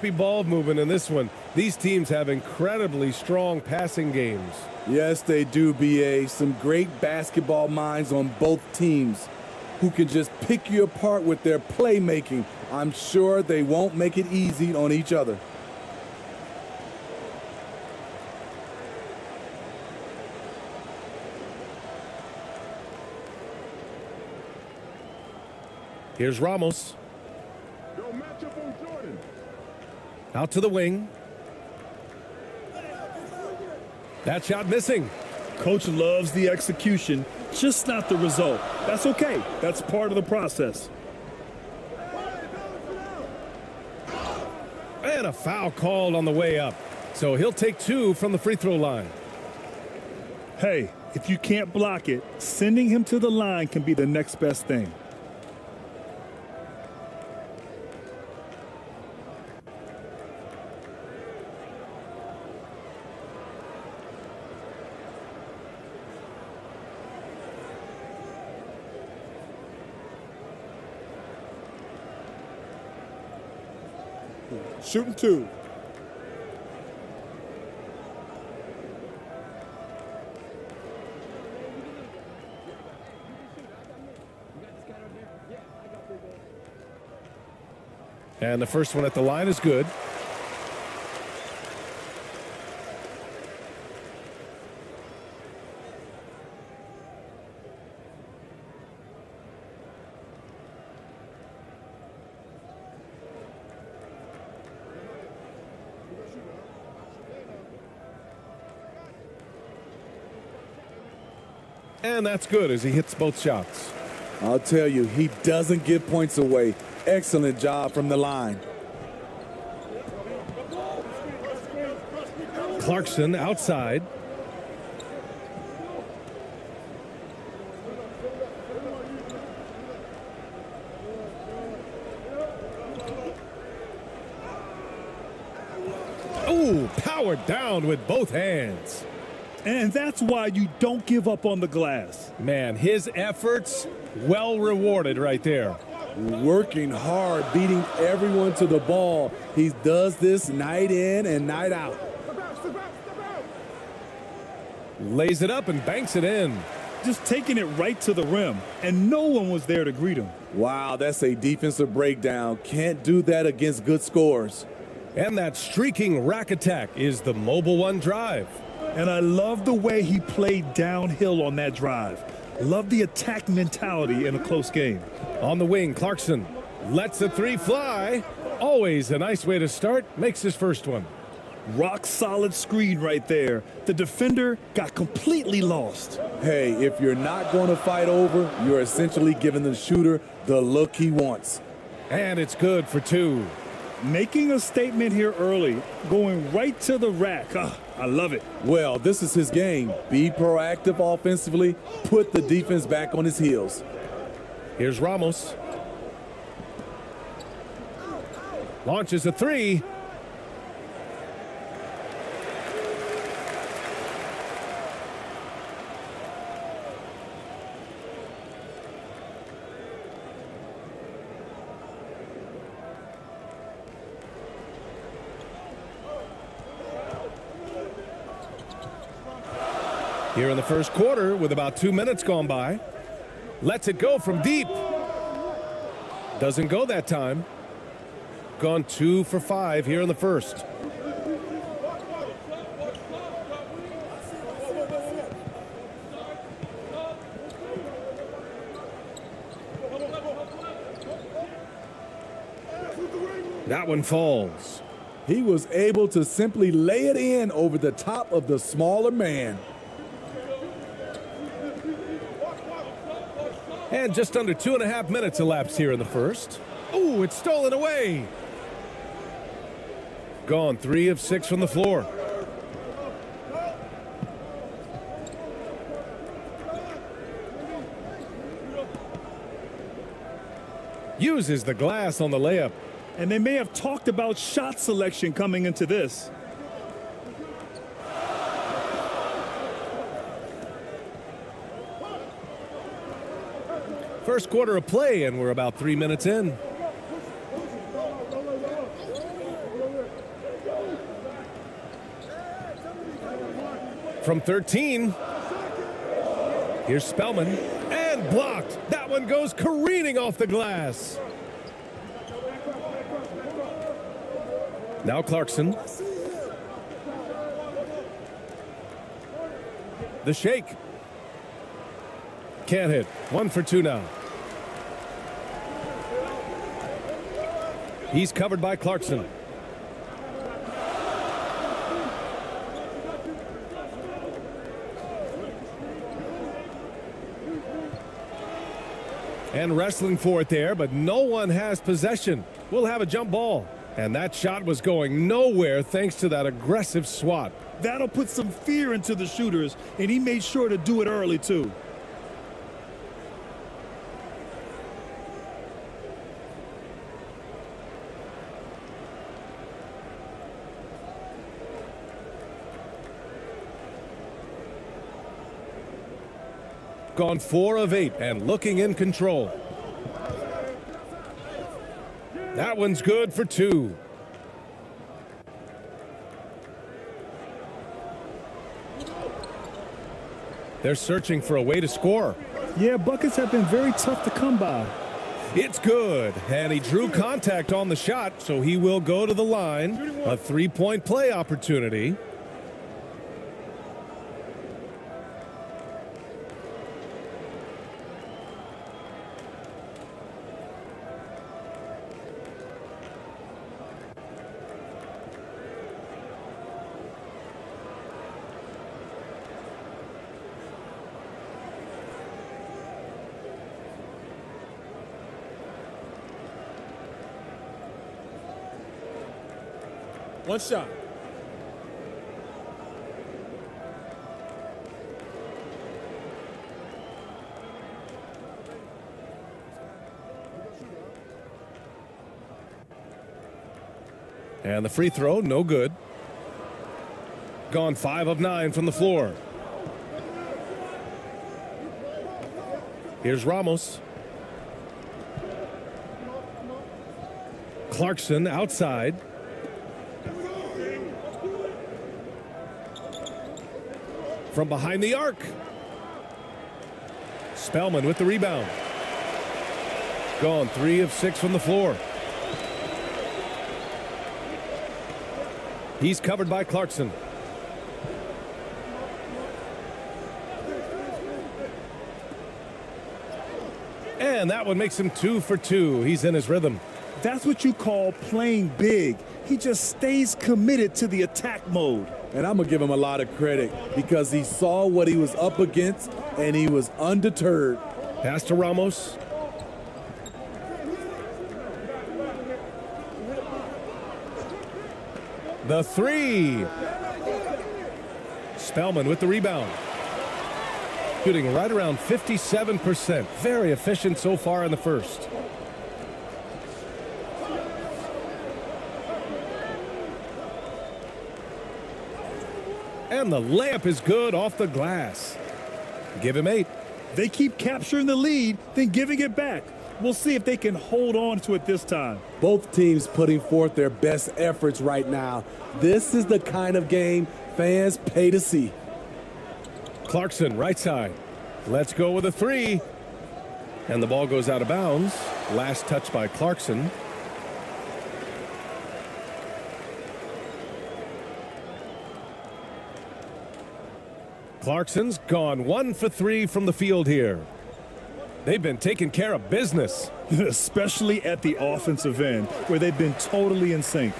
Ball movement in this one. These teams have incredibly strong passing games. Yes, they do, BA. Some great basketball minds on both teams who can just pick you apart with their playmaking. I'm sure they won't make it easy on each other. Here's Ramos. Out to the wing. That shot missing. Coach loves the execution, just not the result. That's okay. That's part of the process. And a foul called on the way up. So he'll take 2 from the free throw line. Hey, if you can't block it, sending him to the line can be the next best thing. Shooting 2. And the first one at the line is good. And that's good as he hits both shots. I'll tell you, he doesn't give points away. Excellent job from the line. Clarkson outside. Ooh, powered down with both hands. And that's why you don't give up on the glass. Man, his efforts well rewarded right there. Working hard, beating everyone to the ball. He does this night in and night out. Lays it up and banks it in. Just taking it right to the rim, and no one was there to greet him. Wow, that's a defensive breakdown. Can't do that against good scores. And that streaking rack attack is the Mobile One drive. And I love the way he played downhill on that drive. Love the attack mentality in a close game. On the wing, Clarkson lets the 3 fly. Always a nice way to start. Makes his first one. Rock solid screen right there. The defender got completely lost. Hey, if you're not going to fight over, you're essentially giving the shooter the look he wants. And it's good for 2. Making a statement here early, going right to the rack. I love it. Well, this is his game. Be proactive offensively, put the defense back on his heels. Here's Ramos. Launches a 3. Here in the first quarter with about 2 minutes gone by. Lets it go from deep. Doesn't go that time. Gone 2 for 5 here in the first. That one falls. He was able to simply lay it in over the top of the smaller man. And just under 2.5 minutes elapsed here in the first. Ooh, it's stolen away. Gone 3 of 6 from the floor. Uses the glass on the layup. And they may have talked about shot selection coming into this. First quarter of play, and we're about 3 minutes in. from 13. Here's Spellman, and blocked. That one goes careening off the glass. Now Clarkson. The shake. Can't hit. 1 for 2 now. He's covered by Clarkson. And wrestling for it there, but no one has possession. We'll have a jump ball. And that shot was going nowhere thanks to that aggressive swat. That'll put some fear into the shooters, and he made sure to do it early, too. Gone 4 of 8 and looking in control. That one's good for 2. They're searching for a way to score. Yeah, buckets have been very tough to come by. It's good, and he drew contact on the shot, so he will go to the line. A 3-point play opportunity. One shot. And the free throw, no good. Gone 5 of 9 from the floor. Here's Ramos. Clarkson outside. From behind the arc. Spellman with the rebound. Gone 3 of 6 from the floor. He's covered by Clarkson. And that one makes him 2 for 2. He's in his rhythm. That's what you call playing big. He just stays committed to the attack mode. And I'm going to give him a lot of credit because he saw what he was up against and he was undeterred. Pass to Ramos. The 3. Spellman with the rebound. Shooting right around 57%. Very efficient so far in the first. And the layup is good off the glass. Give him 8. They keep capturing the lead, then giving it back. We'll see if they can hold on to it this time. Both teams putting forth their best efforts right now. This is the kind of game fans pay to see. Clarkson, right side. Let's go with a 3. And the ball goes out of bounds. Last touch by Clarkson. Clarkson's gone 1 for 3 from the field here. They've been taking care of business. Especially at the offensive end, where they've been totally in sync.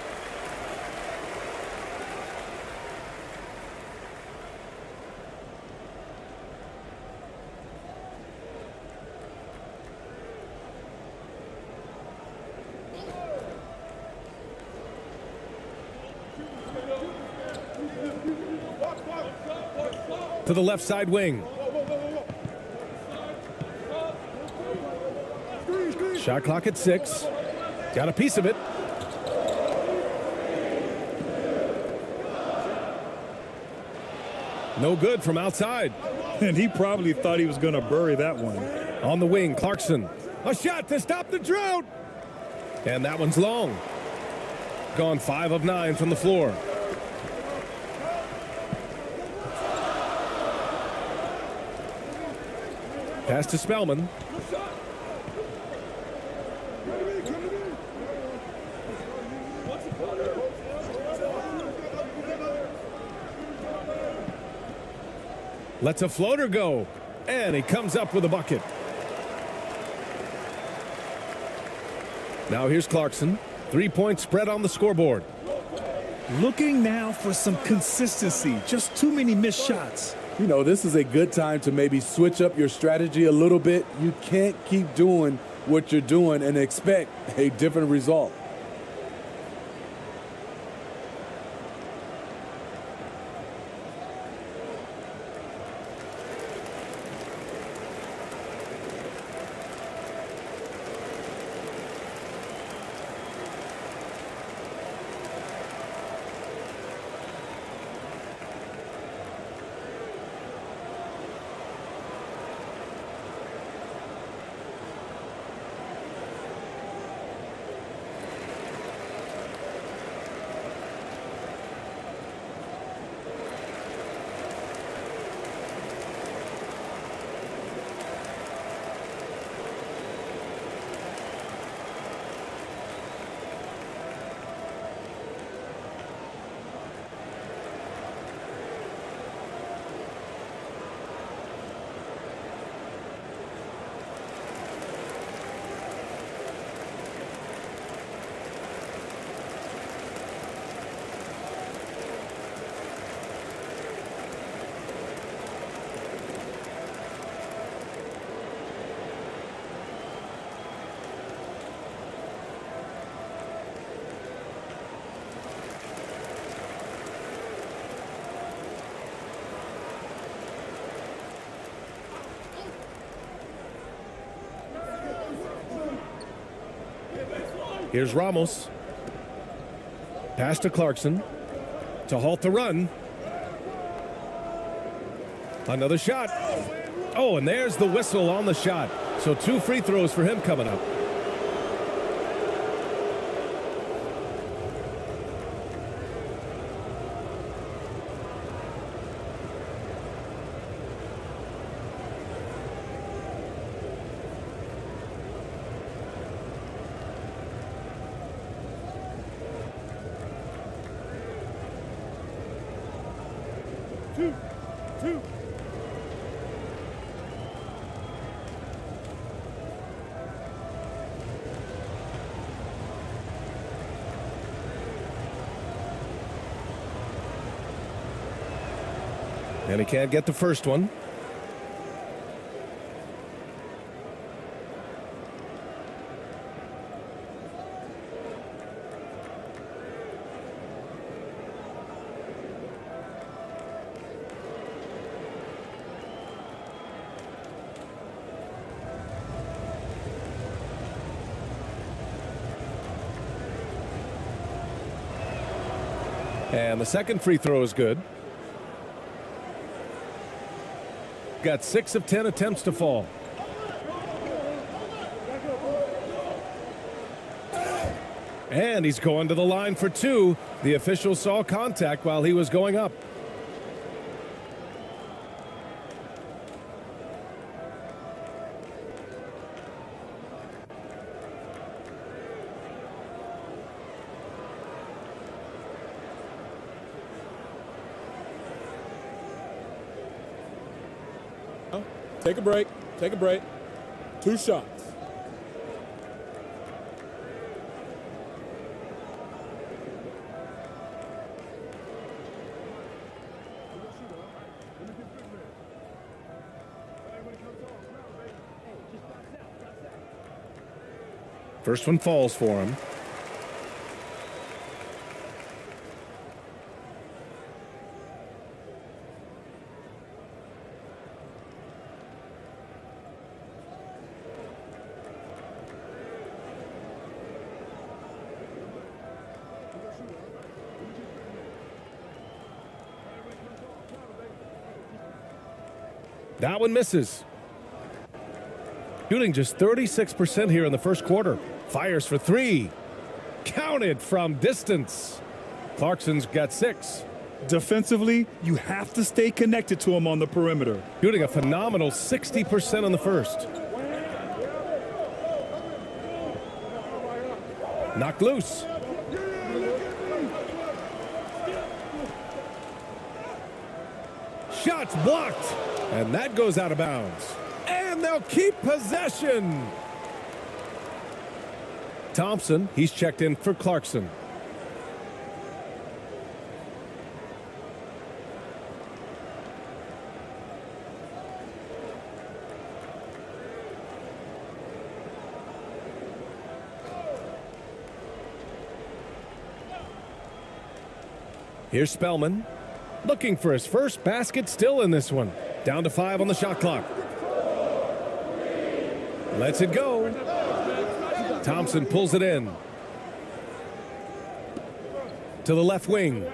To the left side wing. Shot clock at 6. Got a piece of it. No good from outside. And he probably thought he was going to bury that one. On the wing, Clarkson. A shot to stop the drought. And that one's long. Gone 5 of 9 from the floor. Pass to Spellman. Lets a floater go. And he comes up with a bucket. Now here's Clarkson. 3-point spread on the scoreboard. Looking now for some consistency. Just too many missed shots. You know, this is a good time to maybe switch up your strategy a little bit. You can't keep doing what you're doing and expect a different result. Here's Ramos. Pass to Clarkson to halt the run. Another shot. Oh, and there's the whistle on the shot. So 2 free throws for him coming up. Two. And he can't get the first one. And the second free throw is good. Got 6 of 10 attempts to fall. And he's going to the line for 2. The official saw contact while he was going up. Take a break. Take a break. 2 shots. First one falls for him. That one misses. Shooting just 36% here in the first quarter. Fires for 3. Counted from distance. Clarkson's got 6. Defensively, you have to stay connected to him on the perimeter. Shooting a phenomenal 60% on the first. Knocked loose. Shots blocked. And that goes out of bounds. And they'll keep possession. Thompson, he's checked in for Clarkson. Here's Spellman, looking for his first basket, still in this one. Down to 5 on the shot clock. Lets it go. Thompson pulls it in. To the left wing.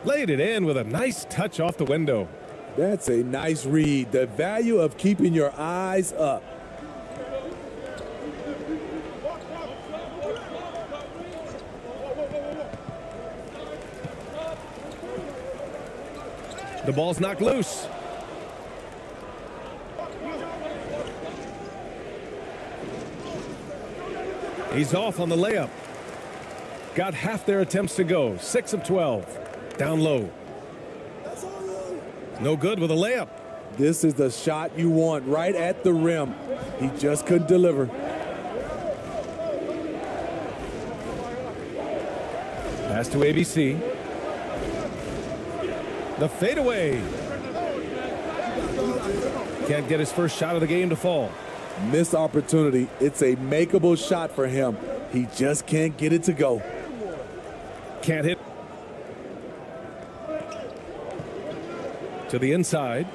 Laid it in with a nice touch off the window. That's a nice read. The value of keeping your eyes up. The ball's knocked loose. He's off on the layup. Got half their attempts to go. 6 of 12. Down low. No good with a layup. This is the shot you want right at the rim. He just couldn't deliver. Pass to ABC. The fadeaway. Can't get his first shot of the game to fall. Missed opportunity. It's a makeable shot for him. He just can't get it to go. Can't hit. To the inside.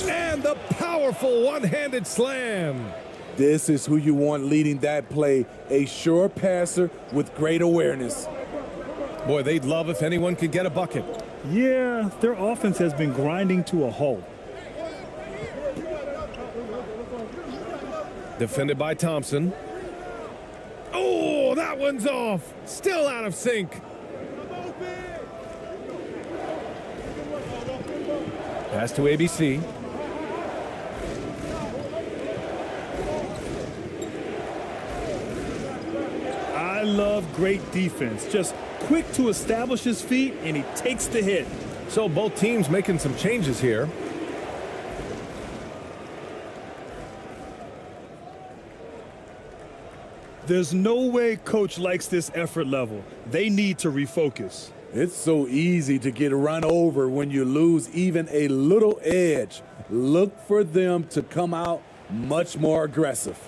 And the powerful one-handed slam. This is who you want leading that play. A sure passer with great awareness. Boy, they'd love if anyone could get a bucket. Yeah, their offense has been grinding to a halt. Defended by Thompson. Oh, that one's off. Still out of sync. Pass to ABC. I love great defense. Just quick to establish his feet, and he takes the hit. So both teams making some changes here. There's no way coach likes this effort level. They need to refocus. It's so easy to get run over when you lose even a little edge. Look for them to come out much more aggressive.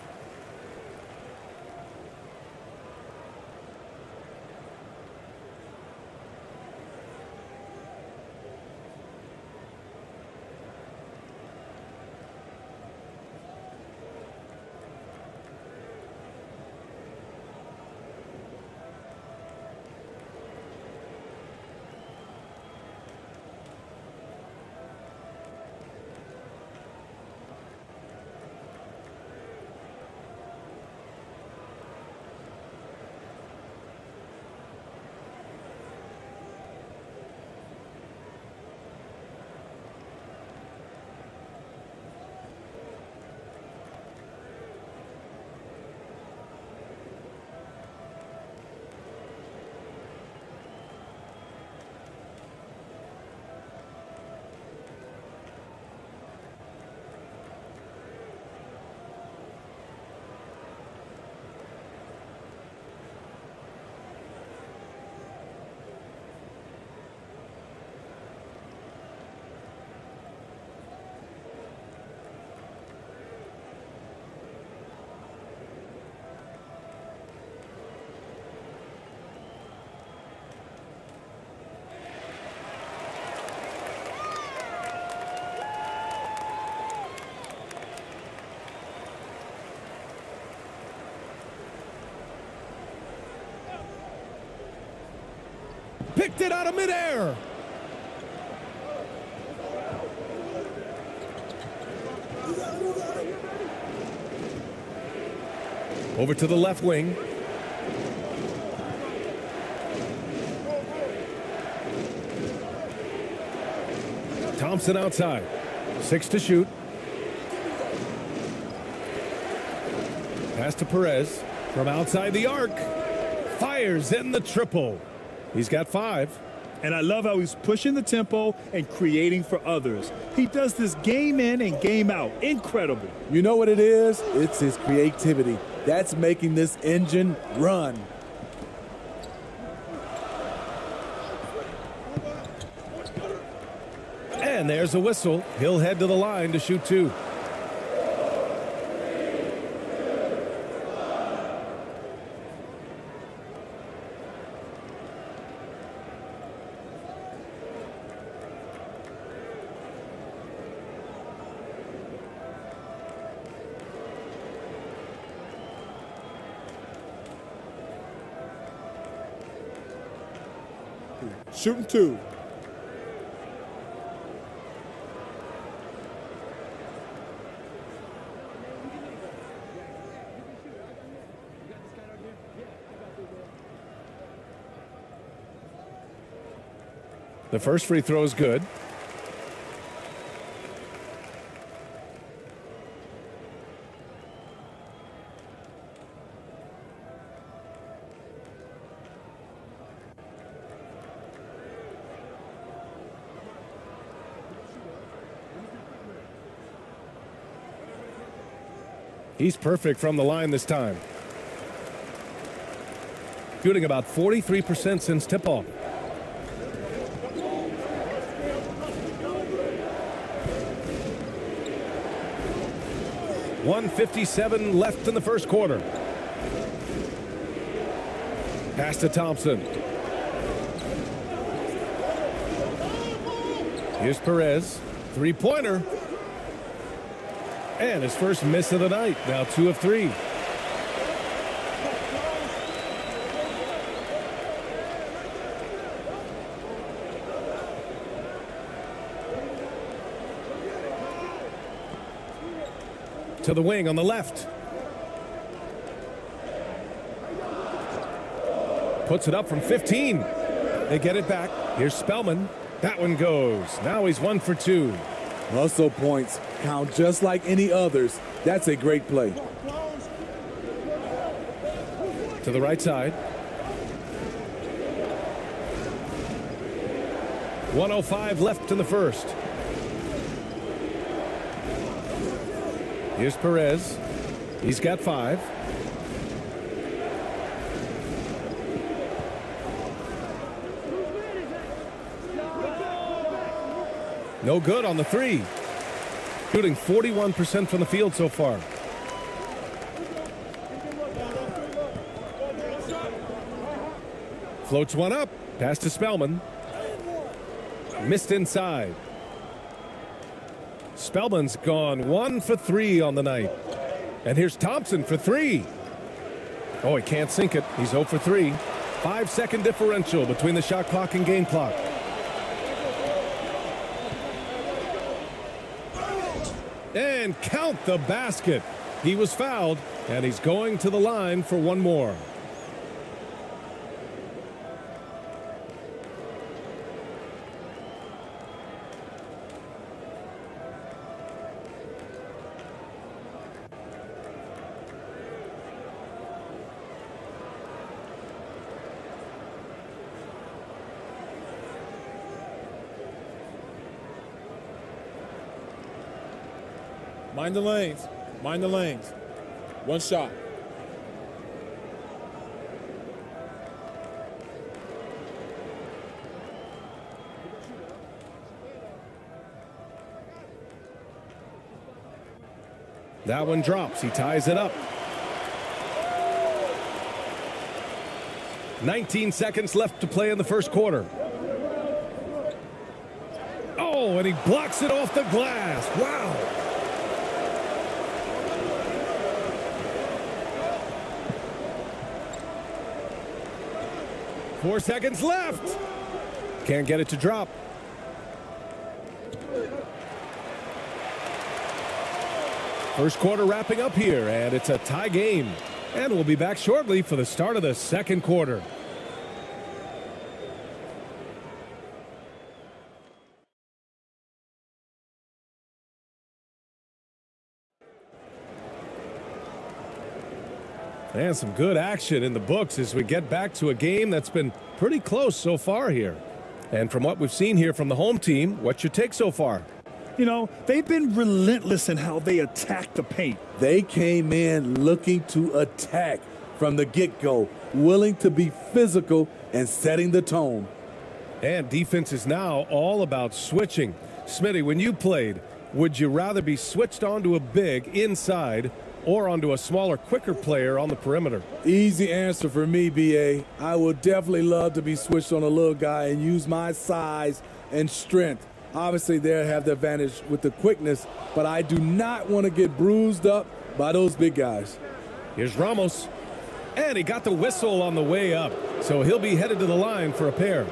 Picked it out of midair. Over to the left wing. Thompson outside. 6 to shoot. Pass to Perez from outside the arc. Fires in the triple. He's got 5. And I love how he's pushing the tempo and creating for others. He does this game in and game out. Incredible. You know what it is? It's his creativity. That's making this engine run. And there's a whistle. He'll head to the line to shoot 2. Shooting 2. The first free throw is good. He's perfect from the line this time. Shooting about 43% since tip-off. .157 left in the first quarter. Pass to Thompson. Here's Perez. Three-pointer. And his first miss of the night. Now 2 of 3. To the wing on the left. Puts it up from 15. They get it back. Here's Spellman. That one goes. Now he's 1 for 2. Hustle points count just like any others. That's a great play. To the right side. 1:05 left in the first. Here's Perez. He's got 5. No good on the 3. Shooting 41% from the field so far. Floats one up. Pass to Spellman. Missed inside. Spellman's gone 1 for 3 on the night. And here's Thompson for 3. Oh, he can't sink it. He's 0 for 3. 5-second differential between the shot clock and game clock. And count the basket. He was fouled, and he's going to the line for one more. Mind the lanes. Mind the lanes. One shot. That one drops. He ties it up. 19 seconds left to play in the first quarter. Oh, and he blocks it off the glass. Wow. Four seconds left. Can't get it to drop. First quarter wrapping up here, and it's a tie game. And we'll be back shortly for the start of the second quarter. And some good action in the books as we get back to a game that's been pretty close so far here. And from what we've seen here from the home team, what's your take so far? You know, they've been relentless in how they attack the paint. They came in looking to attack from the get-go, willing to be physical and setting the tone. And defense is now all about switching. Smitty, when you played, would you rather be switched onto a big inside or onto a smaller, quicker player on the perimeter? Easy answer for me, B.A. I would definitely love to be switched on a little guy and use my size and strength. Obviously, they'll have the advantage with the quickness, but I do not want to get bruised up by those big guys. Here's Ramos. And he got the whistle on the way up, so he'll be headed to the line for a pair.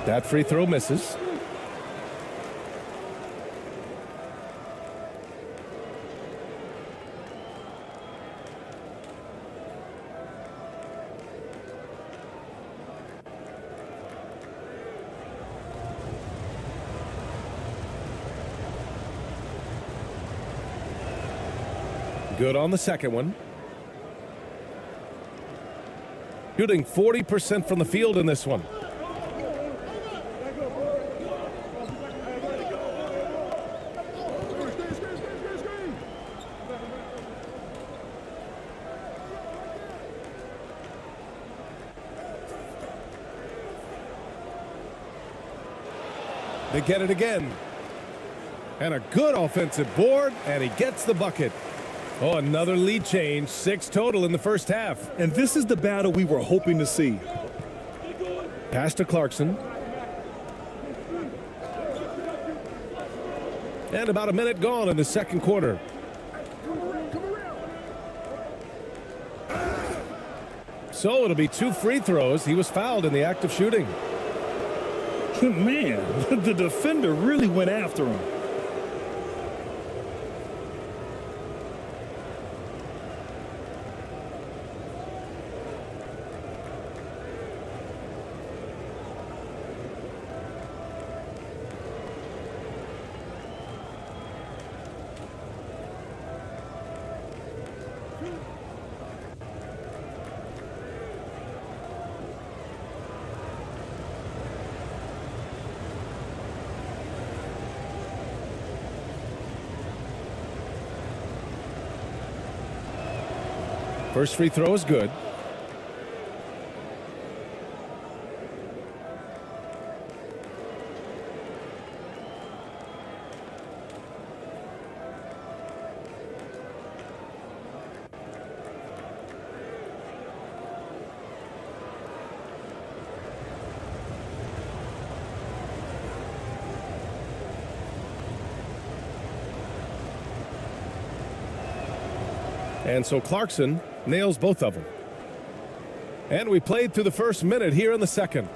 That free throw misses. Good on the second one. Shooting 40% from the field in this one. They get it again. And a good offensive board, and he gets the bucket. Oh, another lead change. 6 total in the first half. And this is the battle we were hoping to see. Pass to Clarkson. And about a minute gone in the second quarter. So it'll be 2 free throws. He was fouled in the act of shooting. Man, the defender really went after him. First free throw is good. And so Clarkson nails both of them. And we played through the first minute here in the second.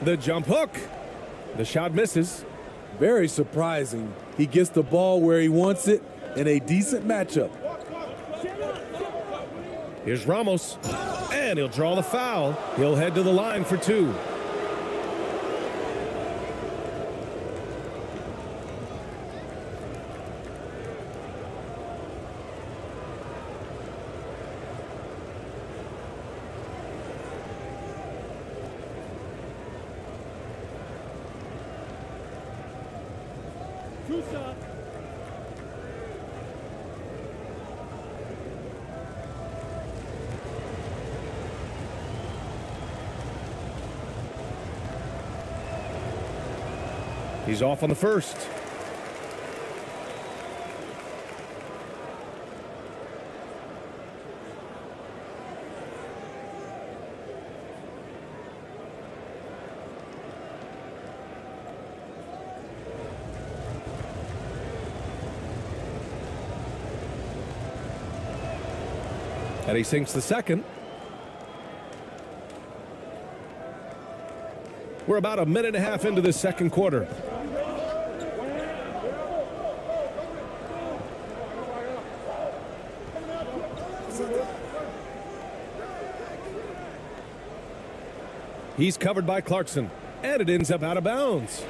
The jump hook. The shot misses. Very surprising. He gets the ball where he wants it in a decent matchup. Here's Ramos, and he'll draw the foul. He'll head to the line for 2. He's off on the first. And he sinks the second. We're about a minute and a half into this second quarter. He's covered by Clarkson, and it ends up out of bounds.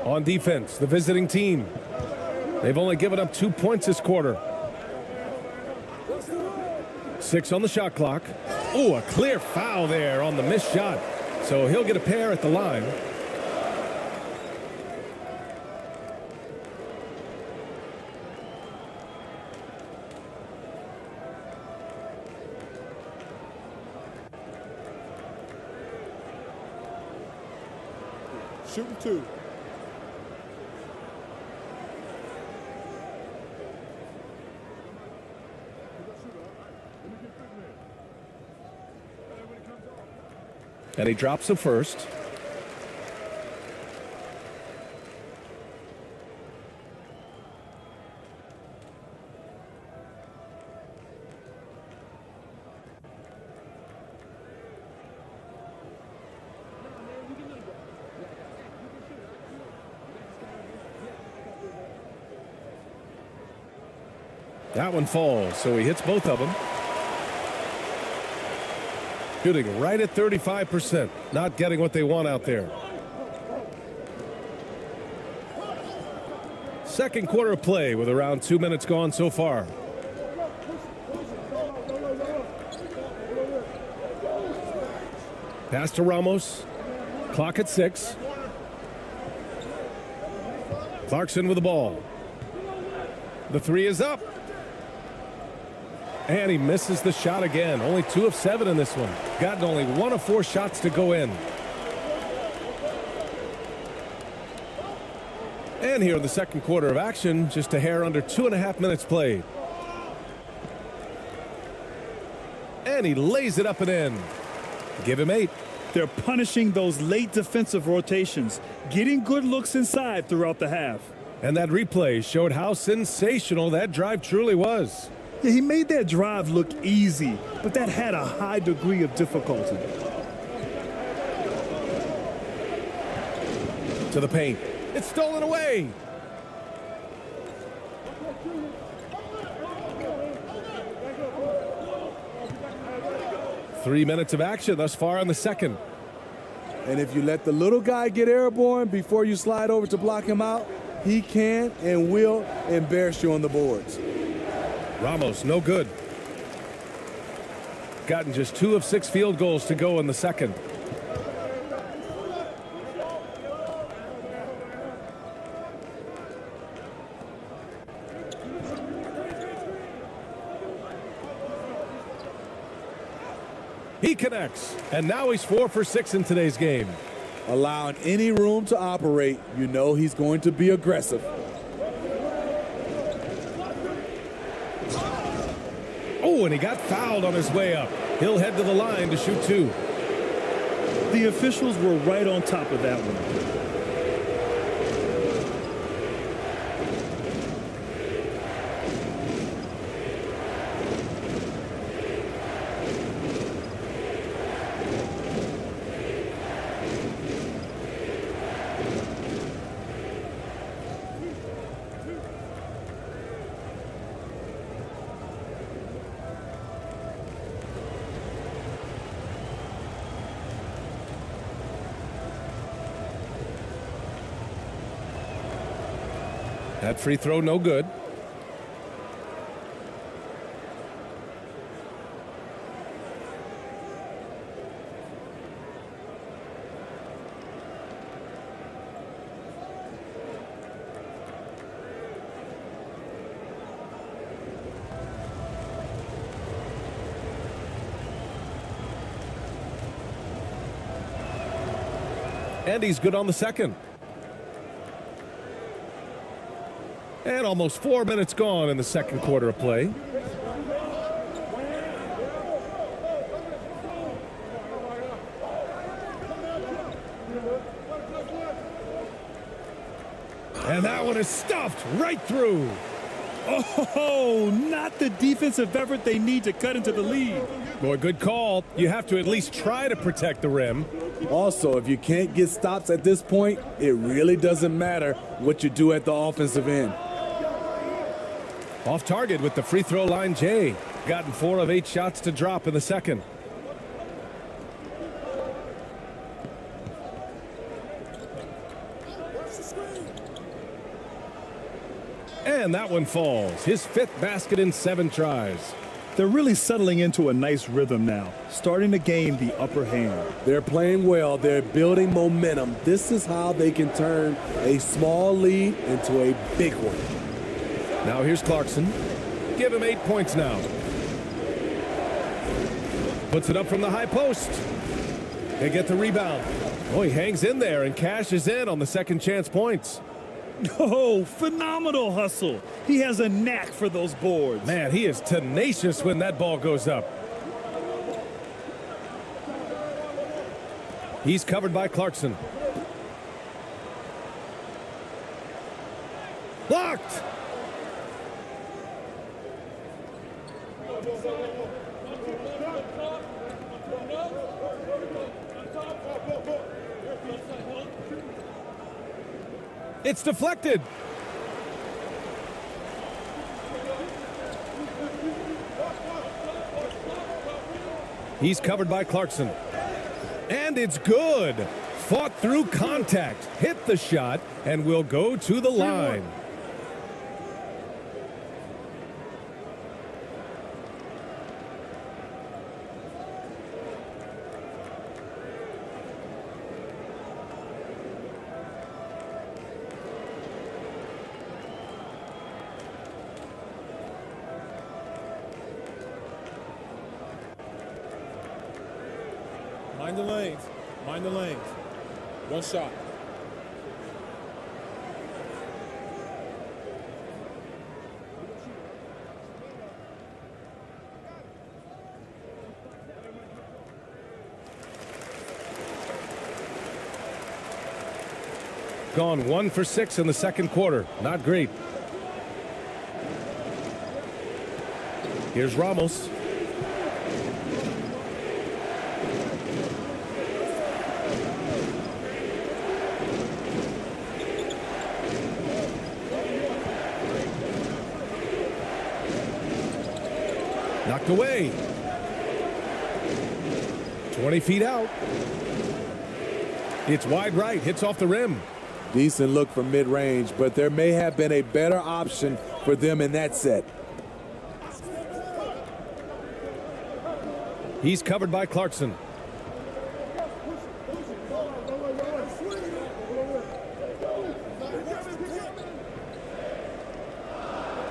On defense, the visiting team. They've only given up 2 points this quarter. 6 on the shot clock. Oh, a clear foul there on the missed shot. So he'll get a pair at the line. Shooting 2. And he drops the first. That one falls, so he hits both of them. Shooting right at 35%. Not getting what they want out there. Second quarter play with around 2 minutes gone so far. Pass to Ramos. Clock at 6. Clarkson with the ball. The three is up. And he misses the shot again. Only 2 of 7 in this one. Gotten only 1 of 4 shots to go in. And here in the second quarter of action, just a hair under 2.5 minutes played. And he lays it up and in. Give him 8. They're punishing those late defensive rotations, getting good looks inside throughout the half. And that replay showed how sensational that drive truly was. Yeah, he made that drive look easy, but that had a high degree of difficulty. To the paint. It's stolen away. Three minutes of action thus far in the second. And if you let the little guy get airborne before you slide over to block him out, he can and will embarrass you on the boards. Ramos, no good. Gotten just 2 of 6 field goals to go in the second. He connects, and now he's 4 for 6 in today's game. Allowing any room to operate, you know he's going to be aggressive. Oh, and he got fouled on his way up. He'll head to the line to shoot 2. The officials were right on top of that one. That free throw, no good. And he's good on the second. And almost 4 minutes gone in the second quarter of play. And that one is stuffed right through. Oh, not the defensive effort they need to cut into the lead. Boy, good call. You have to at least try to protect the rim. Also, if you can't get stops at this point, it really doesn't matter what you do at the offensive end. Off target with the free throw line, Jay. Gotten 4 of 8 shots to drop in the second. And that one falls. His 5th basket in 7 tries. They're really settling into a nice rhythm now, starting to gain the upper hand. They're playing well. They're building momentum. This is how they can turn a small lead into a big one. Now here's Clarkson. Give him 8 points now. Puts it up from the high post. They get the rebound. Oh, he hangs in there and cashes in on the second chance points. Oh, phenomenal hustle. He has a knack for those boards. Man, he is tenacious when that ball goes up. He's covered by Clarkson. Blocked! It's deflected. He's covered by Clarkson. And it's good. Fought through contact, hit the shot, and will go to the line. Mind the lanes. Mind the lanes. 1 shot. Gone 1 for 6 in the second quarter. Not great. Here's Ramos. Knocked away. 20 feet out. It's wide right. Hits off the rim. Decent look from mid-range, but there may have been a better option for them in that set. He's covered by Clarkson.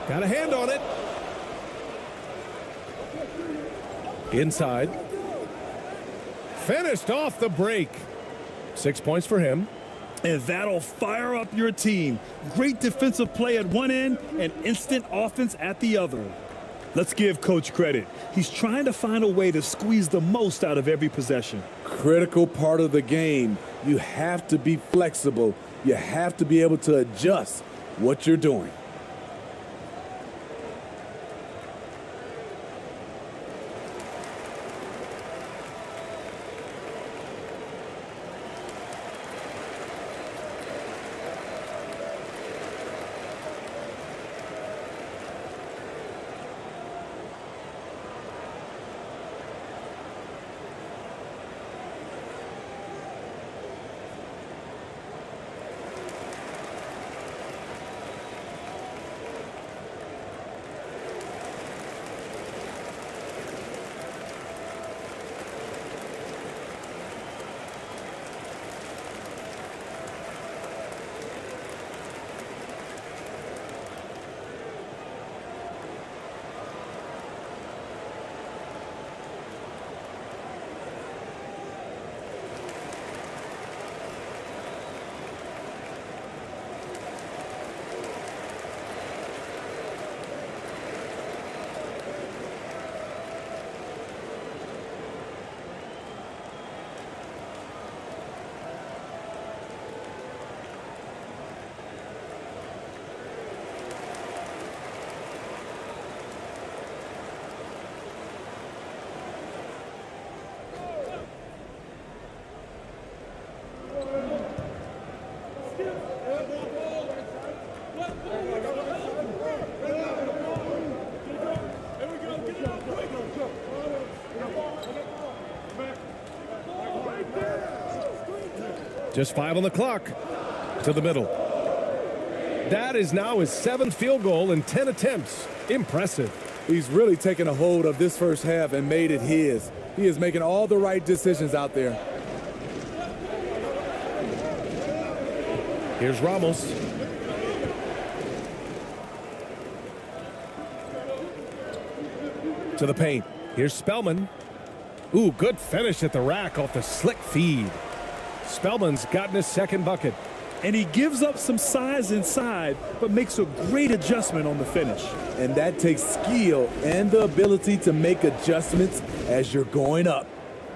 Got a hand on it. Inside. Finished off the break. 6 points for him. And that'll fire up your team. Great defensive play at one end and instant offense at the other. Let's give Coach credit. He's trying to find a way to squeeze the most out of every possession. Critical part of the game. You have to be flexible. You have to be able to adjust what you're doing. Just 5 on the clock. To the middle. That is now his 7th field goal in 10 attempts. Impressive. He's really taken a hold of this first half and made it his. He is making all the right decisions out there. Here's Ramos. To the paint. Here's Spellman. Ooh, good finish at the rack off the slick feed. Spellman's gotten his 2nd bucket. And he gives up some size inside, but makes a great adjustment on the finish. And that takes skill and the ability to make adjustments as you're going up.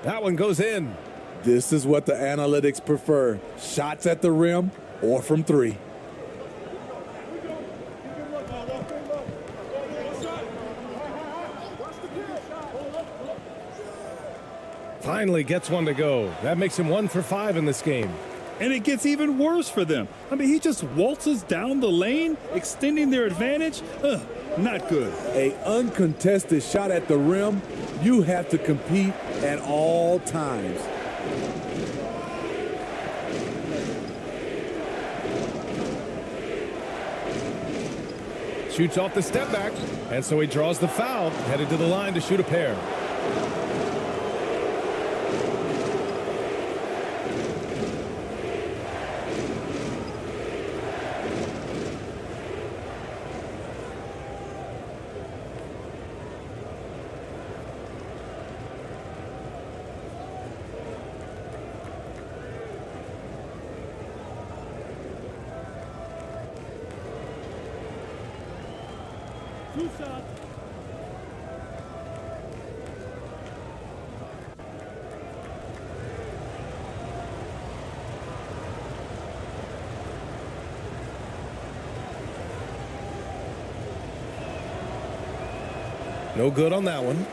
That one goes in. This is what the analytics prefer. Shots at the rim or from 3. Finally gets one to go. That makes him 1 for 5 in this game. And it gets even worse for them. I mean, he just waltzes down the lane, extending their advantage. Not good. An uncontested shot at the rim, you have to compete at all times. Shoots off the step back, and so he draws the foul, headed to the line to shoot a pair. No good on that one.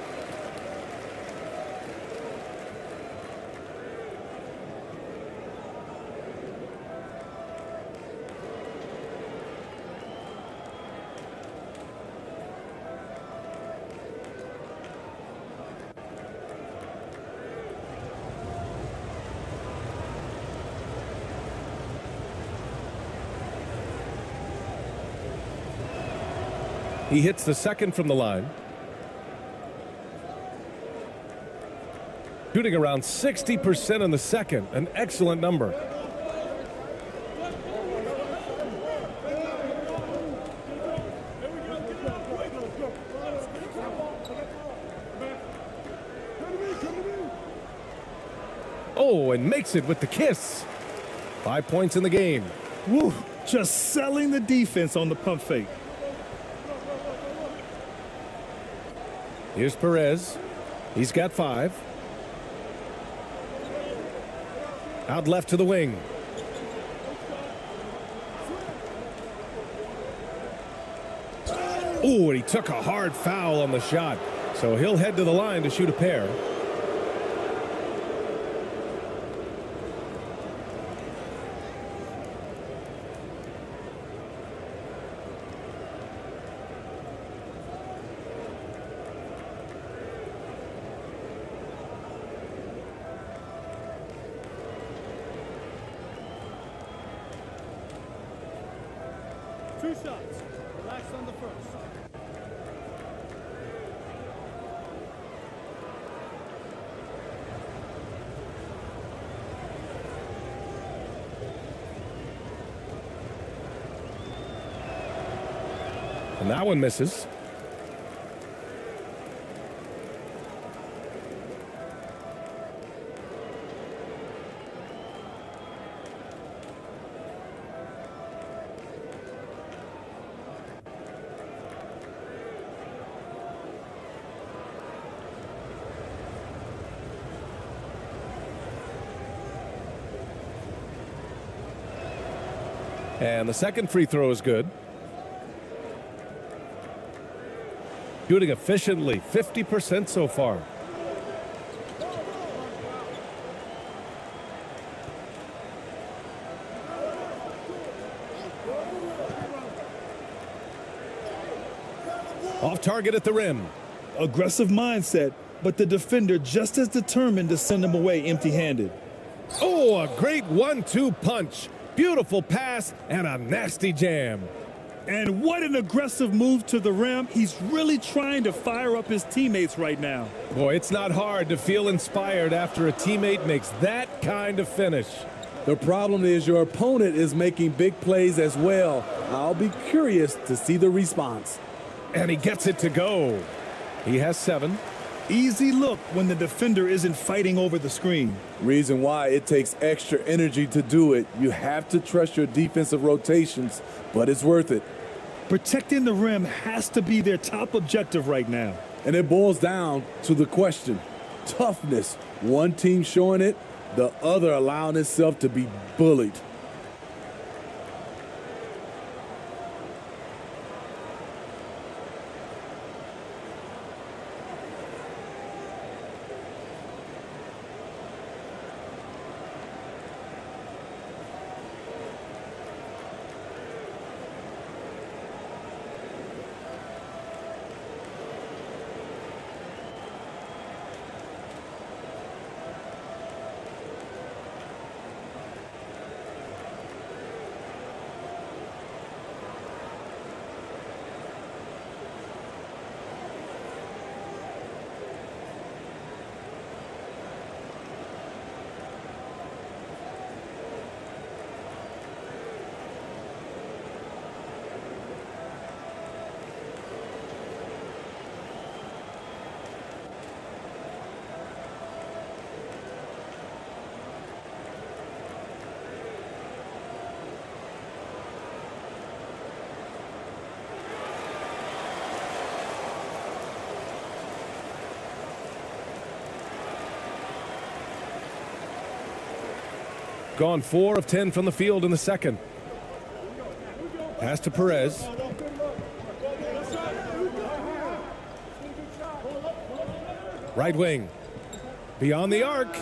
He hits the 2nd from the line. Shooting around 60% in the 2nd, an excellent number. Oh, and makes it with the kiss. 5 points in the game. Woo, just selling the defense on the pump fake. Here's Perez. He's got 5. Out left to the wing. Ooh, and he took a hard foul on the shot. So he'll head to the line to shoot a pair. Two shots. Relax on the first. And that one misses. And the 2nd free throw is good. Shooting efficiently, 50% so far. Off target at the rim. Aggressive mindset, but the defender just as determined to send him away empty-handed. Oh, a great 1-2 punch. Beautiful pass and a nasty jam. And what an aggressive move to the rim. He's really trying to fire up his teammates right now. Boy, it's not hard to feel inspired after a teammate makes that kind of finish. The problem is your opponent is making big plays as well. I'll be curious to see the response. And he gets it to go. He has 7. Easy look when the defender isn't fighting over the screen. Reason why it takes extra energy to do it. You have to trust your defensive rotations, but it's worth it. Protecting the rim has to be their top objective right now. And it boils down to the question. Toughness. One team showing it, the other allowing itself to be bullied. Gone 4 of 10 from the field in the second. Pass to Perez. Right wing. Beyond the arc.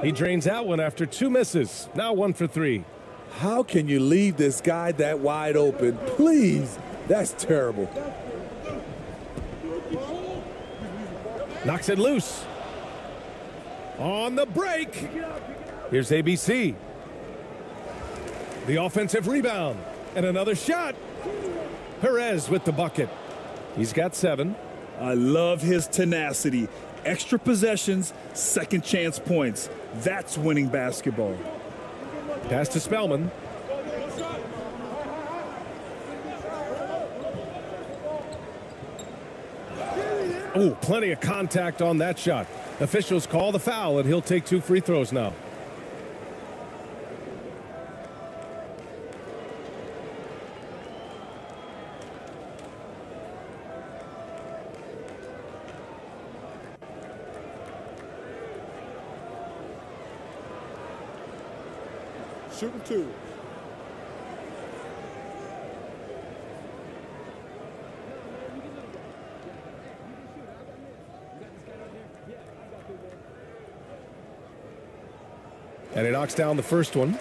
He drains that one after 2 misses. Now 1 for 3. How can you leave this guy that wide open? Please. That's terrible. Knocks it loose. On the break. Here's ABC. The offensive rebound. And another shot. Perez with the bucket. He's got 7. I love his tenacity. Extra possessions, second chance points. That's winning basketball. Pass to Spellman. Oh, plenty of contact on that shot. Officials call the foul, and he'll take 2 free throws now. Shooting 2. And he knocks down the first one.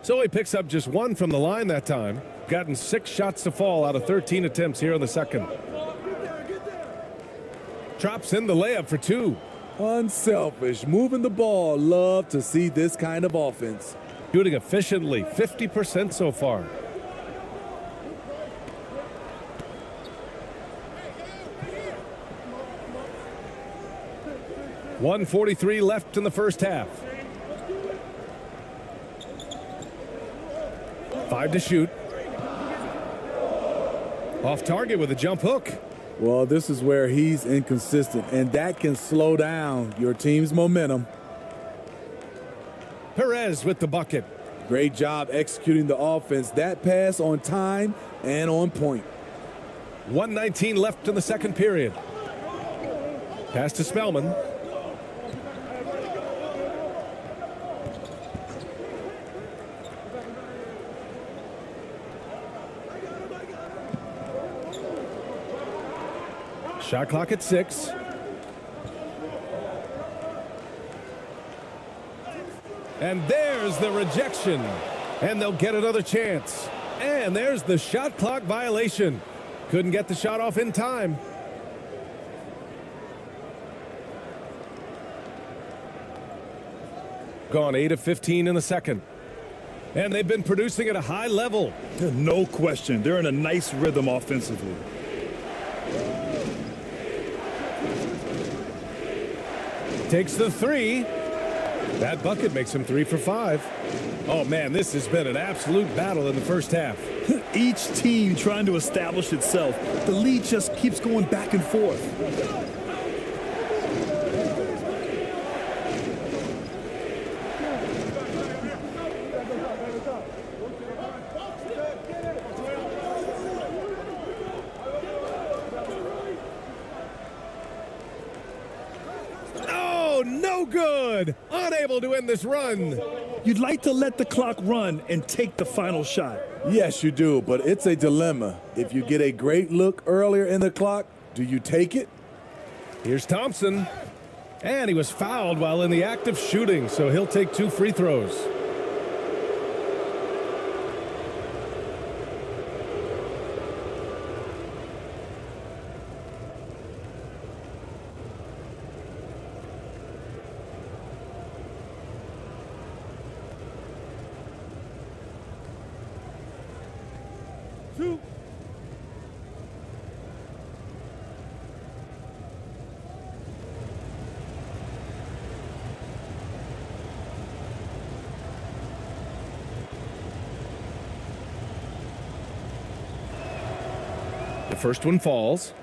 So he picks up just 1 from the line that time. Gotten 6 shots to fall out of 13 attempts here in the second. Drops in the layup for 2. Unselfish, moving the ball. Love to see this kind of offense. Shooting efficiently, 50% so far. .143 left in the first half. 5 to shoot. Off target with a jump hook. Well, this is where he's inconsistent, and that can slow down your team's momentum. Perez with the bucket. Great job executing the offense. That pass on time and on point. 1:19 left in the second period. Pass to Spellman. Shot clock at 6. And there's the rejection. And they'll get another chance. And there's the shot clock violation. Couldn't get the shot off in time. Gone 8 of 15 in the second. And they've been producing at a high level. No question. They're in a nice rhythm offensively. Takes the 3. That bucket makes him 3 for 5. Oh, man, this has been an absolute battle in the first half. Each team trying to establish itself. The lead just keeps going back and forth. Oh, no good. Unable to end this run. You'd like to let the clock run and take the final shot. Yes, you do, but it's a dilemma. If you get a great look earlier in the clock, do you take it? Here's Thompson. And he was fouled while in the act of shooting, so he'll take 2 free throws. The first one falls.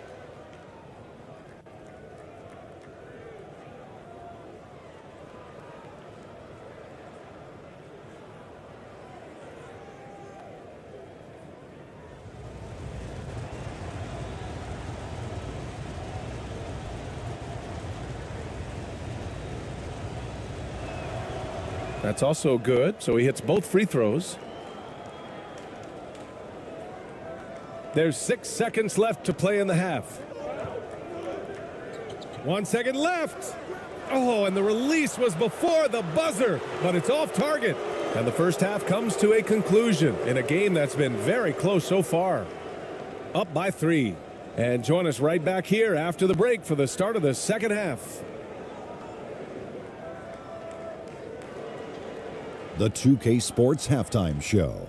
That's also good, so he hits both free throws. There's 6 seconds left to play in the half. 1 second left. Oh, and the release was before the buzzer, but it's off target. And the first half comes to a conclusion in a game that's been very close so far. Up by 3. And join us right back here after the break for the start of the second half. The 2K Sports Halftime Show.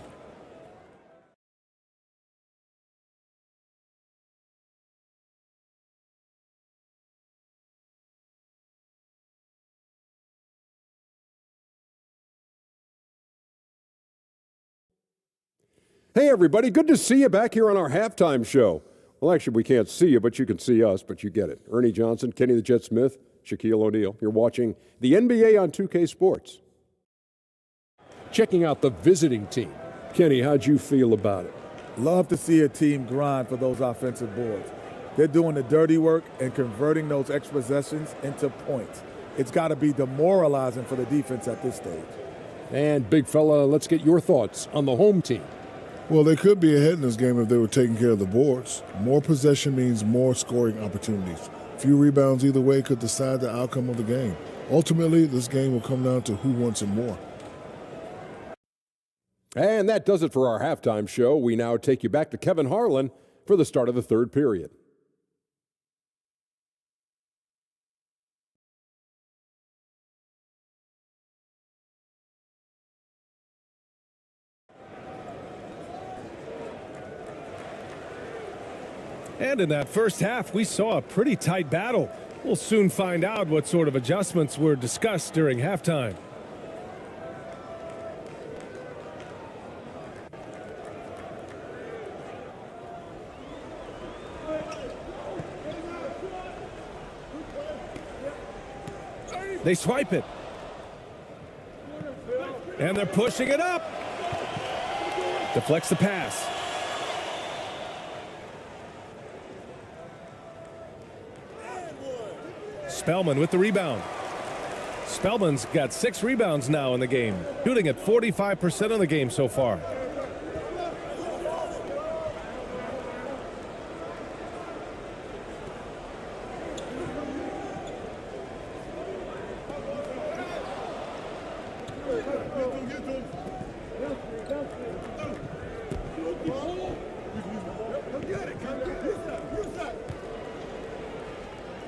Hey, everybody. Good to see you back here on our halftime show. Well, actually, we can't see you, but you can see us, but you get it. Ernie Johnson, Kenny the Jet Smith, Shaquille O'Neal. You're watching the NBA on 2K Sports. Checking out the visiting team. Kenny, how'd you feel about it? Love to see a team grind for those offensive boards. They're doing the dirty work and converting those extra possessions into points. It's got to be demoralizing for the defense at this stage. And, big fella, let's get your thoughts on the home team. Well, they could be ahead in this game if they were taking care of the boards. More possession means more scoring opportunities. Few rebounds either way could decide the outcome of the game. Ultimately, this game will come down to who wants it more. And that does it for our halftime show. We now take you back to Kevin Harlan for the start of the third period. And in that first half, we saw a pretty tight battle. We'll soon find out what sort of adjustments were discussed during halftime. They swipe it. And they're pushing it up. Deflects the pass. Spellman with the rebound. Spellman's got 6 rebounds now in the game, shooting at 45% of the game so far.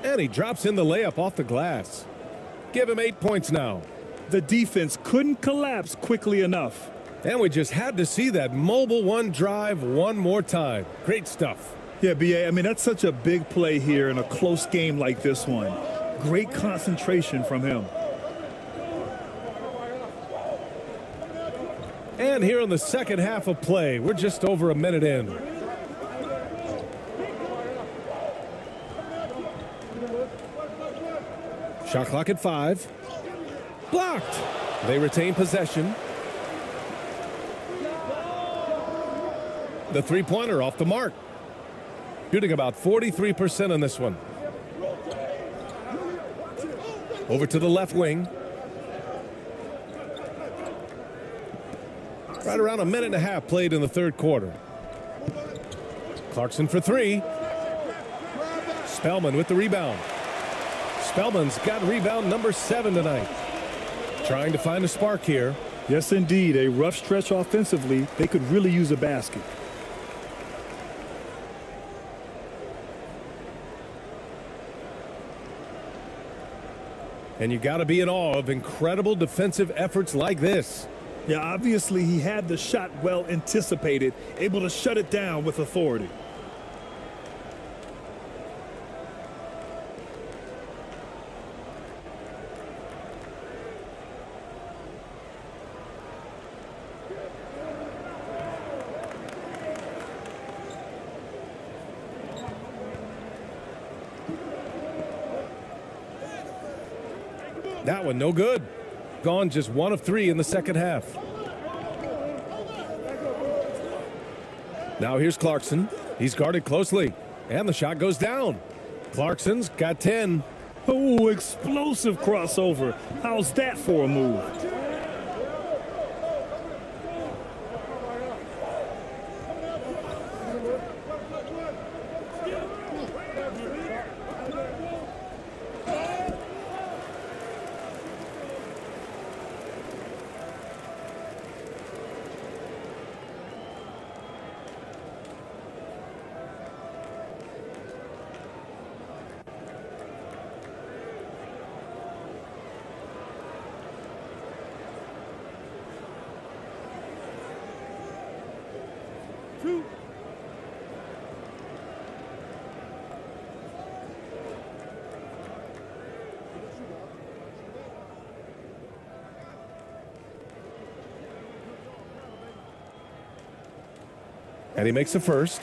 And he drops in the layup off the glass. Give him 8 points now. The defense couldn't collapse quickly enough. And we just had to see that mobile one drive one more time. Great stuff. Yeah, B.A., I mean, that's such a big play here in a close game like this one. Great concentration from him. And here in the second half of play, we're just over a minute in. Shot clock at 5. Blocked. They retain possession. The three-pointer off the mark. Shooting about 43% on this one. Over to the left wing. Right around a minute and a half played in the third quarter. Clarkson for 3. Spellman with the rebound. Spellman's got rebound number 7 tonight. Trying to find a spark here. Yes, indeed. A rough stretch offensively. They could really use a basket. And you got to be in awe of incredible defensive efforts like this. Yeah, obviously he had the shot well anticipated, able to shut it down with authority. That one no good. Gone just 1 of 3 in the second half. Now here's Clarkson. He's guarded closely. And the shot goes down. Clarkson's got 10. Oh, explosive crossover. How's that for a move? And he makes the first.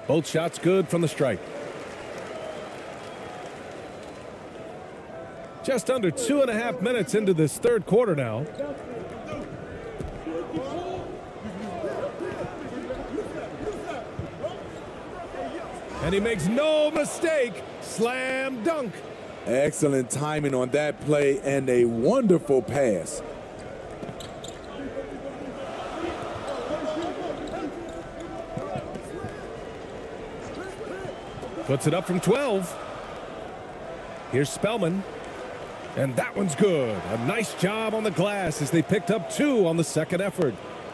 Both shots good from the stripe. Just under 2.5 minutes into this third quarter now. And he makes no mistake. Slam dunk. Excellent timing on that play and a wonderful pass. Puts it up from 12. Here's Spellman. And that one's good. A nice job on the glass as they picked up 2 on the second effort.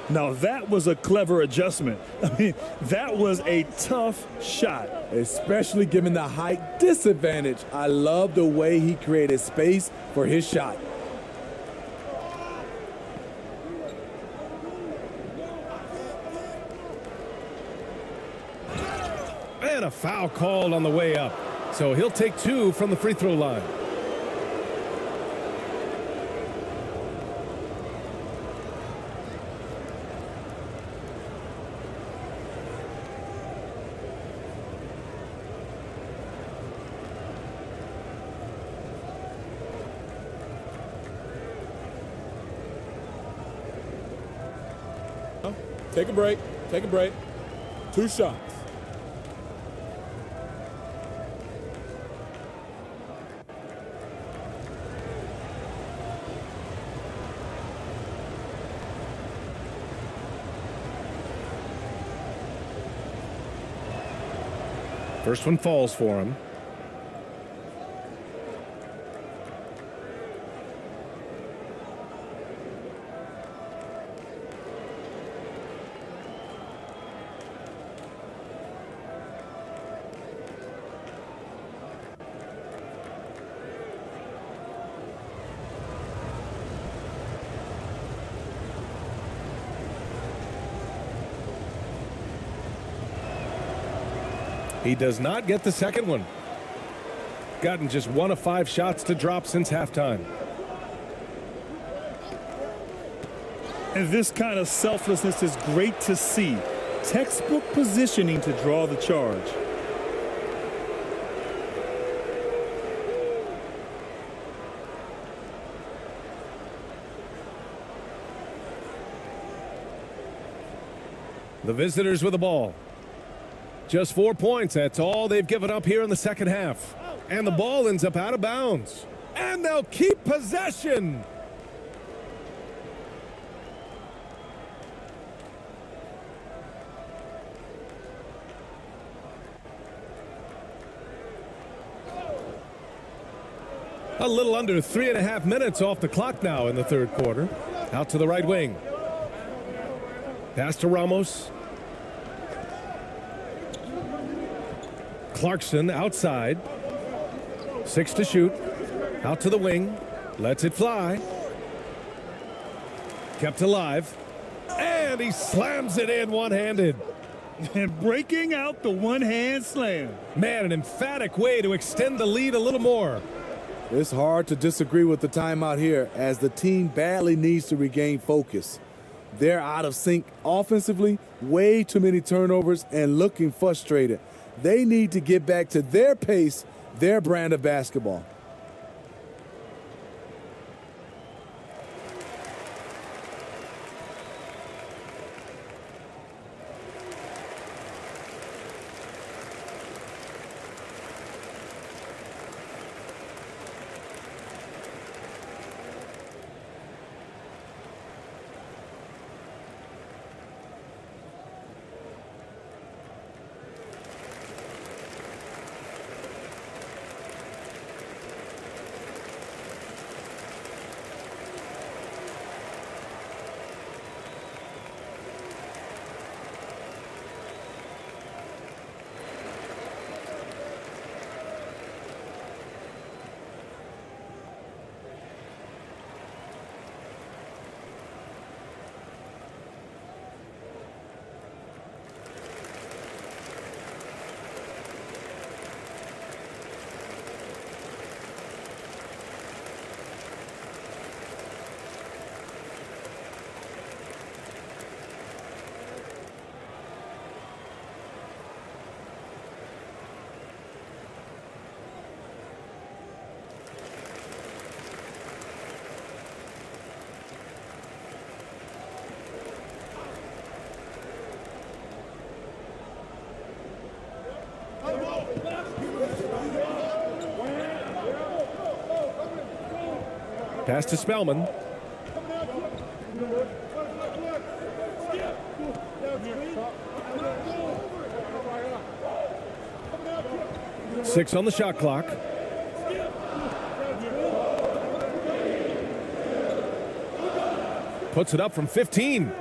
Now that was a clever adjustment. I mean, that was a tough shot. Especially given the height disadvantage. I love the way he created space for his shot. And a foul called on the way up. So he'll take 2 from the free throw line. Take a break. Take a break. 2 shots. First one falls for him. He does not get the second one. Gotten just 1 of 5 shots to drop since halftime. And this kind of selflessness is great to see. Textbook positioning to draw the charge. The visitors with the ball. Just 4 points. That's all they've given up here in the second half. And the ball ends up out of bounds. And they'll keep possession. A little under 3.5 minutes off the clock now in the third quarter. Out to the right wing. Pass to Ramos. Clarkson outside. 6 to shoot. Out to the wing. Lets it fly. Kept alive. And he slams it in one-handed. And breaking out the one-hand slam. Man, an emphatic way to extend the lead a little more. It's hard to disagree with the timeout here as the team badly needs to regain focus. They're out of sync offensively, way too many turnovers, and looking frustrated. They need to get back to their pace, their brand of basketball. Pass to Spellman. Six on the shot clock. Puts it up from 15.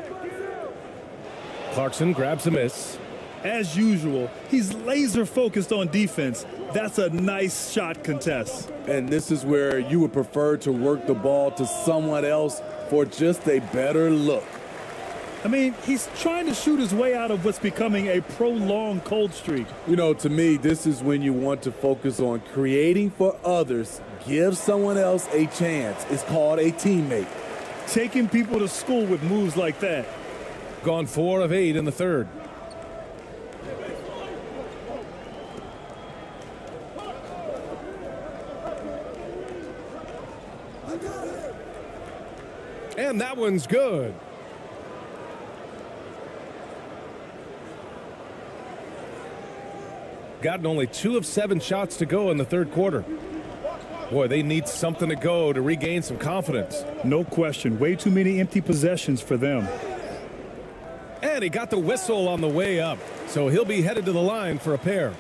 Clarkson grabs a miss. As usual, he's laser focused on defense. That's a nice shot contest. And this is where you would prefer to work the ball to someone else for just a better look. I mean, he's trying to shoot his way out of what's becoming a prolonged cold streak. You know, to me, this is when you want to focus on creating for others. Give someone else a chance. It's called a teammate. Taking people to school with moves like that. Gone 4 of 8 in the third. And that one's good. Gotten only 2 of 7 shots to go in the third quarter. Boy, they need something to go to regain some confidence. No question. Way too many empty possessions for them. And he got the whistle on the way up, so he'll be headed to the line for a pair.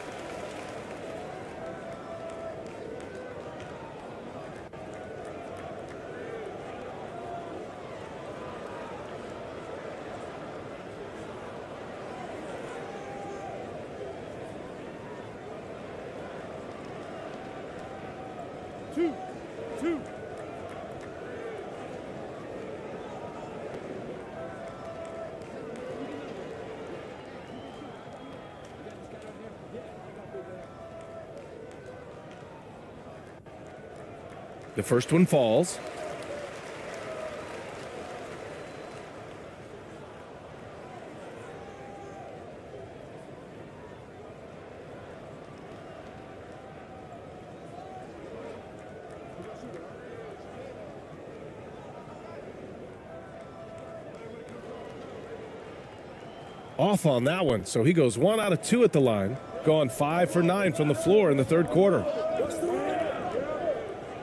The first one falls. Off on that one, so he goes 1 out of 2 at the line, going 5 for 9 from the floor in the third quarter.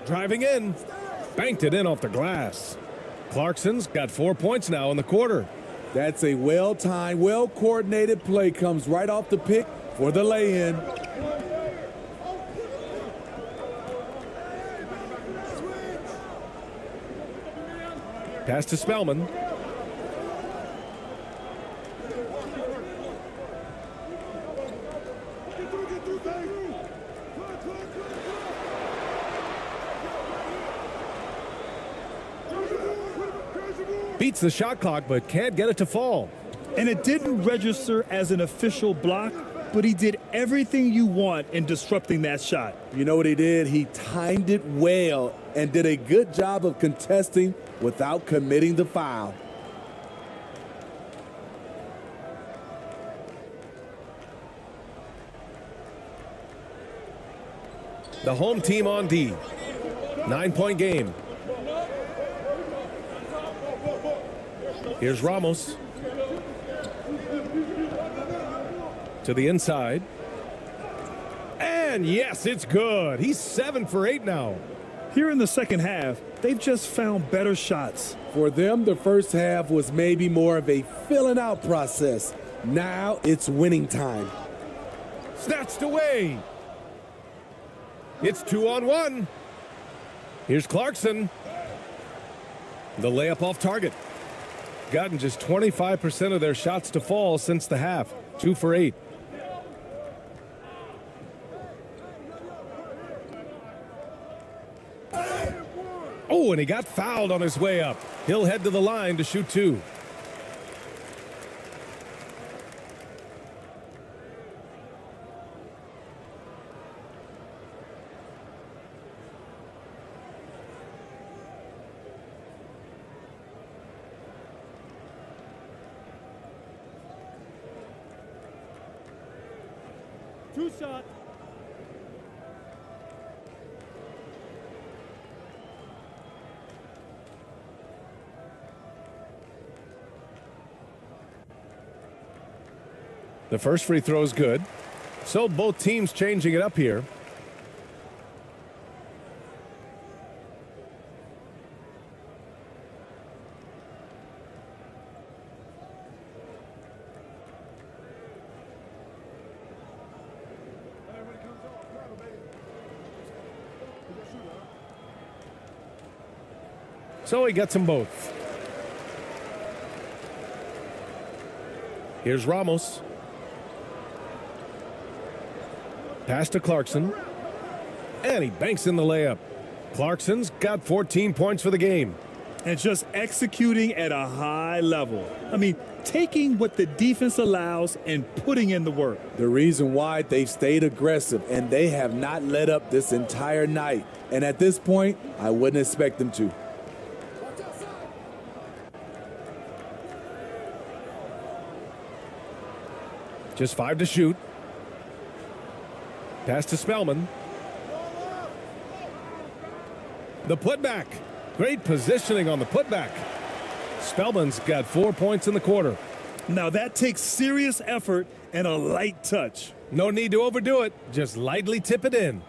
Driving in, banked it in off the glass. Clarkson's got 4 points now in the quarter. That's a well-timed, well-coordinated play. Comes right off the pick for the lay-in. Pass to Spellman. Beats the shot clock, but can't get it to fall. And it didn't register as an official block, but he did everything you want in disrupting that shot. You know what he did? He timed it well and did a good job of contesting without committing the foul. The home team on D. 9-point game. Here's Ramos. To the inside. And yes, it's good. He's 7 for 8 now. Here in the second half, they've just found better shots. For them, the first half was maybe more of a filling out process. Now it's winning time. Snatched away. It's 2-on-1. Here's Clarkson. The layup off target. Gotten just 25% of their shots to fall since the half. 2 for 8. Oh, and he got fouled on his way up. He'll head to the line to shoot 2. Two shot. The first free throw is good. So both teams changing it up here. So he gets them both. Here's Ramos. Pass to Clarkson. And he banks in the layup. Clarkson's got 14 points for the game. And just executing at a high level. I mean, taking what the defense allows and putting in the work. The reason why they've stayed aggressive and they have not let up this entire night. And at this point, I wouldn't expect them to. Just 5 to shoot. Pass to Spellman. The putback. Great positioning on the putback. Spellman's got 4 points in the quarter. Now that takes serious effort and a light touch. No need to overdo it. Just lightly tip it in.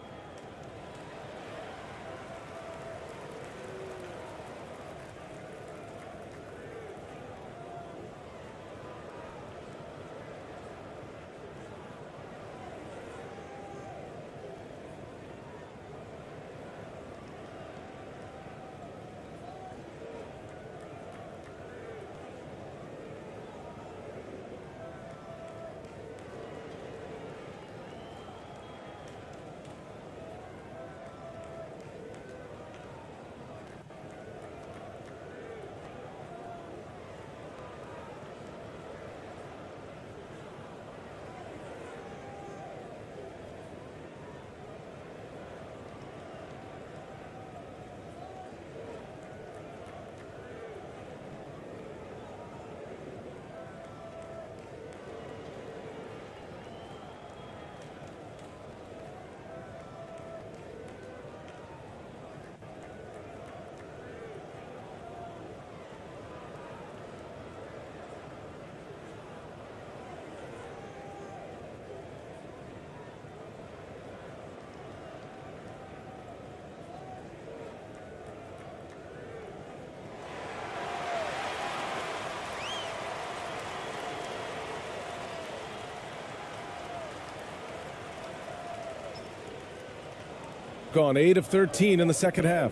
gone 8 of 13 in the second half.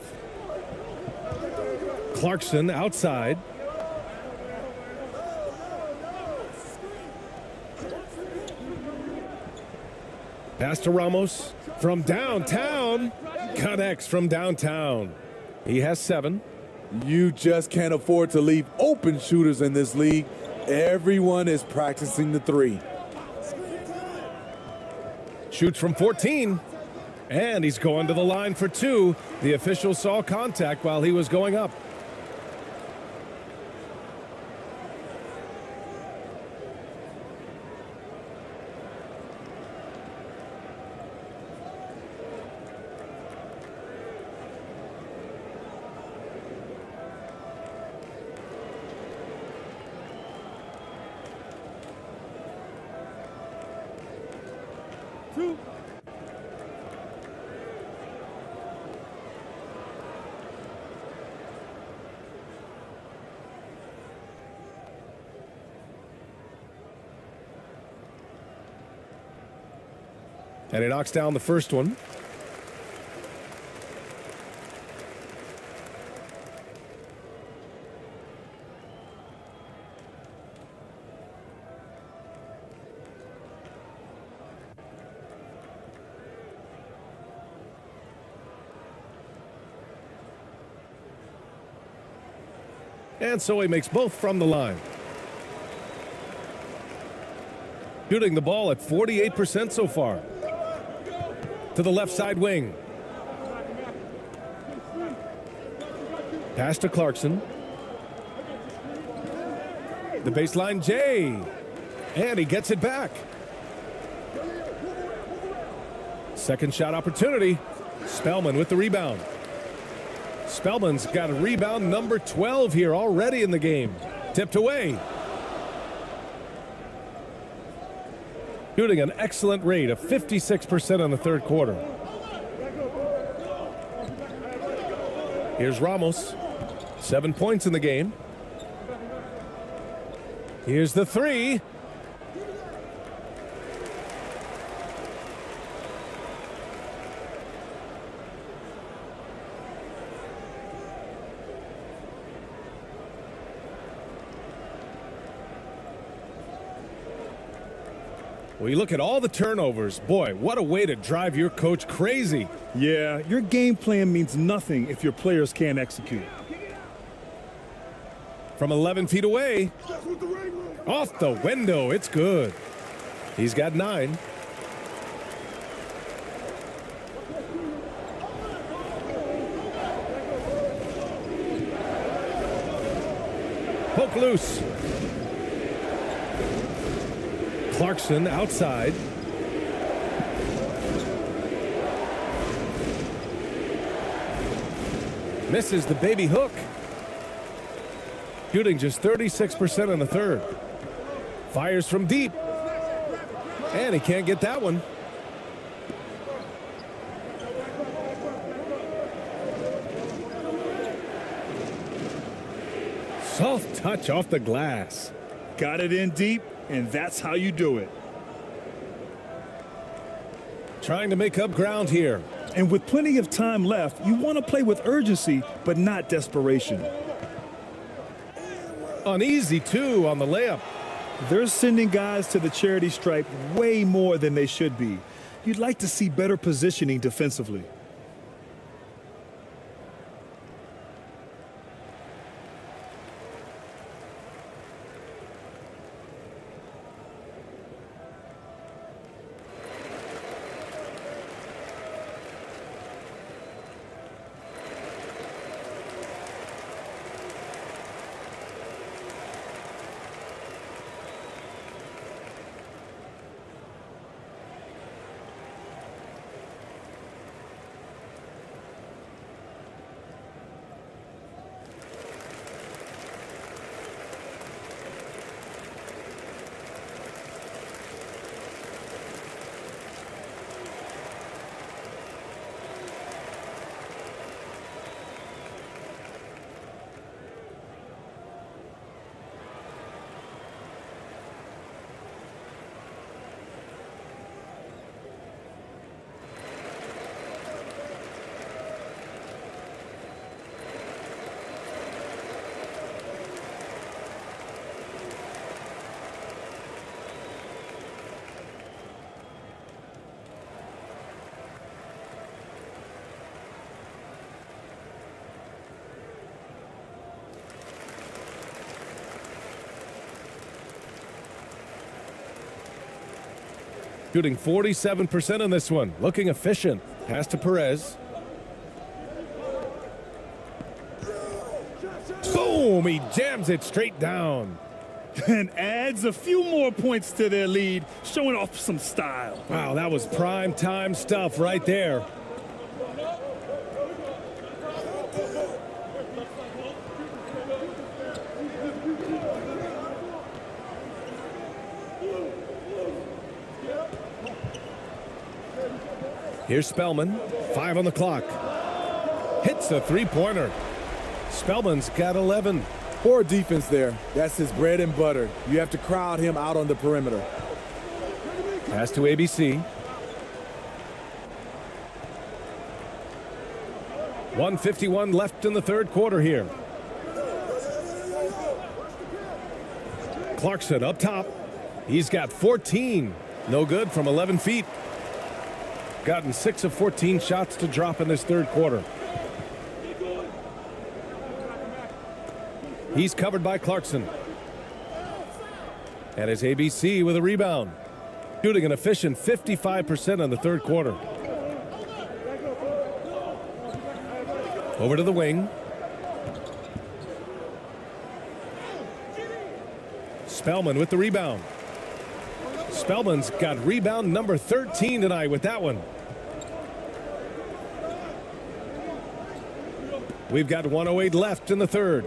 Clarkson outside. Pass to Ramos from downtown. Connects from downtown. He has 7. You just can't afford to leave open shooters in this league. Everyone is practicing the 3. Shoots from 14. And he's going to the line for 2. The official saw contact while he was going up. And he knocks down the first one. And so he makes both from the line. Shooting the ball at 48% so far. To the left side wing. Pass to Clarkson. The baseline J. And he gets it back. Second shot opportunity. Spellman with the rebound. Spellman's got a rebound number 12 here already in the game. Tipped away. Shooting an excellent rate of 56% in the third quarter. Here's Ramos. 7 points in the game. Here's the 3. Well, you look at all the turnovers. Boy, what a way to drive your coach crazy. Yeah, your game plan means nothing if your players can't execute. From 11 feet away. Off the window. It's good. He's got 9. Poke loose. Clarkson outside. Misses the baby hook. Shooting just 36% in the third. Fires from deep. And he can't get that one. Soft touch off the glass. Got it in deep, and that's how you do it. Trying to make up ground here. And with plenty of time left, you want to play with urgency, but not desperation. Uneasy, too, on the layup. They're sending guys to the charity stripe way more than they should be. You'd like to see better positioning defensively. Shooting 47% on this one. Looking efficient. Pass to Perez. Boom! He jams it straight down. And adds a few more points to their lead, showing off some style. Wow, that was prime time stuff right there. Here's Spellman, 5 on the clock. Hits the three-pointer. Spellman's got 11. Poor defense there. That's his bread and butter. You have to crowd him out on the perimeter. Pass to ABC. 1:51 left in the third quarter here. Clarkson up top. He's got 14. No good from 11 feet. Gotten 6 of 14 shots to drop in this third quarter. He's covered by Clarkson. And it's ABC with a rebound. Shooting an efficient 55% in the third quarter. Over to the wing. Spellman with the rebound. Spellman's got rebound number 13 tonight with that one. We've got 1:08 left in the third.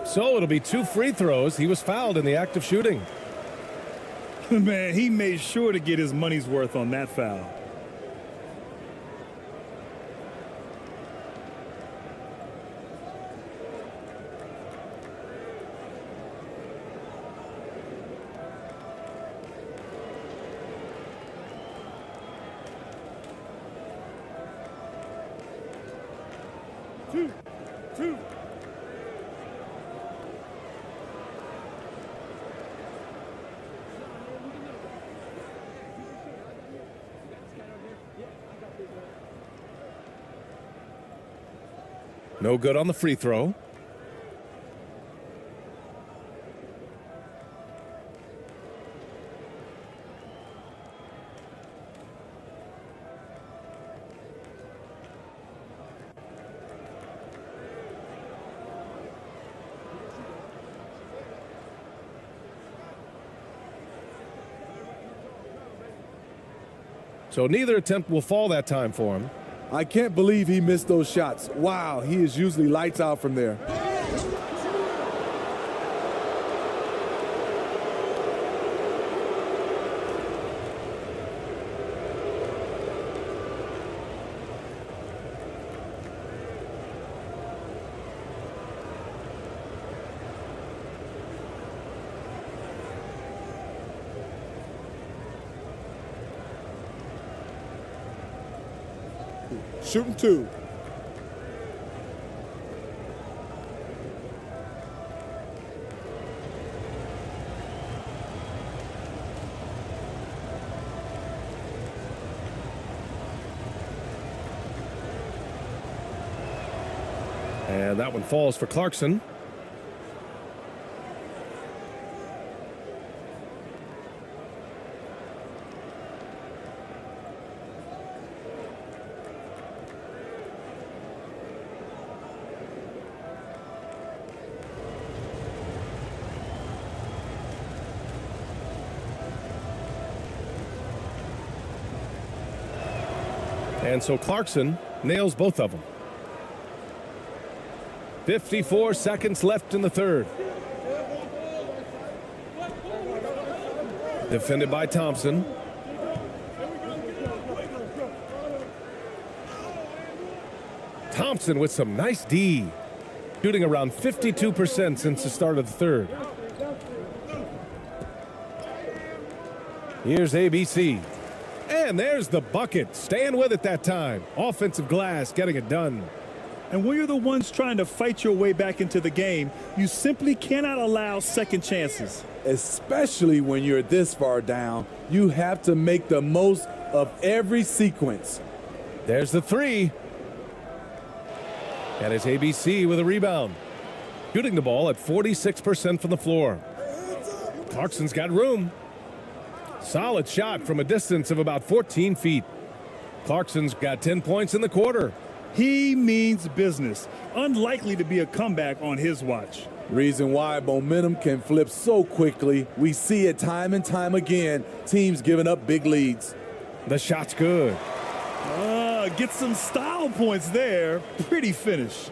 So it'll be 2 free throws. He was fouled in the act of shooting. Man, he made sure to get his money's worth on that foul. Two. No good on the free throw. So neither attempt will fall that time for him. I can't believe he missed those shots. Wow, he is usually lights out from there. Shooting 2. And that one falls for Clarkson. And so Clarkson nails both of them. 54 seconds left in the third. Defended by Thompson. Thompson with some nice D. Shooting around 52% since the start of the third. Here's ABC. And there's the bucket. Staying with it that time. Offensive glass getting it done. And when you're the ones trying to fight your way back into the game, you simply cannot allow second chances. Especially when you're this far down, you have to make the most of every sequence. There's the three. And it's ABC with a rebound. Shooting the ball at 46% from the floor. Clarkson's got room. Solid shot from a distance of about 14 feet. Clarkson's got 10 points in the quarter. He means business. Unlikely to be a comeback on his watch. Reason why momentum can flip so quickly. We see it time and time again. Teams giving up big leads. The shot's good. Get some style points there. Pretty finish.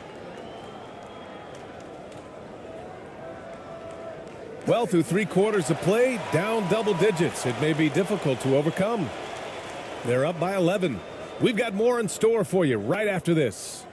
Well, through 3 quarters of play, down double digits. It may be difficult to overcome. They're up by 11. We've got more in store for you right after this.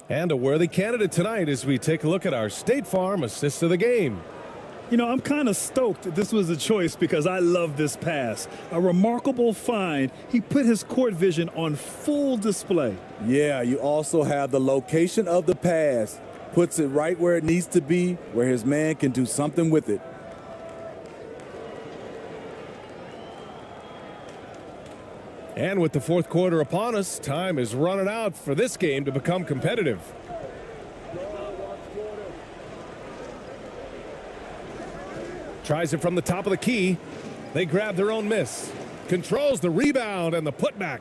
And a worthy candidate tonight as we take a look at our State Farm assist of the game. You know, I'm kind of stoked that this was a choice because I love this pass. A remarkable find. He put his court vision on full display. Yeah, you also have the location of the pass. Puts it right where it needs to be, where his man can do something with it. And with the 4th quarter upon us, time is running out for this game to become competitive. Tries it from the top of the key. They grab their own miss. Controls the rebound and the putback.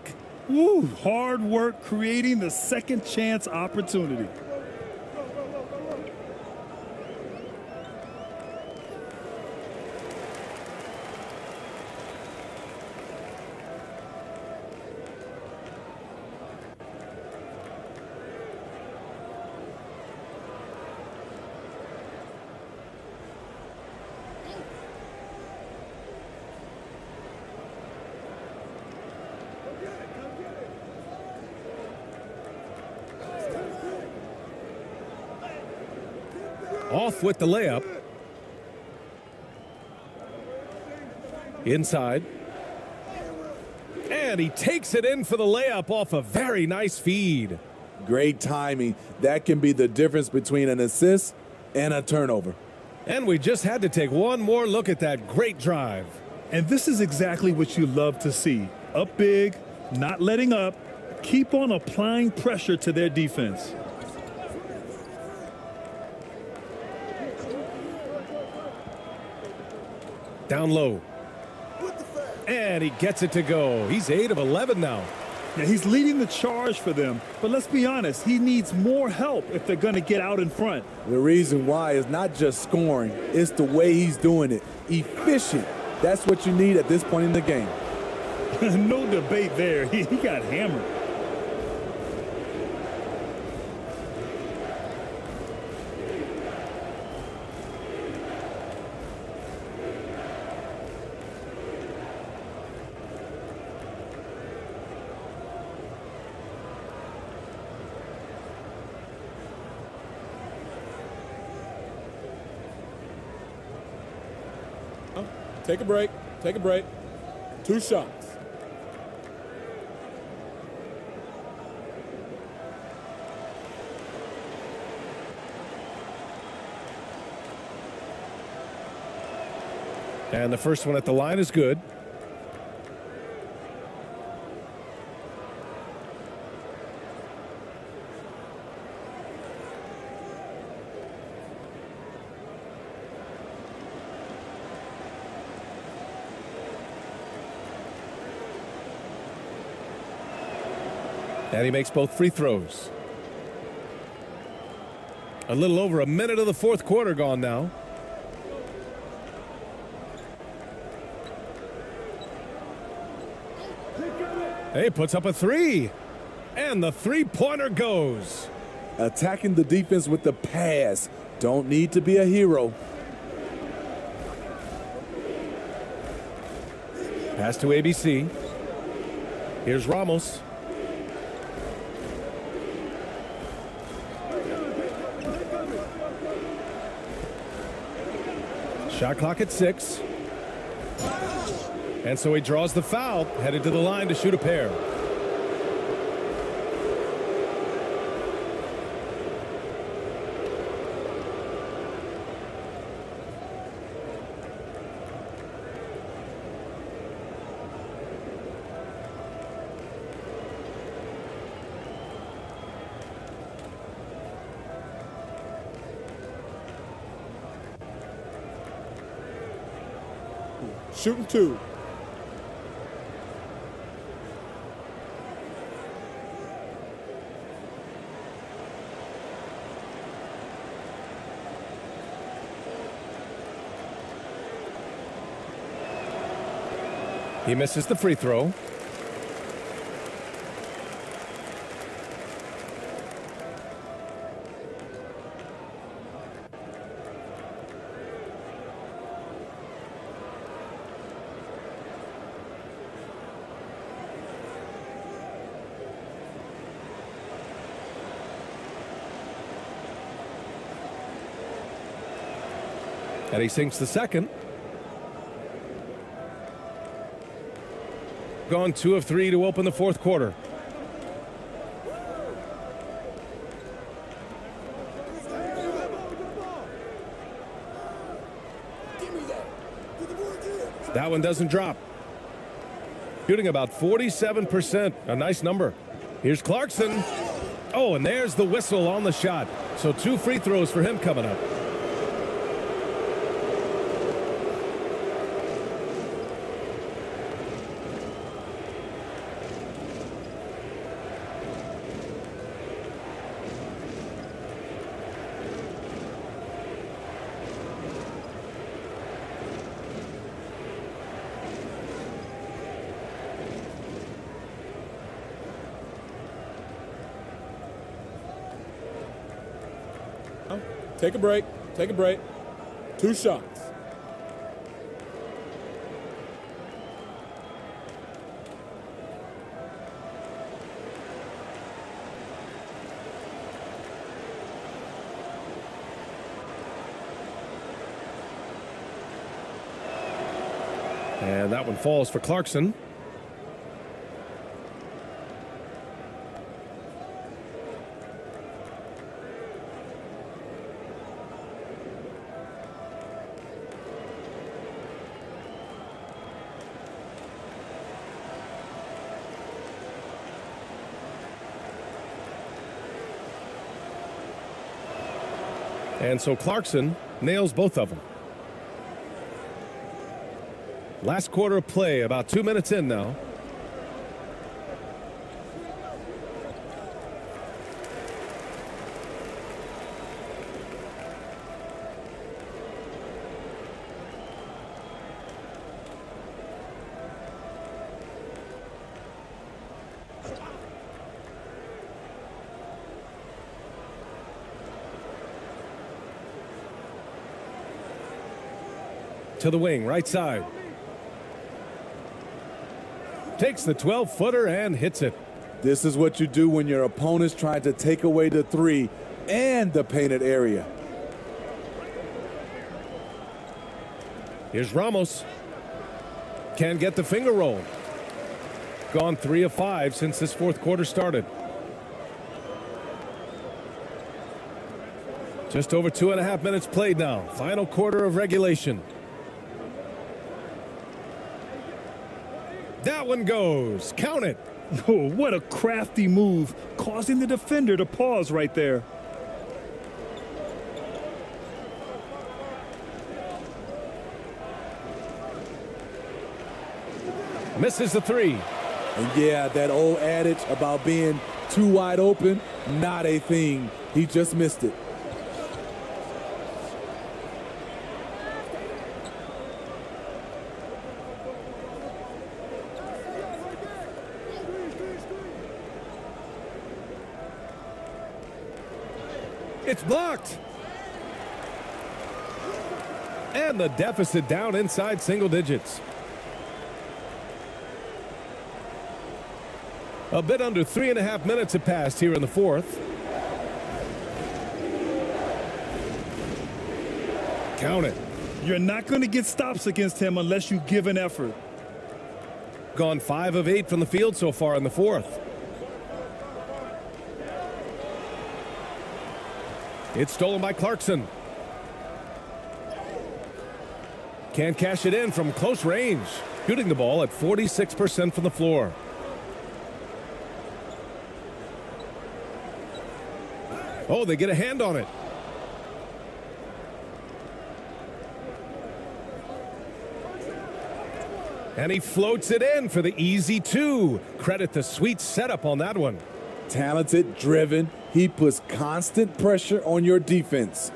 Woo, hard work creating the second chance opportunity. Off with the layup. Inside. And he takes it in for the layup off a very nice feed. Great timing. That can be the difference between an assist and a turnover. And we just had to take one more look at that great drive. And this is exactly what you love to see. Up big, not letting up, keep on applying pressure to their defense. Down low. And he gets it to go. He's 8 of 11 now. Yeah, he's leading the charge for them. But let's be honest, he needs more help if they're going to get out in front. The reason why is not just scoring, it's the way he's doing it. Efficient. That's what you need at this point in the game. No debate there. He got hammered. Take a break. Take a break. 2 shots. And the first one at the line is good. And he makes both free throws. A little over a minute of the 4th quarter gone now. He puts up a 3. And the 3-pointer goes. Attacking the defense with the pass. Don't need to be a hero. Pass to ABC. Here's Ramos. Shot clock at 6. And so he draws the foul, headed to the line to shoot a pair. Shooting 2. He misses the free throw. And he sinks the second. Gone 2 of 3 to open the fourth quarter. That one doesn't drop. Shooting about 47%. A nice number. Here's Clarkson. Oh, and there's the whistle on the shot. So 2 free throws for him coming up. Take a break. Take a break. 2 shots. And that one falls for Clarkson. And so Clarkson nails both of them. Last quarter of play, about 2 minutes in now. To the wing, right side. Takes the 12-footer and hits it. This is what you do when your opponent's trying to take away the 3 and the painted area. Here's Ramos. Can't get the finger roll. Gone 3 of 5 since this fourth quarter started. Just over 2.5 minutes played now. Final quarter of regulation. That one goes. Count it. Oh, what a crafty move, causing the defender to pause right there. Misses the 3. And yeah, that old adage about being too wide open, not a thing. He just missed it. It's blocked. And the deficit down inside single digits. A bit under 3.5 minutes have passed here in the fourth. Count it. You're not going to get stops against him unless you give an effort. Gone 5 of 8 from the field so far in the fourth. It's stolen by Clarkson. Can't cash it in from close range. Shooting the ball at 46% from the floor. Oh, they get a hand on it. And he floats it in for the easy 2. Credit the sweet setup on that one. Talented, driven. He puts constant pressure on your defense.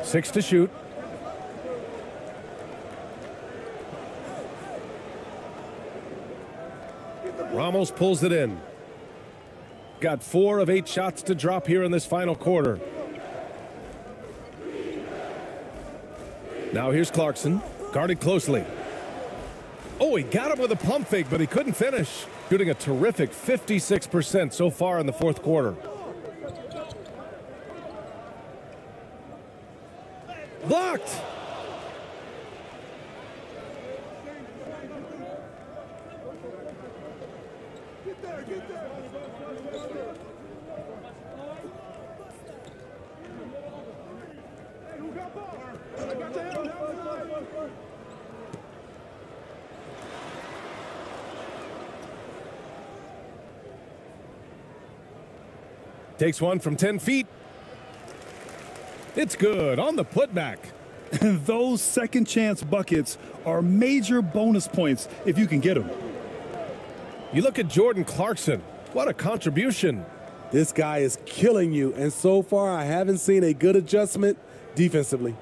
Six to shoot. Ramos pulls it in. Got 4 of 8 shots to drop here in this final quarter. Now here's Clarkson, guarded closely. Oh, he got him with a pump fake, but he couldn't finish. Shooting a terrific 56% so far in the fourth quarter. Blocked. Takes one from 10 feet. It's good on the putback. Those second chance buckets are major bonus points if you can get them. You look at Jordan Clarkson. What a contribution. This guy is killing you, and so far I haven't seen a good adjustment defensively.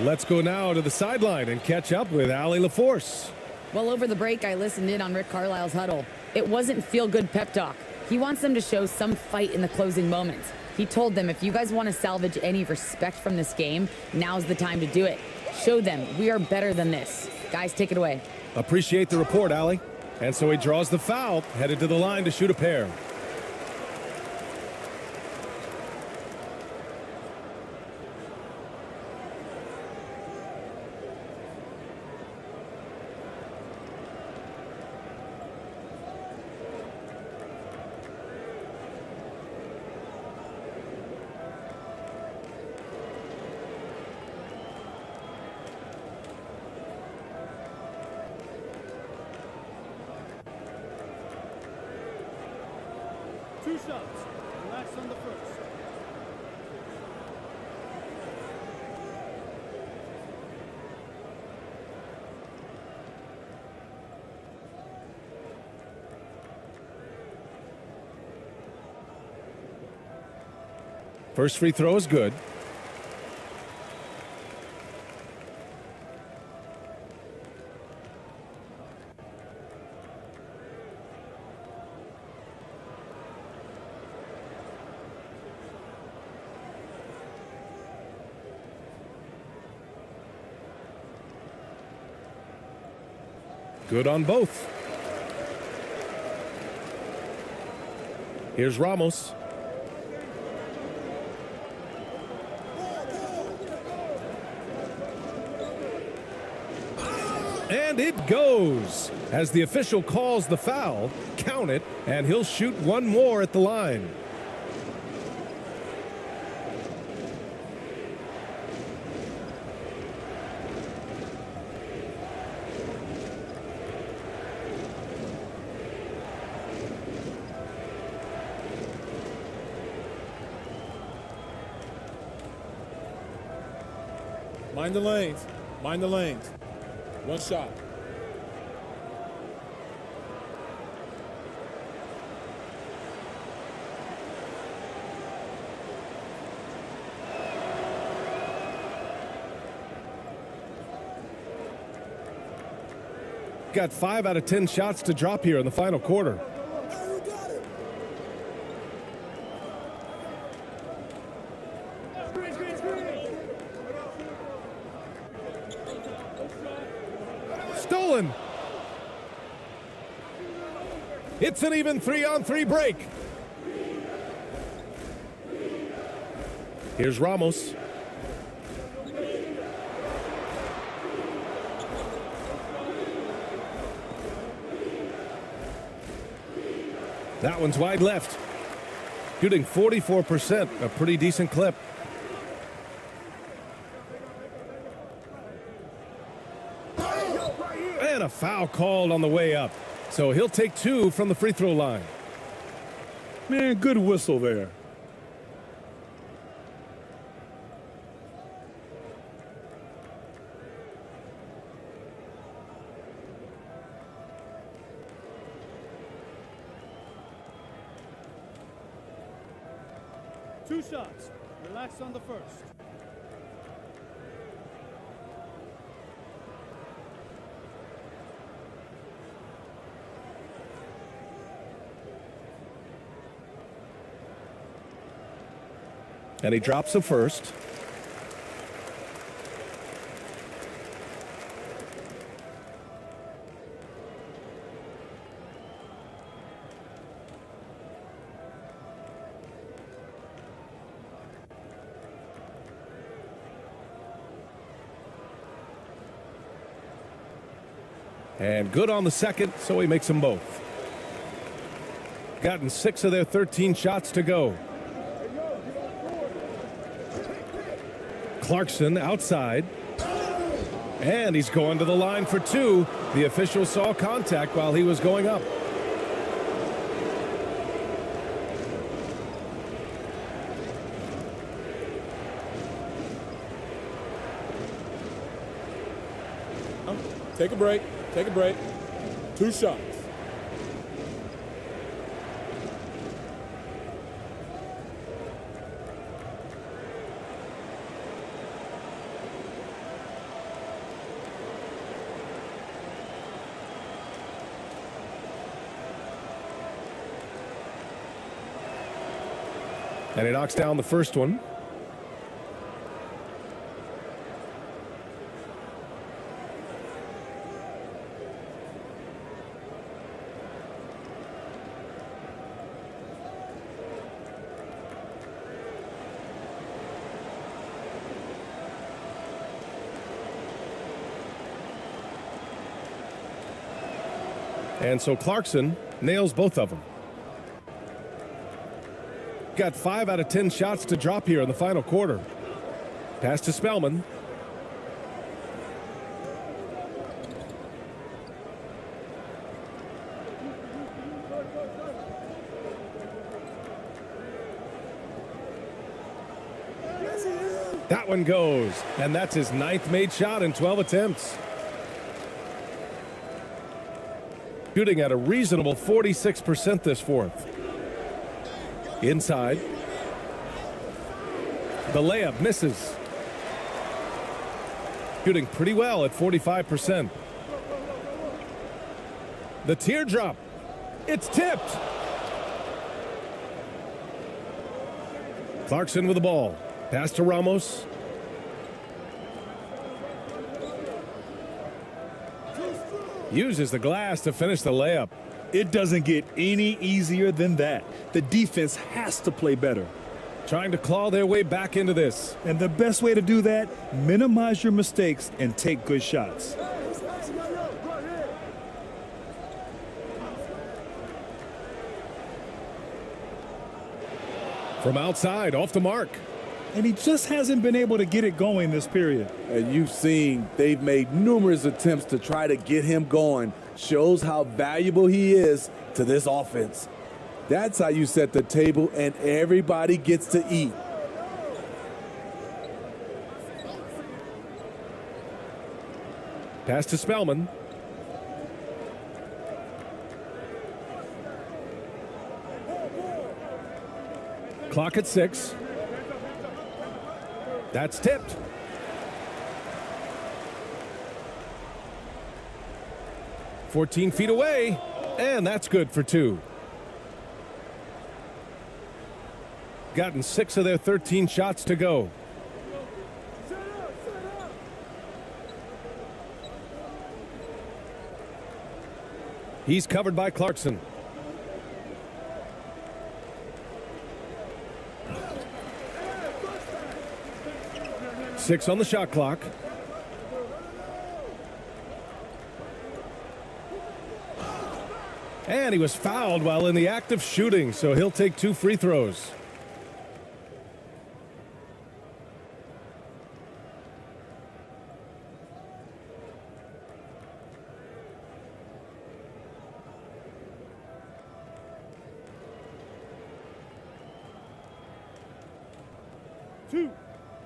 Let's go now to the sideline and catch up with Allie LaForce. Well, over the break, I listened in on Rick Carlisle's huddle. It wasn't feel-good pep talk. He wants them to show some fight in the closing moments. He told them, if you guys want to salvage any respect from this game, now's the time to do it. Show them we are better than this. Guys, take it away. Appreciate the report, Allie. And so he draws the foul, headed to the line to shoot a pair. Two shots. Relax on the first. First free throw is good. Good on both. Here's Ramos. And it goes. As the official calls the foul, count it, and he'll shoot one more at the line. Mind the lanes. Mind the lanes. One shot. Got 5 out of 10 shots to drop here in the final quarter. Stolen. It's an even 3-on-3 break. Here's Ramos. That one's wide left. Shooting 44%, a pretty decent clip. And a foul called on the way up. So he'll take 2 from the free throw line. Man, good whistle there. Two shots. Relax on the first. And he drops the first. And good on the second, so he makes them both. Gotten 6 of their 13 shots to go. Clarkson outside. And he's going to the line for 2. The official saw contact while he was going up. Take a break. Take a break. 2 shots. And he knocks down the first one. And so Clarkson nails both of them. Got 5 out of 10 shots to drop here in the final quarter. Pass to Spellman. That one goes, and that's his 9th made shot in 12 attempts. Shooting at a reasonable 46% this fourth. Inside. The layup misses. Shooting pretty well at 45%. The teardrop. It's tipped. Clarkson with the ball. Pass to Ramos. Uses the glass to finish the layup. It doesn't get any easier than that. The defense has to play better. Trying to claw their way back into this. And the best way to do that, minimize your mistakes and take good shots. From outside, off the mark. And he just hasn't been able to get it going this period. And you've seen they've made numerous attempts to try to get him going. Shows how valuable he is to this offense. That's how you set the table and everybody gets to eat. Pass to Spellman. Clock at 6. That's tipped. "14 feet away, and that's good for 2. Gotten 6 of their 13 shots to go. He's covered by Clarkson. Six on the shot clock. And he was fouled while in the act of shooting, so he'll take 2 free throws.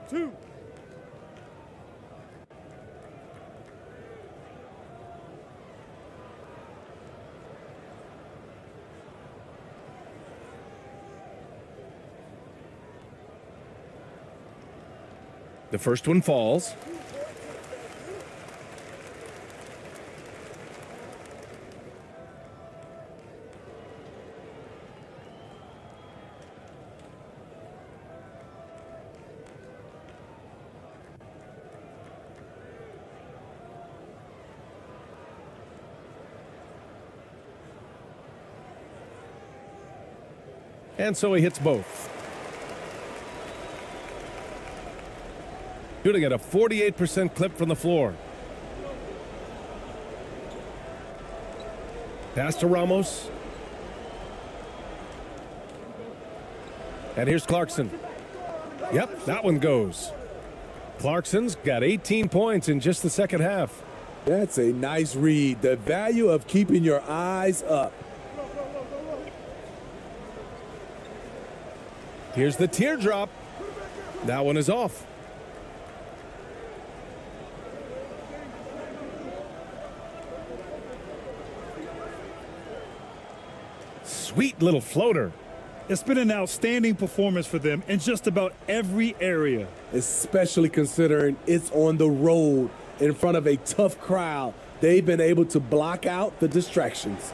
Two. The first one falls. And so he hits both. Shooting at a 48% clip from the floor. Pass to Ramos. And here's Clarkson. Yep, that one goes. Clarkson's got 18 points in just the second half. That's a nice read. The value of keeping your eyes up. Here's the teardrop. That one is off. Sweet little floater. It's been an outstanding performance for them in just about every area. Especially considering it's on the road in front of a tough crowd. They've been able to block out the distractions.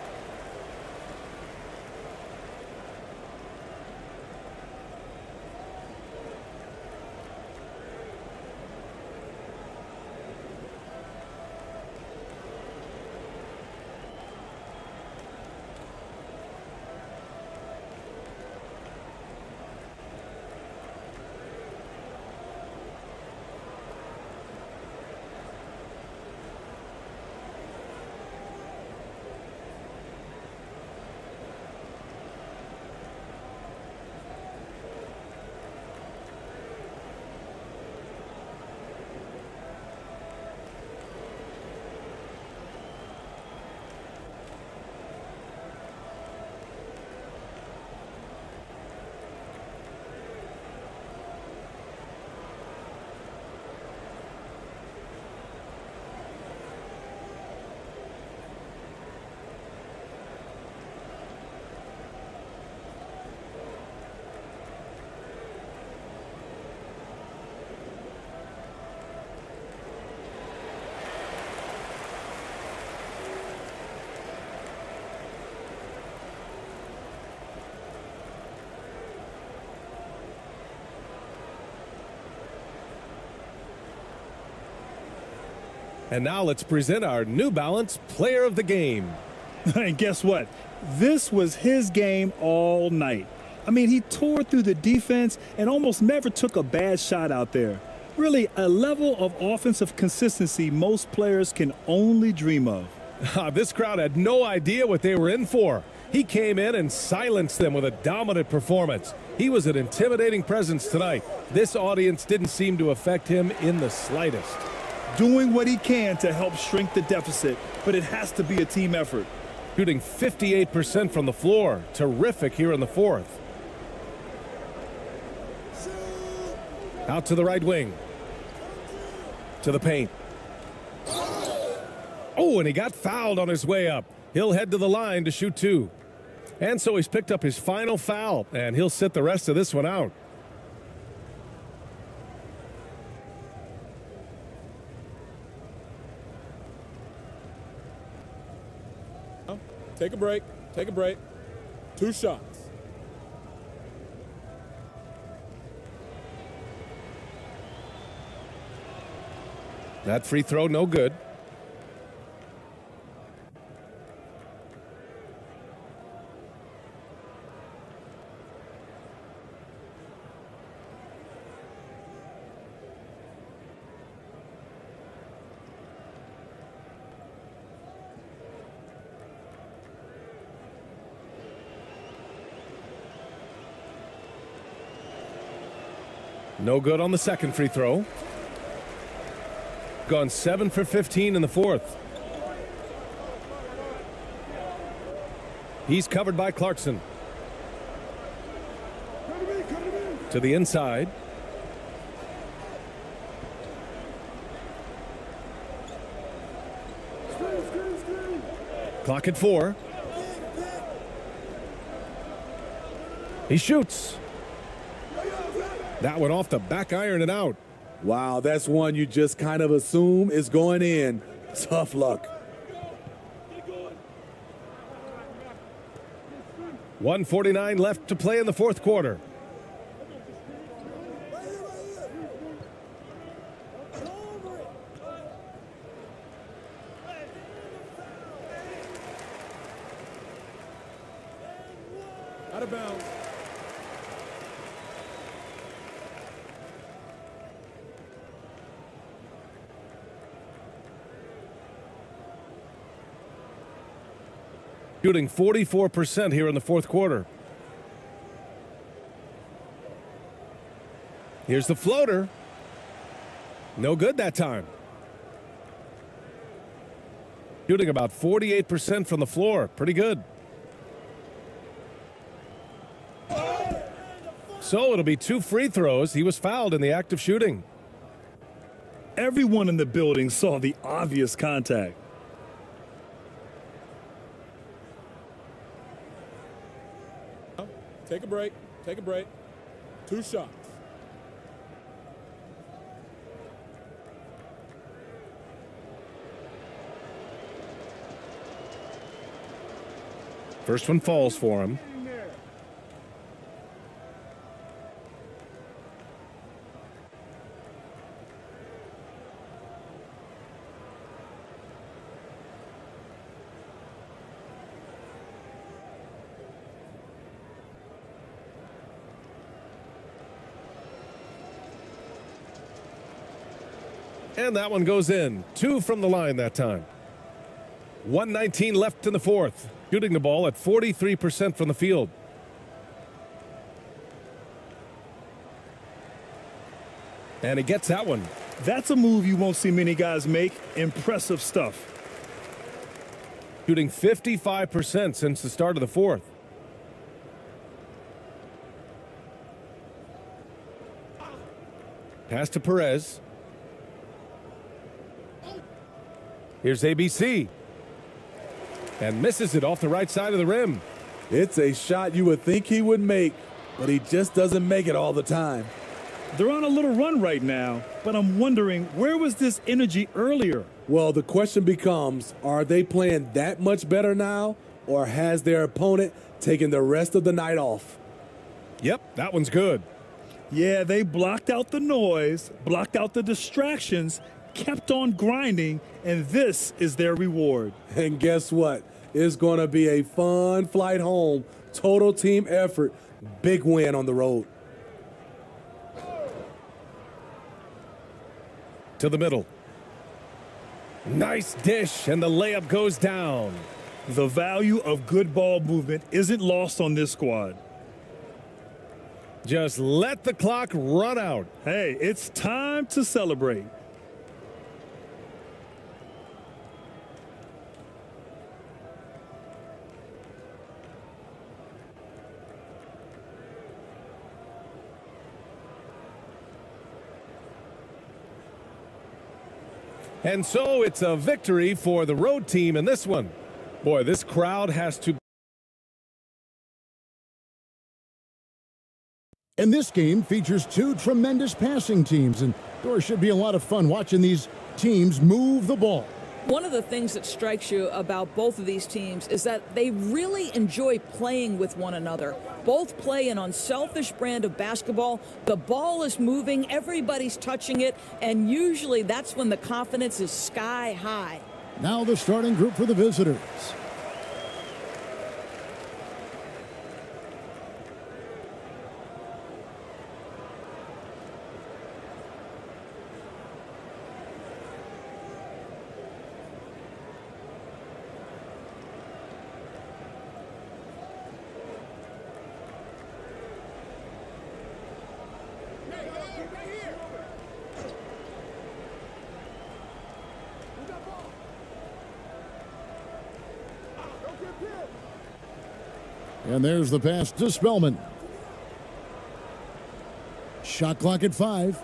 And now let's present our New Balance Player of the Game. And guess what? This was his game all night. I mean, he tore through the defense and almost never took a bad shot out there. Really, a level of offensive consistency most players can only dream of. This crowd had no idea what they were in for. He came in and silenced them with a dominant performance. He was an intimidating presence tonight. This audience didn't seem to affect him in the slightest. Doing what he can to help shrink the deficit, but it has to be a team effort. Shooting 58% from the floor. Terrific here in the fourth. Out to the right wing. To the paint. Oh, and he got fouled on his way up. He'll head to the line to shoot two. And so he's picked up his final foul, and he'll sit the rest of this one out. Take a break. Take a break. 2 shots. That free throw, no good. No good on the second free throw. Gone 7 for 15 in the fourth. He's covered by Clarkson. To the inside. Clock at 4. He shoots. That one off the back iron and out. Wow, that's one you just kind of assume is going in. Tough luck. 1:49 left to play in the fourth quarter. Out of bounds. Shooting 44% here in the fourth quarter. Here's the floater. No good that time. Shooting about 48% from the floor. Pretty good. So it'll be 2 free throws. He was fouled in the act of shooting. Everyone in the building saw the obvious contact. Take a break. Take a break. 2 shots. First one falls for him. And that one goes in. 2 from the line that time. 1:19 left in the fourth. Shooting the ball at 43% from the field. And he gets that one. That's a move you won't see many guys make. Impressive stuff. Shooting 55% since the start of the fourth. Pass to Perez. Here's ABC. And misses it off the right side of the rim. It's a shot you would think he would make, but he just doesn't make it all the time. They're on a little run right now, but I'm wondering, where was this energy earlier? Well, the question becomes, are they playing that much better now, or has their opponent taken the rest of the night off? Yep, that one's good. Yeah, they blocked out the noise, blocked out the distractions, kept on grinding, and this is their reward. And guess what? It's going to be a fun flight home. Total team effort. Big win on the road. To the middle. Nice dish, and the layup goes down. The value of good ball movement isn't lost on this squad. Just let the clock run out. Hey, it's time to celebrate. And so it's a victory for the road team in this one. Boy, this crowd has to. And this game features two tremendous passing teams, and there should be a lot of fun watching these teams move the ball. One of the things that strikes you about both of these teams is that they really enjoy playing with one another. Both play an unselfish brand of basketball. The ball is moving, everybody's touching it, and usually that's when the confidence is sky high. Now the starting group for the visitors. And there's the pass to Spellman. Shot clock at 5.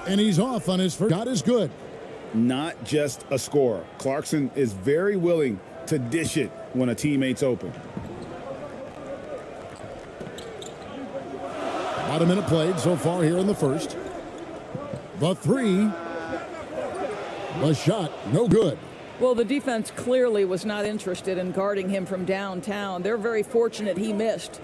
And he's off on his first shot is good. Not just a scorer. Clarkson is very willing to dish it when a teammate's open. About a minute played so far here in the first. The 3. The shot, no good. Well, the defense clearly was not interested in guarding him from downtown. They're very fortunate he missed.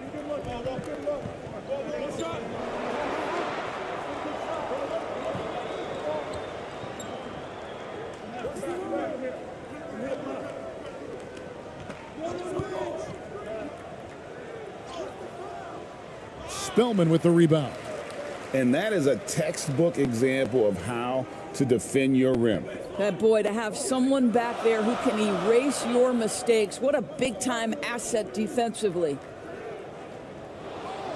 Spellman with the rebound. And that is a textbook example of how to defend your rim. That boy, to have someone back there who can erase your mistakes, what a big-time asset defensively.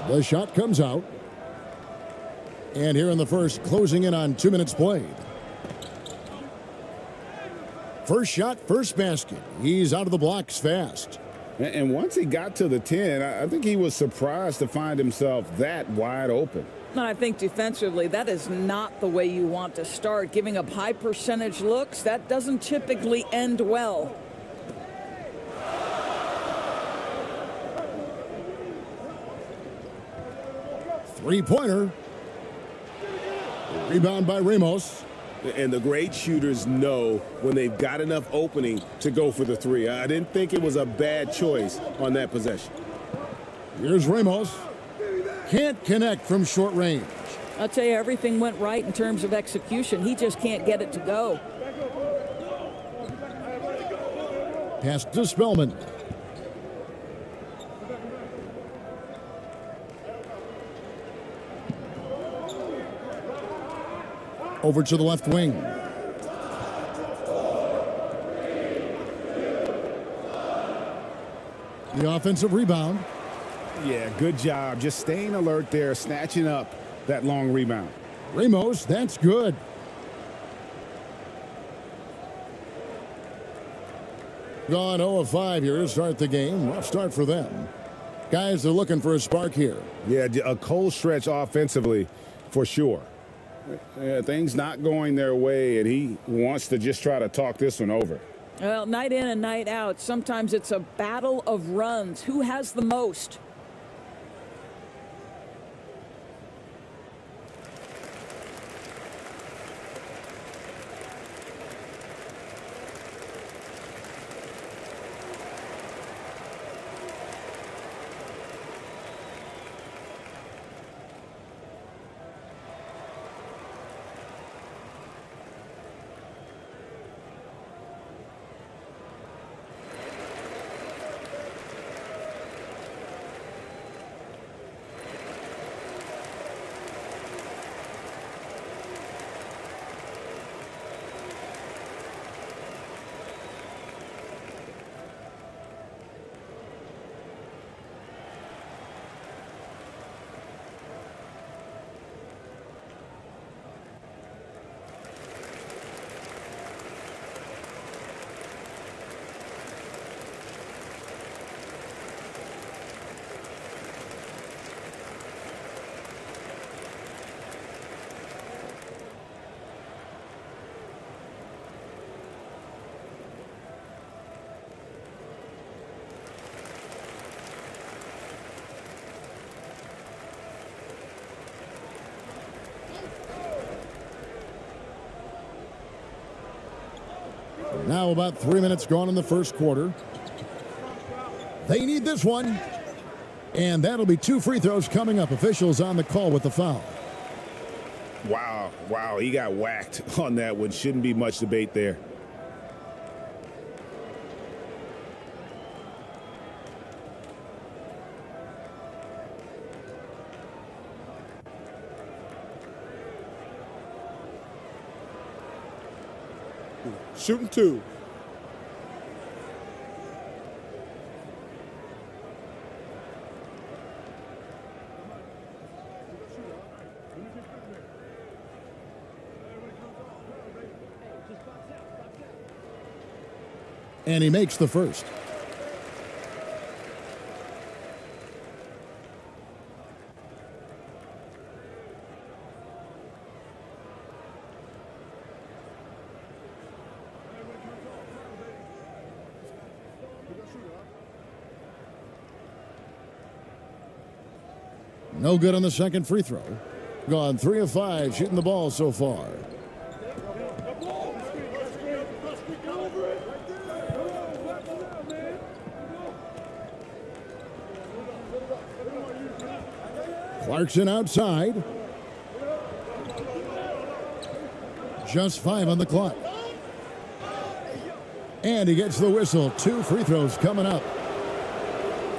The shot comes out. And here in the first, closing in on 2 minutes played. First shot, first basket. He's out of the blocks fast. And once he got to the 10, I think he was surprised to find himself that wide open. I think defensively, that is not the way you want to start. Giving up high percentage looks, that doesn't typically end well. Three-pointer. Rebound by Ramos. And the great shooters know when they've got enough opening to go for the 3. I didn't think it was a bad choice on that possession. Here's Ramos. Can't connect from short range. I'll tell you, everything went right in terms of execution. He just can't get it to go. Pass to Spellman. Over to the left wing. The offensive rebound. Yeah, good job. Just staying alert there, snatching up that long rebound. Ramos, that's good. Gone 0 of 5 here to start the game. Rough start for them. Guys are looking for a spark here. Yeah, a cold stretch offensively for sure. Things not going their way, and he wants to just try to talk this one over. Well, night in and night out, sometimes it's a battle of runs. Who has the most? Now about 3 minutes gone in the first quarter. They need this one. And that'll be 2 free throws coming up. Officials on the call with the foul. Wow, he got whacked on that one. Shouldn't be much debate there. Shooting 2. And he makes the first. No good on the second free throw. Gone 3 of 5 shooting the ball so far. Clarkson outside. Just 5 on the clock. And he gets the whistle. 2 free throws coming up.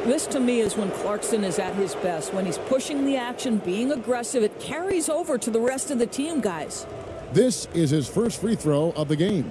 This, to me, is when Clarkson is at his best. When he's pushing the action, being aggressive, it carries over to the rest of the team, guys. This is his first free throw of the game.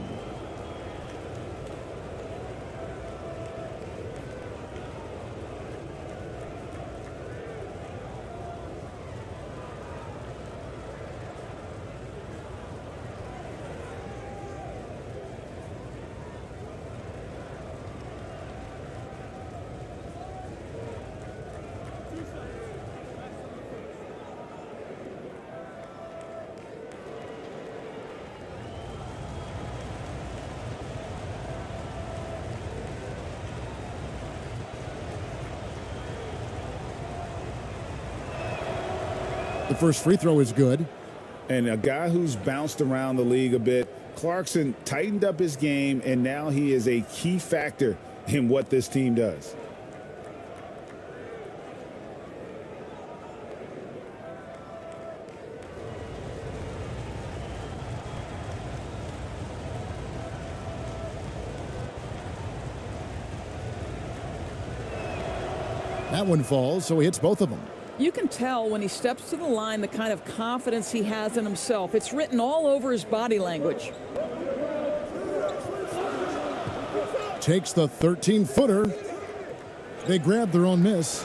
The first free throw is good. And a guy who's bounced around the league a bit, Clarkson tightened up his game, and now he is a key factor in what this team does. That one falls, so he hits both of them. You can tell when he steps to the line the kind of confidence he has in himself. It's written all over his body language. Takes the 13-footer. They grab their own miss,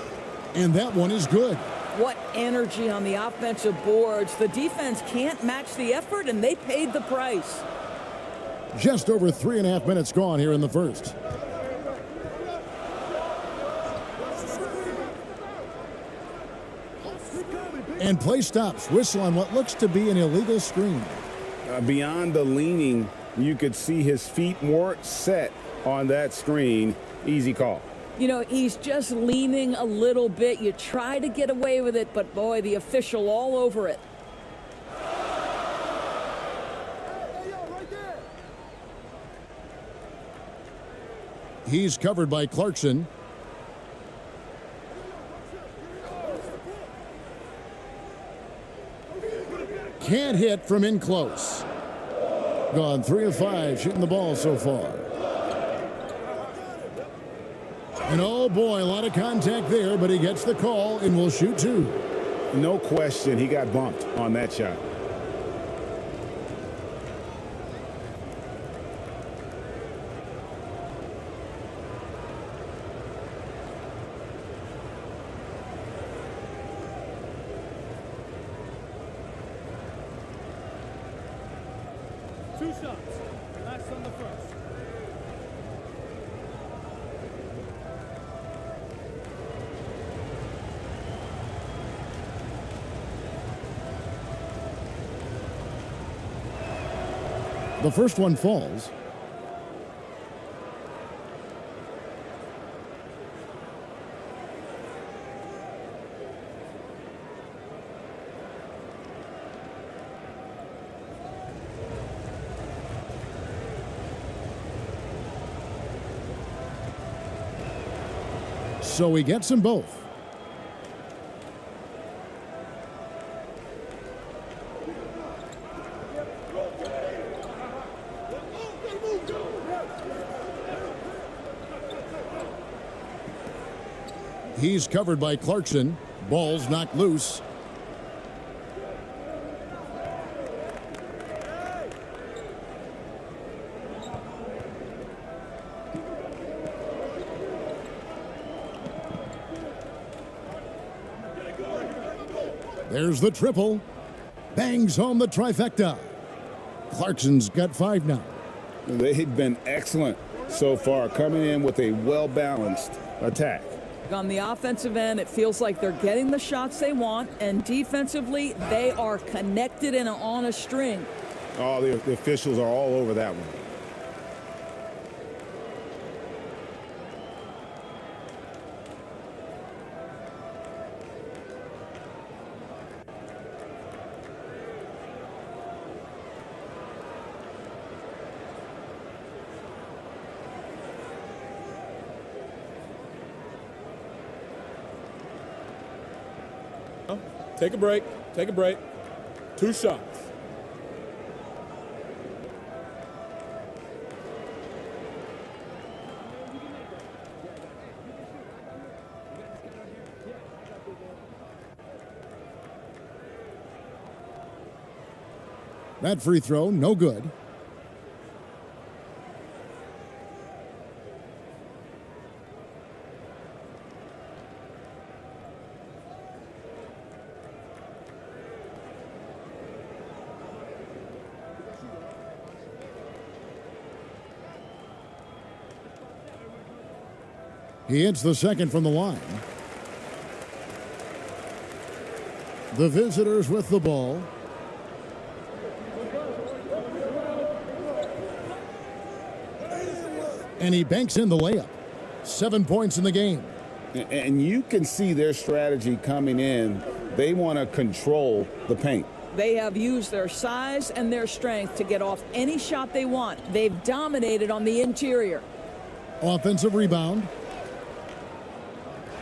and that one is good. What energy on the offensive boards. The defense can't match the effort, and they paid the price. Just over 3.5 minutes gone here in the first. And play stops. Whistle on what looks to be an illegal screen. Beyond the leaning, you could see his feet more set on that screen. Easy call. You know, he's just leaning a little bit. You try to get away with it, but boy, the official all over it. He's covered by Clarkson. Can't hit from in close. Gone 3 of 5 shooting the ball so far. And oh boy, a lot of contact there, but he gets the call and will shoot 2. No question, he got bumped on that shot. Two shots. Relax on the first. The first one falls. So he gets them both. He's covered by Clarkson. Ball's knocked loose. There's the triple. Bangs home the trifecta. Clarkson's got 5 now. They've been excellent so far, coming in with a well-balanced attack. On the offensive end, it feels like they're getting the shots they want, and defensively, they are connected and on a string. Oh, the officials are all over that one. Take a break. Take a break. 2 shots. That free throw, no good. He hits the second from the line. The visitors with the ball. And he banks in the layup. 7 points in the game. And you can see their strategy coming in. They want to control the paint. They have used their size and their strength to get off any shot they want. They've dominated on the interior. Offensive rebound.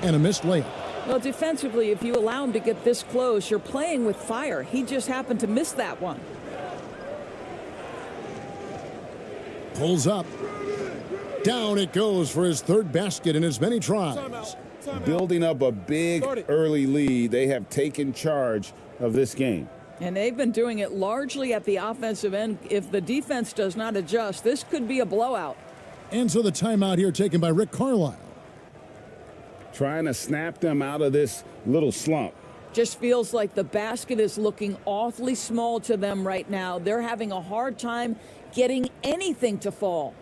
And a missed layup. Well, defensively, if you allow him to get this close, you're playing with fire. He just happened to miss that one. Pulls up. Down it goes for his 3rd basket in as many tries. Building up a big early lead, they have taken charge of this game. And they've been doing it largely at the offensive end. If the defense does not adjust, this could be a blowout. And so the timeout here taken by Rick Carlisle. Trying to snap them out of this little slump. Just feels like the basket is looking awfully small to them right now. They're having a hard time getting anything to fall.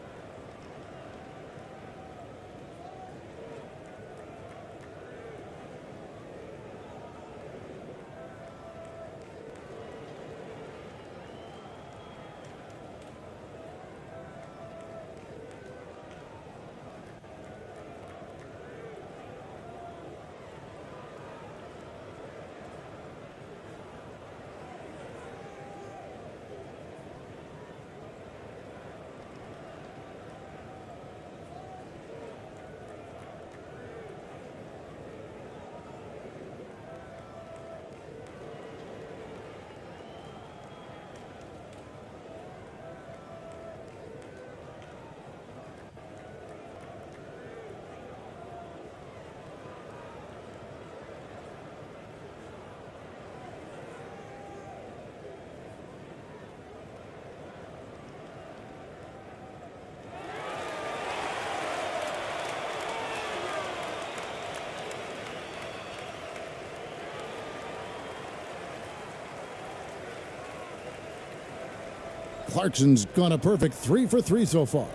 Clarkson's gone a perfect 3 for 3 so far.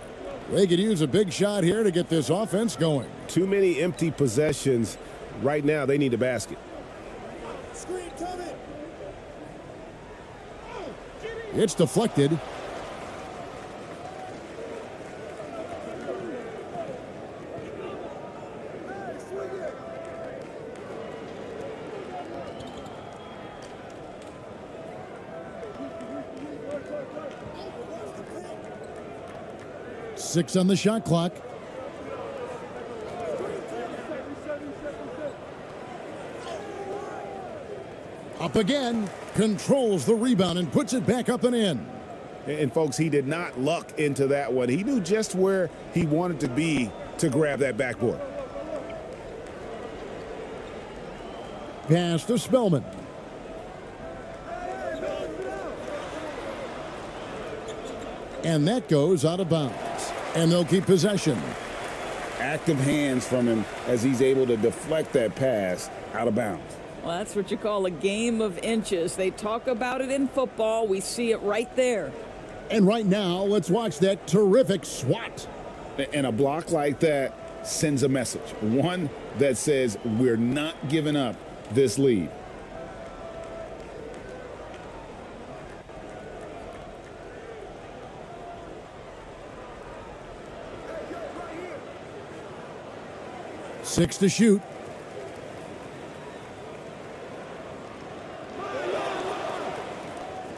They could use a big shot here to get this offense going. Too many empty possessions. Right now, they need a basket. Screen coming. It's deflected. Six on the shot clock. Up again, controls the rebound and puts it back up and in. And folks, he did not luck into that one. He knew just where he wanted to be to grab that backboard. Pass to Spellman. And that goes out of bounds. And they'll keep possession. Active hands from him as he's able to deflect that pass out of bounds. Well, that's what you call a game of inches. They talk about it in football. We see it right there. And right now, let's watch that terrific swat. And a block like that sends a message. One that says we're not giving up this lead. Six to shoot.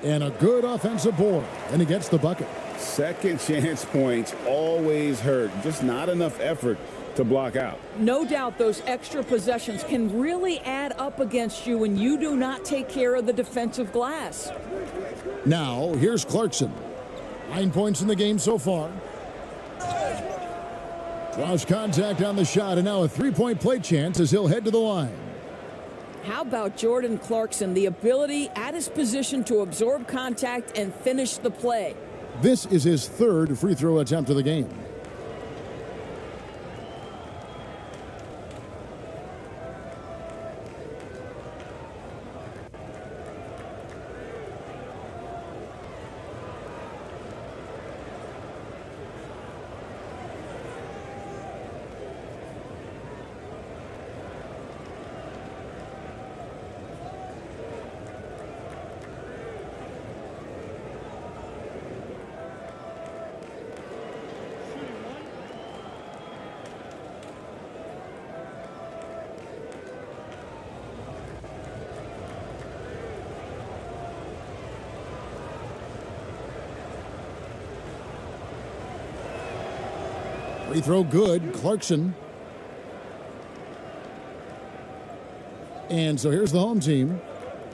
And a good offensive board. And he gets the bucket. Second chance points always hurt. Just not enough effort to block out. No doubt those extra possessions can really add up against you when you do not take care of the defensive glass. Now, here's Clarkson. 9 points in the game so far. Draws contact on the shot, and now a three-point play chance as he'll head to the line. How about Jordan Clarkson, the ability at his position to absorb contact and finish the play? This is his third free throw attempt of the game. Free throw good, Clarkson. And so here's the home team.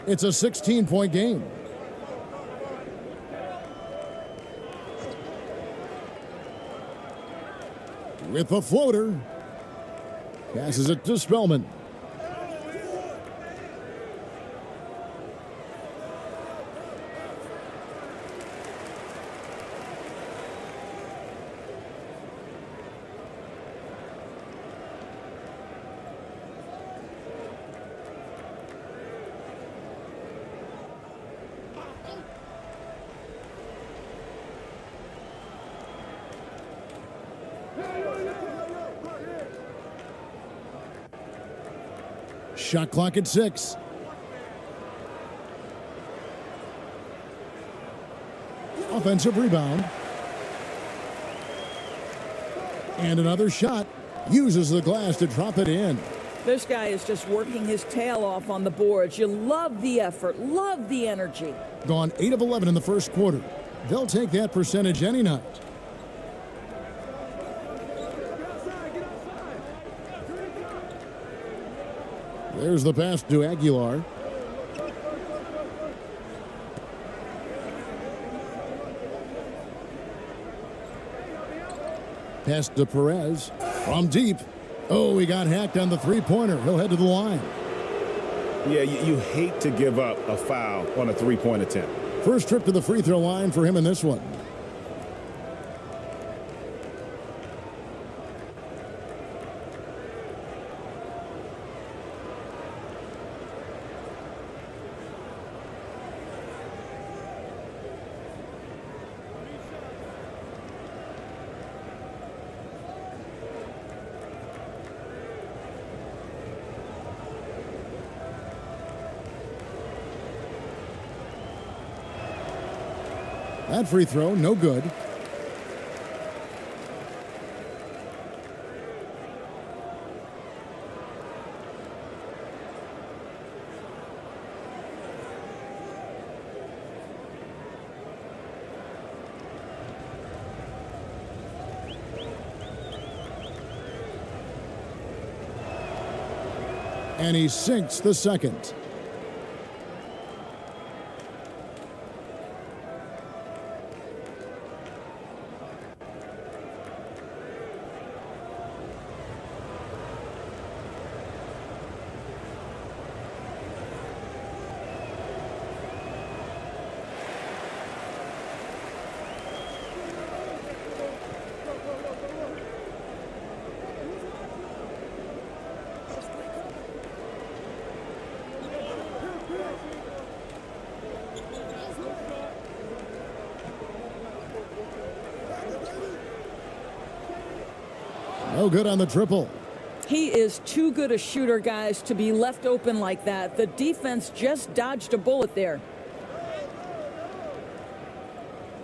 It's a 16-point game. With the floater. Passes it to Spellman. Shot clock at 6. Offensive rebound. And another shot. Uses the glass to drop it in. This guy is just working his tail off on the boards. You love the effort, love the energy. Gone 8 of 11 in the first quarter. They'll take that percentage any night. There's the pass to Aguilar. Pass to Perez from deep. Oh, he got hacked on the three-pointer. He'll head to the line. Yeah, you hate to give up a foul on a three-point attempt. First trip to the free throw line for him in this one. That free throw, no good. And he sinks the second. No good on the triple. He is too good a shooter, guys, to be left open like that. The defense just dodged a bullet there.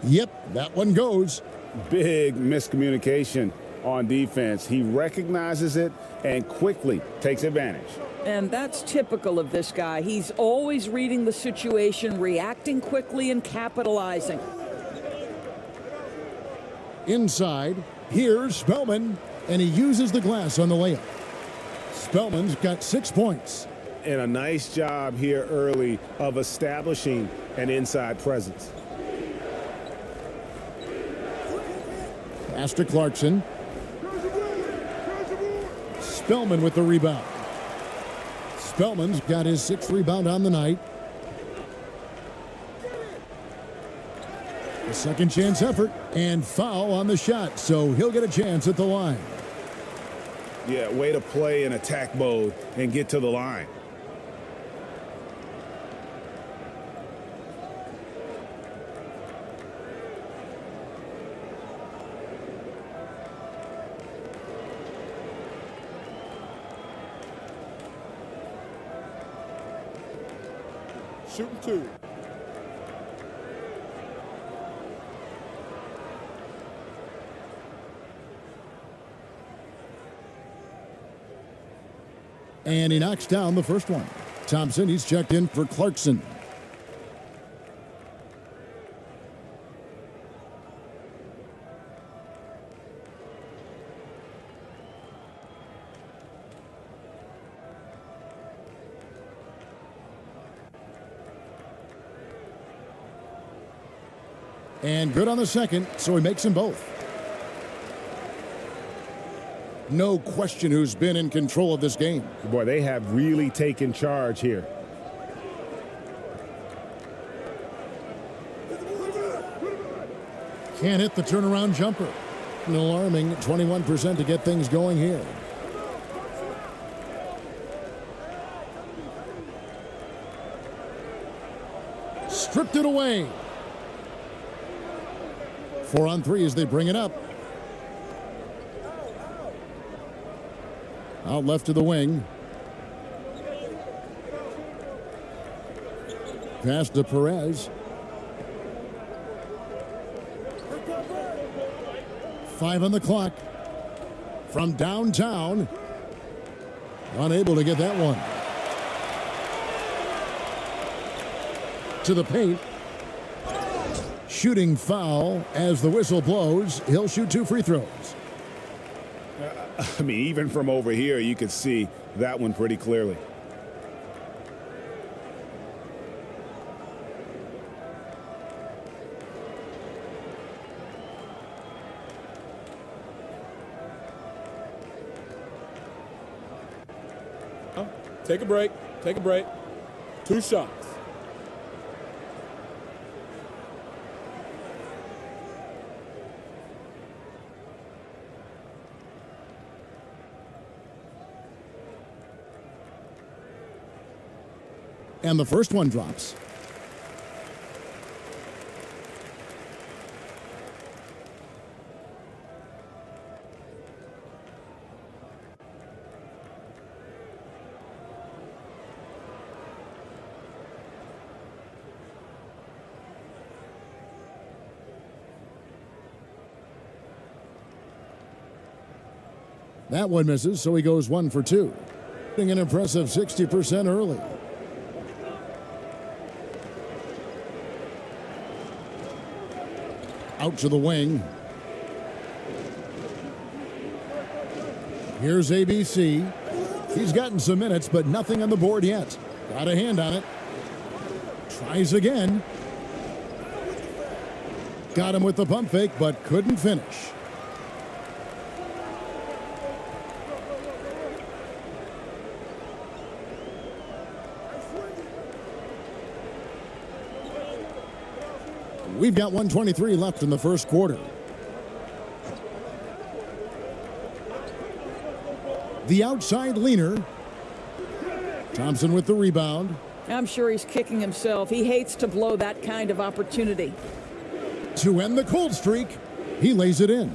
Yep, that one goes. Big miscommunication on defense. He recognizes it and quickly takes advantage. And that's typical of this guy. He's always reading the situation, reacting quickly, and capitalizing. Inside, here's Spellman, and he uses the glass on the layup. Spellman's got 6 points. And a nice job here early of establishing an inside presence. Pass to Clarkson. Spellman with the rebound. Spellman's got his 6th rebound on the night. A second chance effort and foul on the shot, so he'll get a chance at the line. Yeah, way to play in attack mode and get to the line. Shooting 2. And he knocks down the first one. Thompson, he's checked in for Clarkson. And good on the second, so he makes them both. No question who's been in control of this game. Boy, they have really taken charge here. Can't hit the turnaround jumper. An alarming 21% to get things going here. Stripped it away. 4 on 3 as they bring it up. Out left to the wing. Pass to Perez. 5 on the clock. From downtown. Unable to get that one. To the paint. Shooting foul as the whistle blows. He'll shoot 2 free throws. I mean, even from over here, you could see that one pretty clearly. Take a break. Take a break. 2 shots. And the first one drops. That one misses, so he goes 1 for 2. An impressive 60% early. Out to the wing. Here's ABC. He's gotten some minutes, but nothing on the board yet. Got a hand on it. Tries again. Got him with the pump fake, but couldn't finish. We've got 1:23 left in the first quarter. The outside leaner. Thompson with the rebound. I'm sure he's kicking himself. He hates to blow that kind of opportunity. To end the cold streak, he lays it in.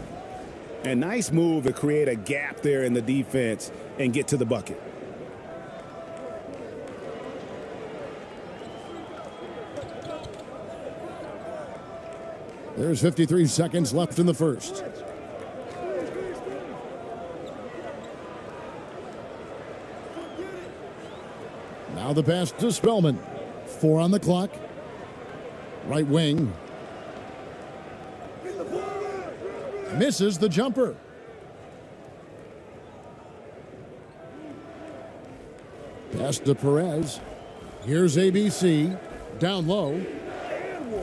And nice move to create a gap there in the defense and get to the bucket. There's 53 seconds left in the first. Now the pass to Spellman. 4 on the clock. Right wing. Misses the jumper. Pass to Perez. Here's ABC. Down low.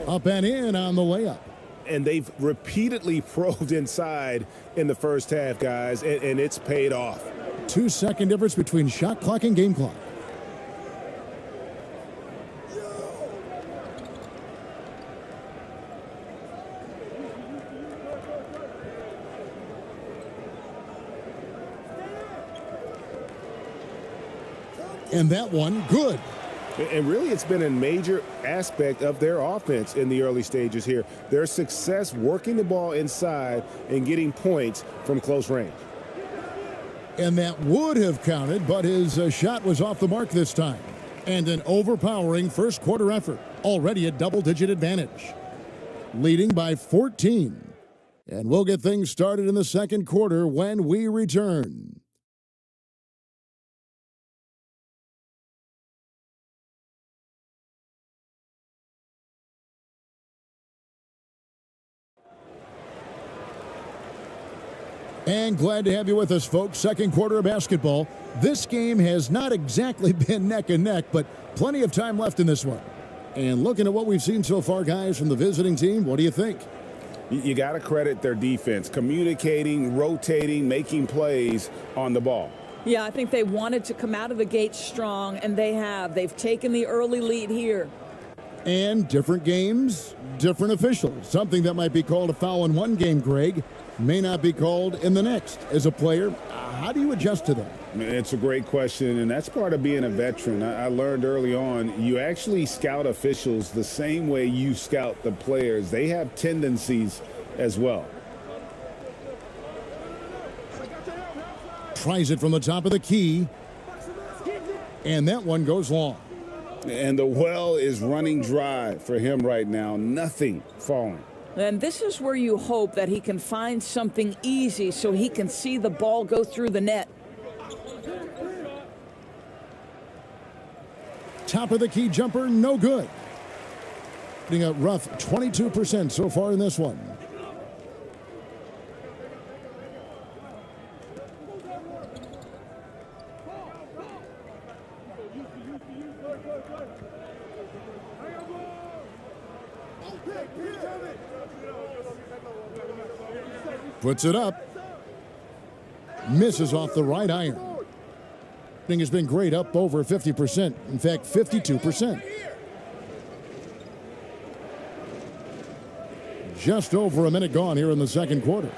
Up and in on the layup. And they've repeatedly probed inside in the first half, guys, and it's paid off. 2-second difference between shot clock and game clock. And that one, good. And really, it's been a major aspect of their offense in the early stages here. Their success working the ball inside and getting points from close range. And that would have counted, but his shot was off the mark this time. And an overpowering first quarter effort. Already a double-digit advantage. Leading by 14. And we'll get things started in the second quarter when we return. And glad to have you with us, folks. Second quarter of basketball. This game has not exactly been neck and neck, but plenty of time left in this one. And looking at what we've seen so far, guys, from the visiting team, what do you think? You got to credit their defense, communicating, rotating, making plays on the ball. Yeah, I think they wanted to come out of the gate strong, and they have. They've taken the early lead here. And different games, different officials. Something that might be called a foul in one game, Greg, may not be called in the next. As a player, how do you adjust to that? It's a great question, and that's part of being a veteran. I learned early on, you actually scout officials the same way you scout the players. They have tendencies as well. Tries it from the top of the key. And that one goes long. And the well is running dry for him right now. Nothing falling. And this is where you hope that he can find something easy so he can see the ball go through the net. Top of the key jumper, no good. Hitting a rough 22% so far in this one. Puts it up. Misses off the right iron. Thing has been great, up over 50%. In fact, 52%. Just over a minute gone here in the second quarter.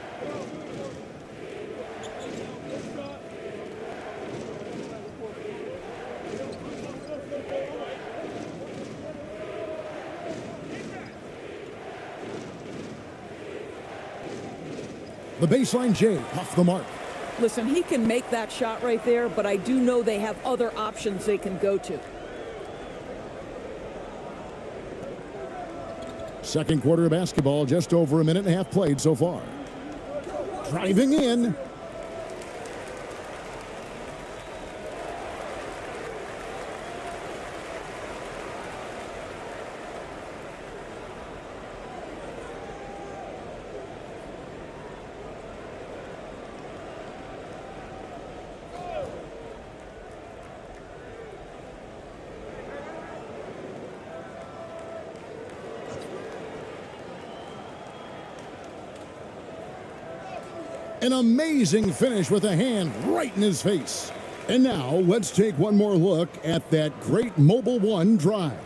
The baseline J off the mark. Listen, he can make that shot right there, but I do know they have other options they can go to. Second quarter of basketball, just over a minute and a half played so far. Driving in. An amazing finish with a hand right in his face. And now let's take one more look at that great Mobile One drive.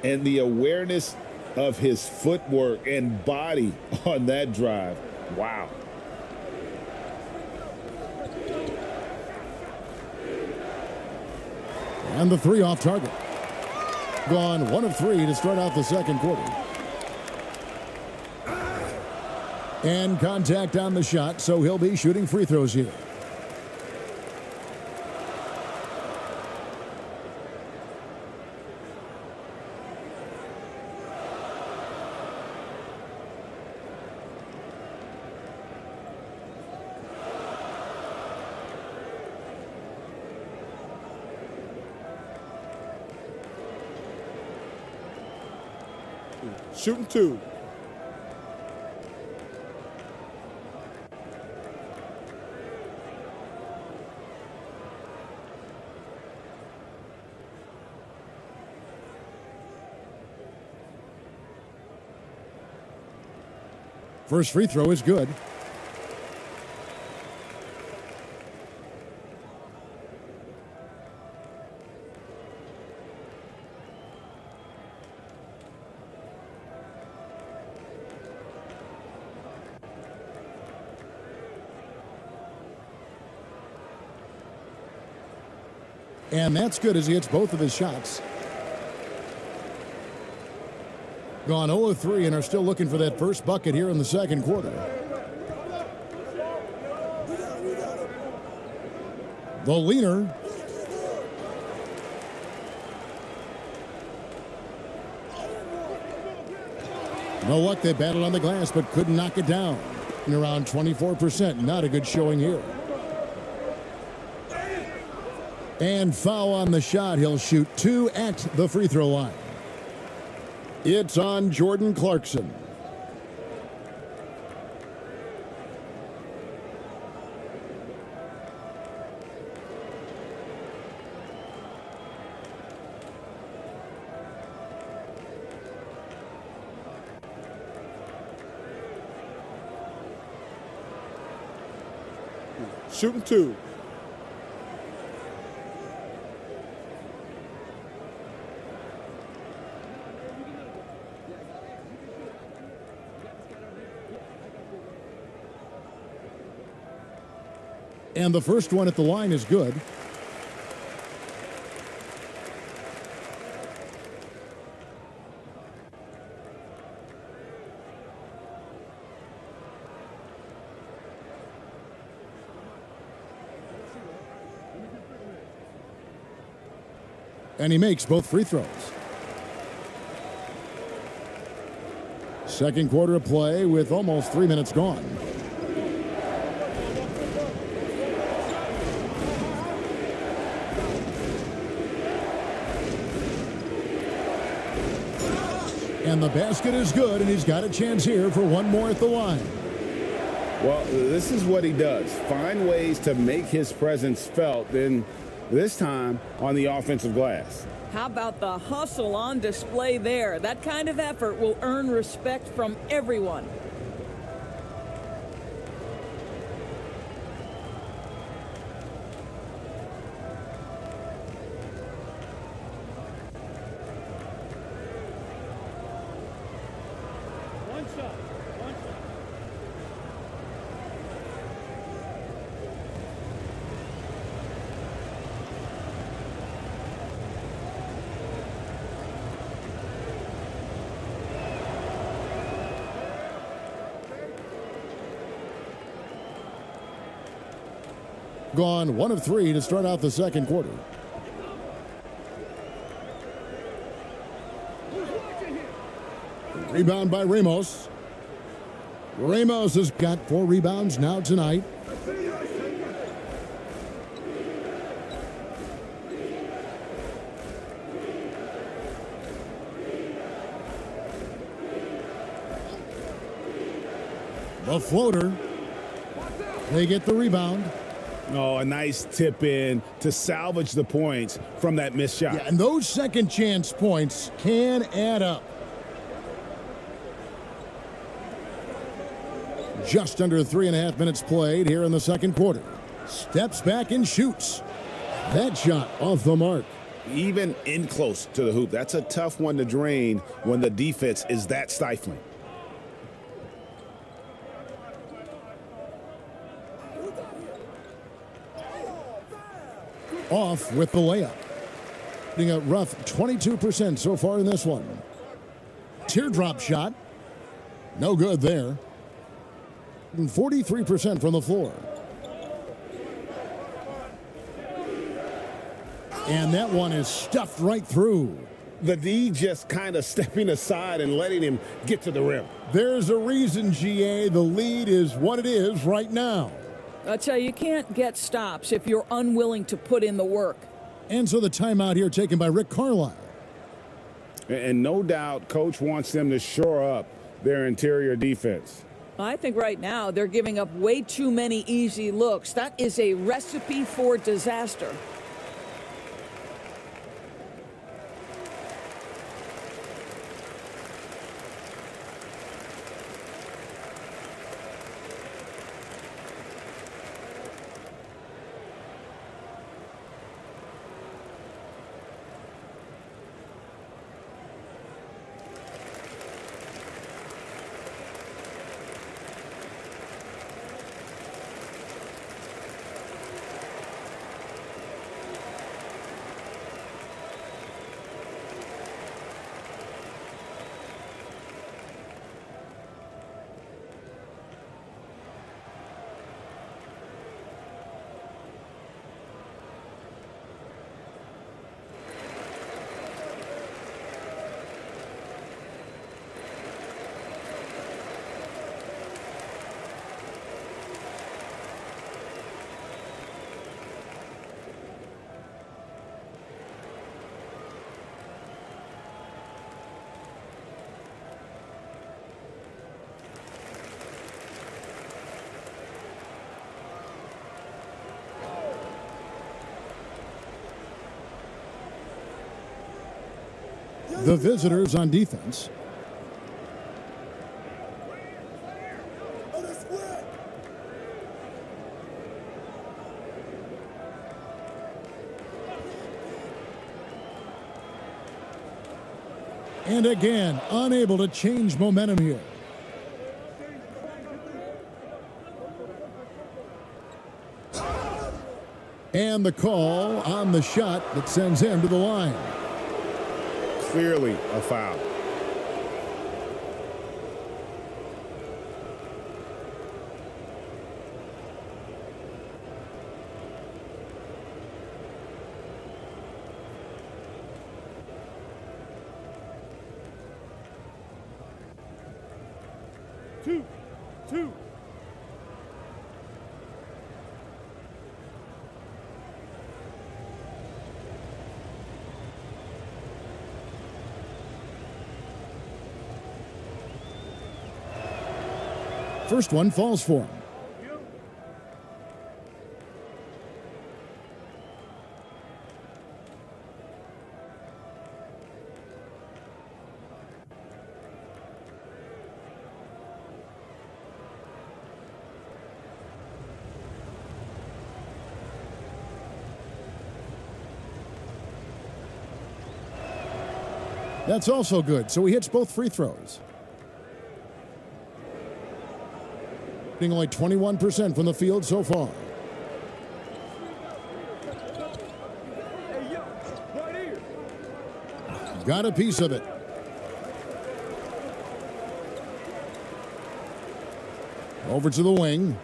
And the awareness of his footwork and body on that drive. Wow. And the three off target. Gone 1 of 3 to start out the second quarter. And contact on the shot, so he'll be shooting free throws here. Shooting 2. First free throw is good. And that's good as he hits both of his shots. Gone 0 of 3 and are still looking for that first bucket here in the second quarter. The leaner. No luck, they battled on the glass but couldn't knock it down. And around 24%, not a good showing here. And foul on the shot. He'll shoot 2 at the free throw line. It's on Jordan Clarkson. Shooting 2. And the first one at the line is good. And he makes both free throws. Second quarter of play with almost 3 minutes gone. And the basket is good, and he's got a chance here for one more at the line. Well, this is what he does. Find ways to make his presence felt, then this time on the offensive glass. How about the hustle on display there? That kind of effort will earn respect from everyone. Gone 1 of 3 to start out the second quarter. Rebound by Ramos. Ramos has got 4 rebounds now tonight. The floater. They get the rebound. Oh, a nice tip in to salvage the points from that missed shot. Yeah, and those second chance points can add up. Just under 3.5 minutes played here in the second quarter. Steps back and shoots. That shot off the mark. Even in close to the hoop. That's a tough one to drain when the defense is that stifling. Off with the layup. Getting a rough 22% so far in this one. Teardrop shot. No good there. and 43% from the floor. And that one is stuffed right through. The D just kind of stepping aside and letting him get to the rim. There's a reason, GA. The lead is what it is right now. I tell you, you can't get stops if you're unwilling to put in the work. And so the timeout here taken by Rick Carlisle. And no doubt, Coach wants them to shore up their interior defense. I think right now they're giving up way too many easy looks. That is a recipe for disaster. The visitors on defense. And again, unable to change momentum here. And the call on the shot that sends him to the line. Clearly a foul. Two. First one falls for him. That's also good, so he hits both free throws. Only 21% from the field so far. Got a piece of it. Over to the wing.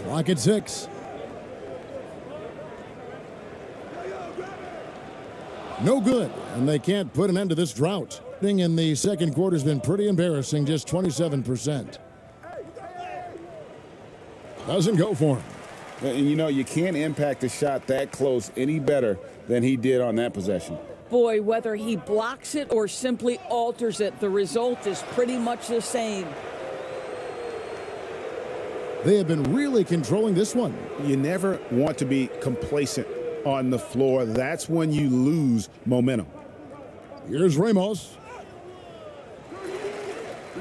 Clock at 6. No good, and they can't put an end to this drought. In the second quarter has been pretty embarrassing, just 27%. Doesn't go for him. And you know, you can't impact a shot that close any better than he did on that possession. Boy, whether he blocks it or simply alters it, the result is pretty much the same. They have been really controlling this one. You never want to be complacent on the floor. That's when you lose momentum. Here's Ramos.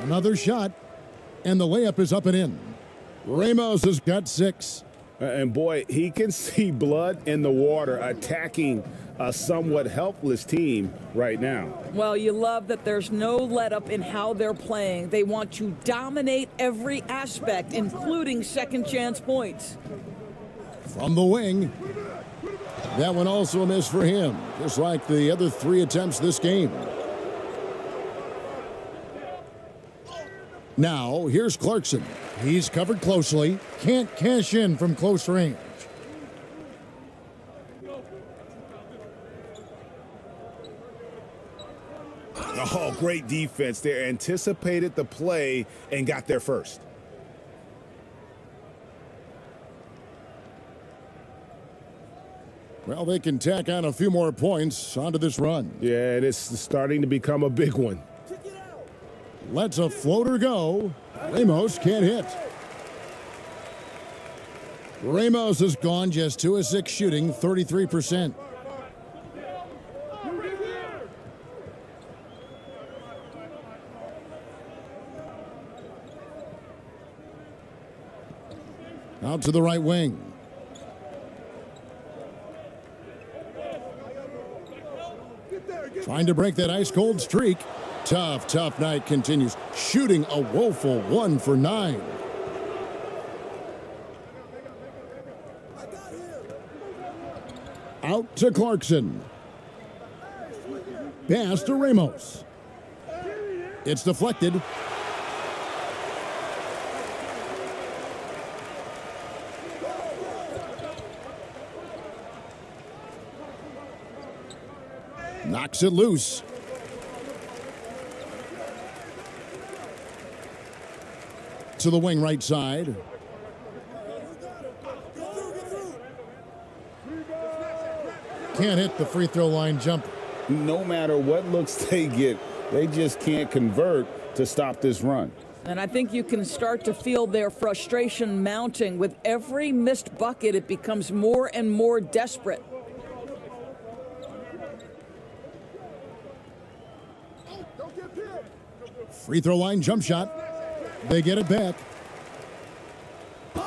Another shot, and the layup is up and in. Ramos has got 6. And boy, he can see blood in the water attacking a somewhat helpless team right now. Well, you love that there's no let up in how they're playing. They want to dominate every aspect, including second chance points. From the wing. That one also a miss for him, just like the other 3 attempts this game. Now, here's Clarkson. He's covered closely. Can't cash in from close range. Oh, great defense there. Anticipated the play and got there first. Well, they can tack on a few more points onto this run. Yeah, it is starting to become a big one. Lets a floater go. Ramos can't hit. Ramos has gone just 2 of 6 shooting, 33%. Out to the right wing. Trying to break that ice-cold streak. Tough night continues. Shooting a woeful 1 for 9. Out to Clarkson. Pass to Ramos. It's deflected. Knocks it loose. To the wing right side. Can't hit the free throw line jumper. No matter what looks they get, they just can't convert to stop this run. And I think you can start to feel their frustration mounting. With every missed bucket, it becomes more and more desperate. Free throw line jump shot. They get it back.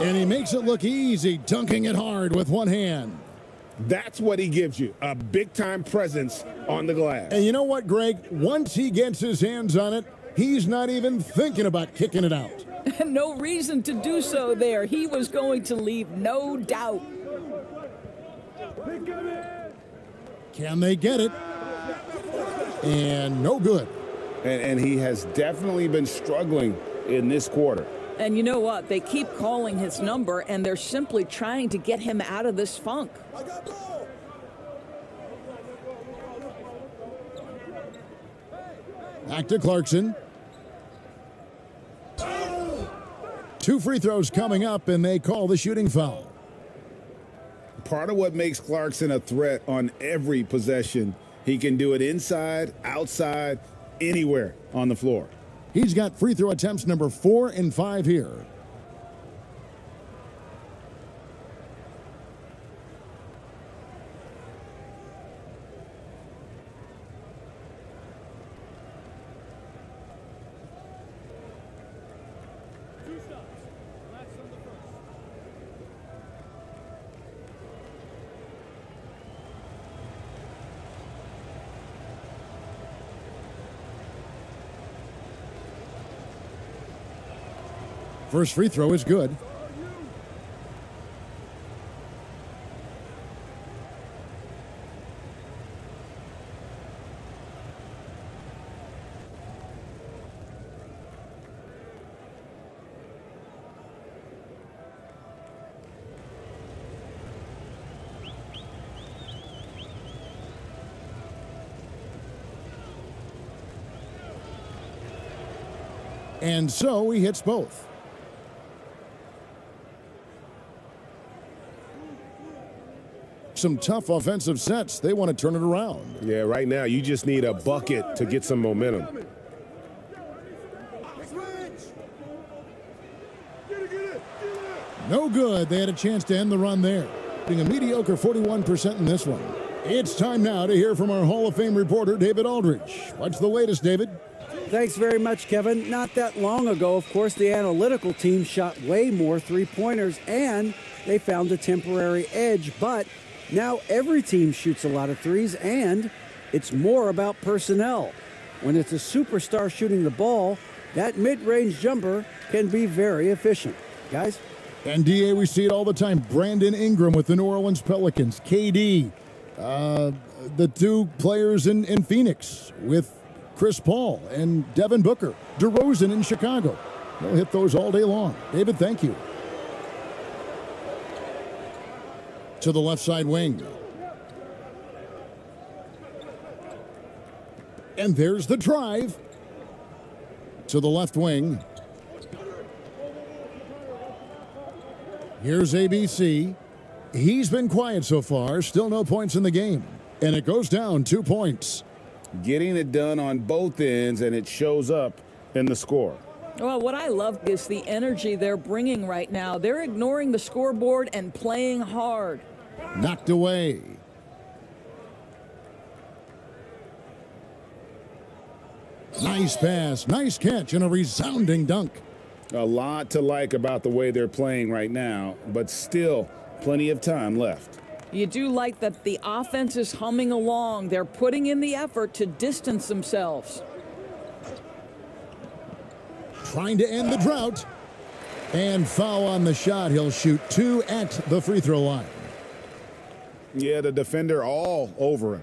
And he makes it look easy, dunking it hard with one hand. That's what he gives you, a big-time presence on the glass. And you know what, Greg? Once he gets his hands on it, he's not even thinking about kicking it out. No reason to do so there. He was going to leave, no doubt. Can they get it? And no good. And he has definitely been struggling in this quarter. And you know what? They keep calling his number, and they're simply trying to get him out of this funk. Back to Clarkson. 2 free throws coming up, and they call the shooting foul. Part of what makes Clarkson a threat on every possession, he can do it inside, outside, anywhere on the floor. He's got free throw attempts number 4 and 5 here. First free throw is good. And so he hits both. Some tough offensive sets. They want to turn it around. Yeah, right now you just need a bucket to get some momentum. No good. They had a chance to end the run there. Being a mediocre 41% in this one. It's time now to hear from our Hall of Fame reporter, David Aldridge. What's the latest, David? Thanks very much, Kevin. Not that long ago, of course, the analytical team shot way more three-pointers, and they found a temporary edge. But now every team shoots a lot of threes, and it's more about personnel. When it's a superstar shooting the ball, that mid-range jumper can be very efficient. Guys? And, D.A., we see it all the time. Brandon Ingram with the New Orleans Pelicans. KD, the 2 players in Phoenix with Chris Paul and Devin Booker. DeRozan in Chicago. He'll hit those all day long. David, thank you. To the left side wing. And there's the drive. To the left wing. Here's ABC. He's been quiet so far. Still no points in the game. And it goes down 2 points. Getting it done on both ends, and it shows up in the score. Well, what I love is the energy they're bringing right now. They're ignoring the scoreboard and playing hard. Knocked away. Nice pass, nice catch, and a resounding dunk. A lot to like about the way they're playing right now, but still plenty of time left. You do like that the offense is humming along. They're putting in the effort to distance themselves. Trying to end the drought. And foul on the shot. He'll shoot 2 at the free throw line. Yeah, the defender all over him.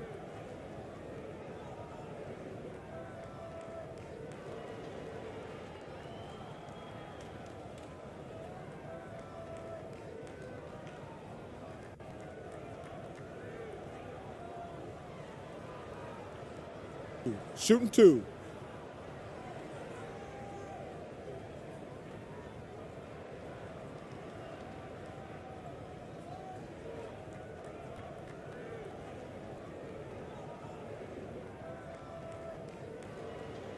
Shooting 2.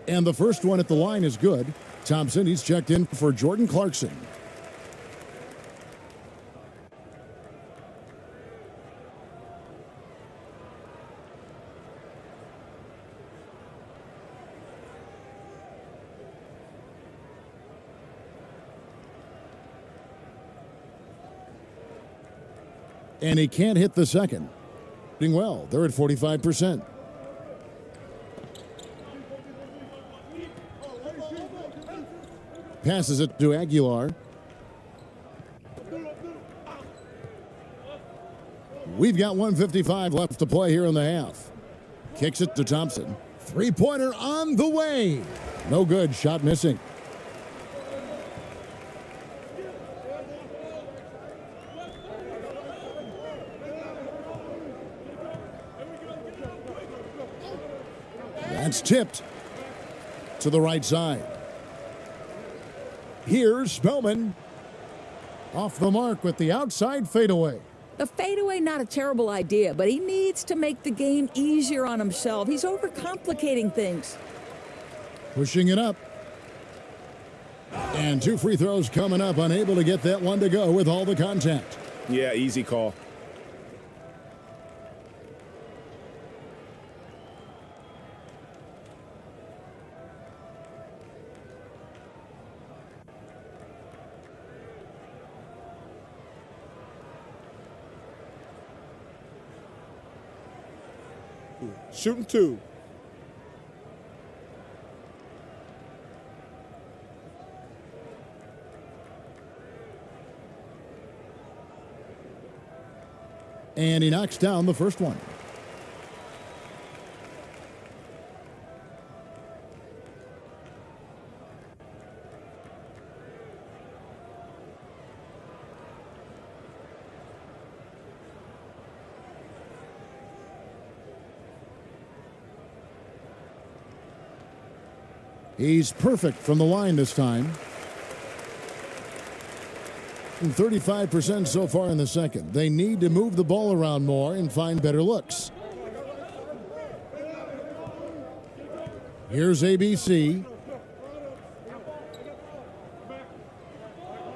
And the first one at the line is good. Thompson, he's checked in for Jordan Clarkson. And he can't hit the second. Doing well, they're at 45%. Passes it to Aguilar. We've got 1:55 left to play here in the half. Kicks it to Thompson. Three-pointer on the way. No good, shot missing. That's tipped to the right side. Here's Spellman. Off the mark with the outside fadeaway. The fadeaway, not a terrible idea, but he needs to make the game easier on himself. He's overcomplicating things. Pushing it up. And 2 free throws coming up. Unable to get that one to go with all the contact. Yeah, easy call. Shooting 2. And he knocks down the first one. He's perfect from the line this time. 35% so far in the second. They need to move the ball around more and find better looks. Here's ABC.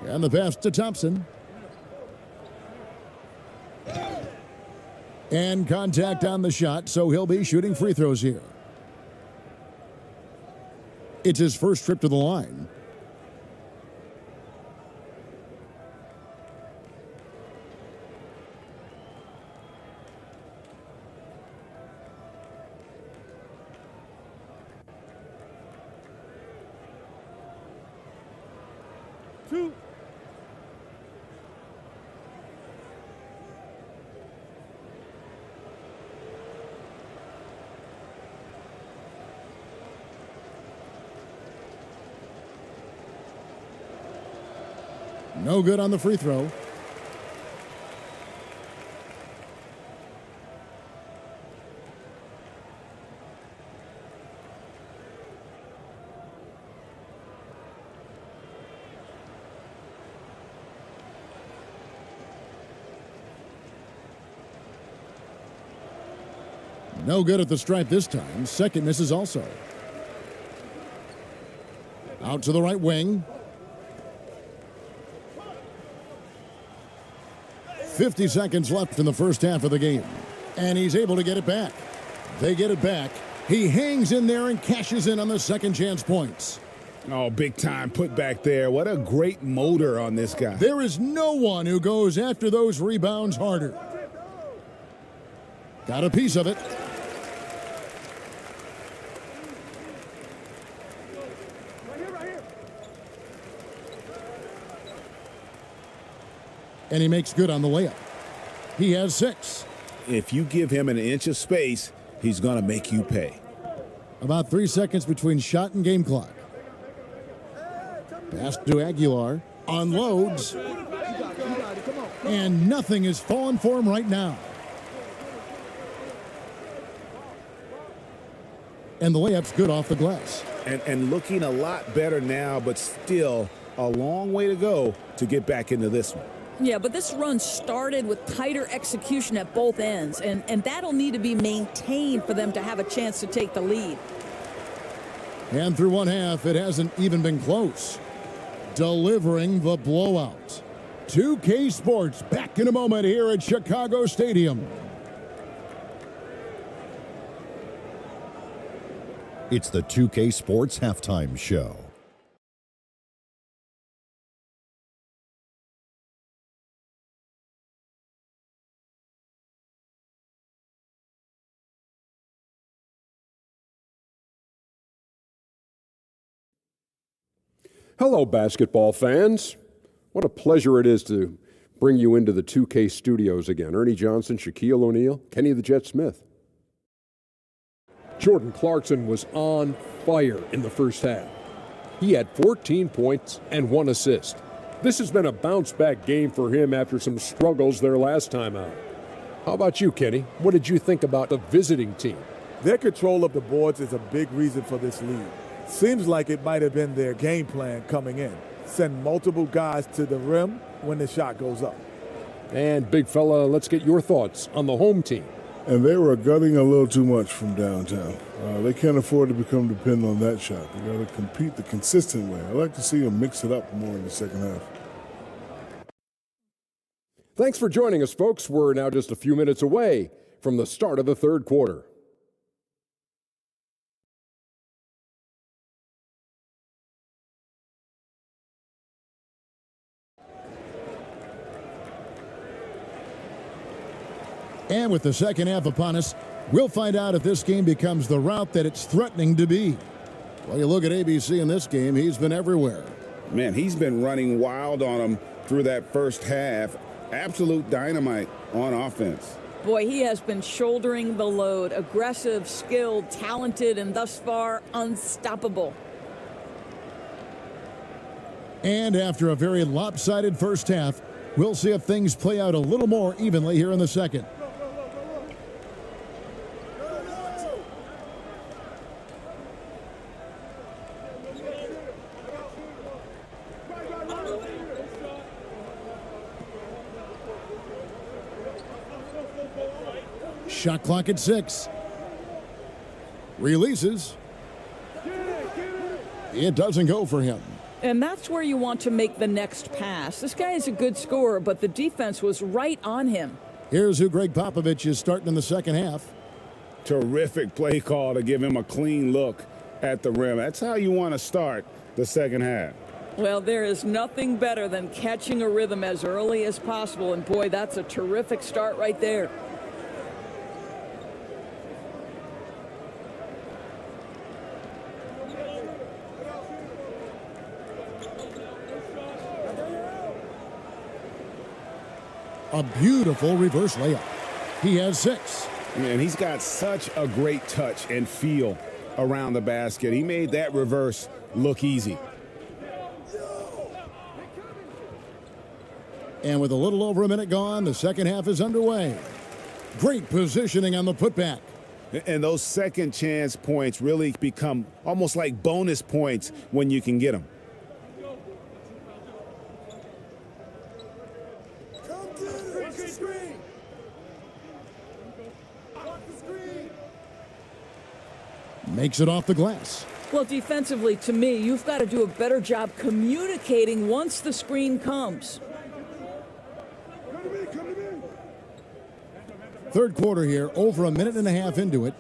And the pass to Thompson. And contact on the shot, so he'll be shooting free throws here. It's his first trip to the line. Two. No good on the free throw. No good at the stripe this time. Second misses also. Out to the right wing. 50 seconds left in the first half of the game. And he's able to get it back. They get it back. He hangs in there and cashes in on the second chance points. Oh, big time put back there. What a great motor on this guy. There is no one who goes after those rebounds harder. Got a piece of it. And he makes good on the layup. He has 6. If you give him an inch of space, he's going to make you pay. About 3 seconds between shot and game clock. Pass to Aguilar. Unloads. And nothing is falling for him right now. And the layup's good off the glass. And looking a lot better now, but still a long way to go to get back into this one. Yeah, but this run started with tighter execution at both ends, and that'll need to be maintained for them to have a chance to take the lead. And through one half, it hasn't even been close. Delivering the blowout. 2K Sports back in a moment here at Chicago Stadium. It's the 2K Sports Halftime Show. Hello, basketball fans. What a pleasure it is to bring you into the 2K studios again. Ernie Johnson, Shaquille O'Neal, Kenny the Jet Smith. Jordan Clarkson was on fire in the first half. He had 14 points and 1 assist. This has been a bounce-back game for him after some struggles their last time out. How about you, Kenny? What did you think about the visiting team? Their control of the boards is a big reason for this lead. Seems like it might have been their game plan coming in. Send multiple guys to the rim when the shot goes up. And big fella, let's get your thoughts on the home team. And they were gutting a little too much from downtown. They can't afford to become dependent on that shot. They got to compete the consistent way. I like to see them mix it up more in the second half. Thanks for joining us, folks. We're now just a few minutes away from the start of the third quarter. And with the second half upon us, we'll find out if this game becomes the route that it's threatening to be. Well, you look at ABC in this game, he's been everywhere. Man, he's been running wild on them through that first half. Absolute dynamite on offense. Boy, he has been shouldering the load. Aggressive, skilled, talented, and thus far unstoppable. And after a very lopsided first half, we'll see if things play out a little more evenly here in the second. Shot clock at 6. Releases. It doesn't go for him. And that's where you want to make the next pass. This guy is a good scorer, but the defense was right on him. Here's who Greg Popovich is starting in the second half. Terrific play call to give him a clean look at the rim. That's how you want to start the second half. Well, there is nothing better than catching a rhythm as early as possible. And boy, that's a terrific start right there. A beautiful reverse layup. He has 6. And he's got such a great touch and feel around the basket. He made that reverse look easy. And with a little over a minute gone, the second half is underway. Great positioning on the putback. And those second chance points really become almost like bonus points when you can get them. Makes it off the glass. Well, defensively, to me, you've got to do a better job communicating once the screen comes. Third quarter here, over a minute and a half into it.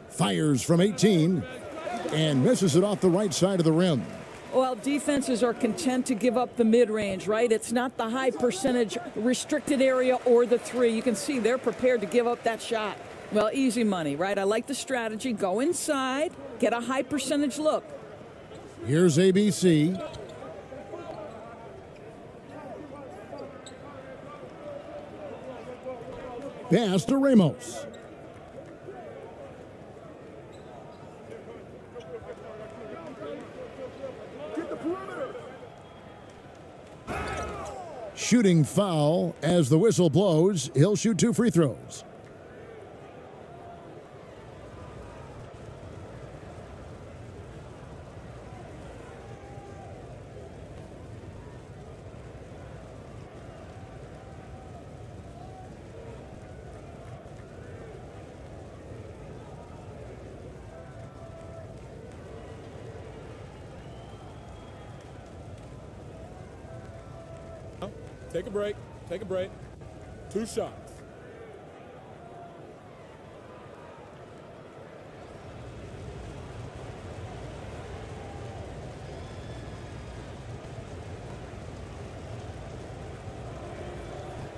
Fires from 18 and misses it off the right side of the rim. Well, defenses are content to give up the mid-range, right? It's not the high percentage restricted area or the three. You can see they're prepared to give up that shot. Well, easy money, right? I like the strategy. Go inside, get a high percentage look. Here's ABC. Pass to Ramos. Shooting foul as the whistle blows. He'll shoot 2 free throws. Take a break. Take a break. 2 shots.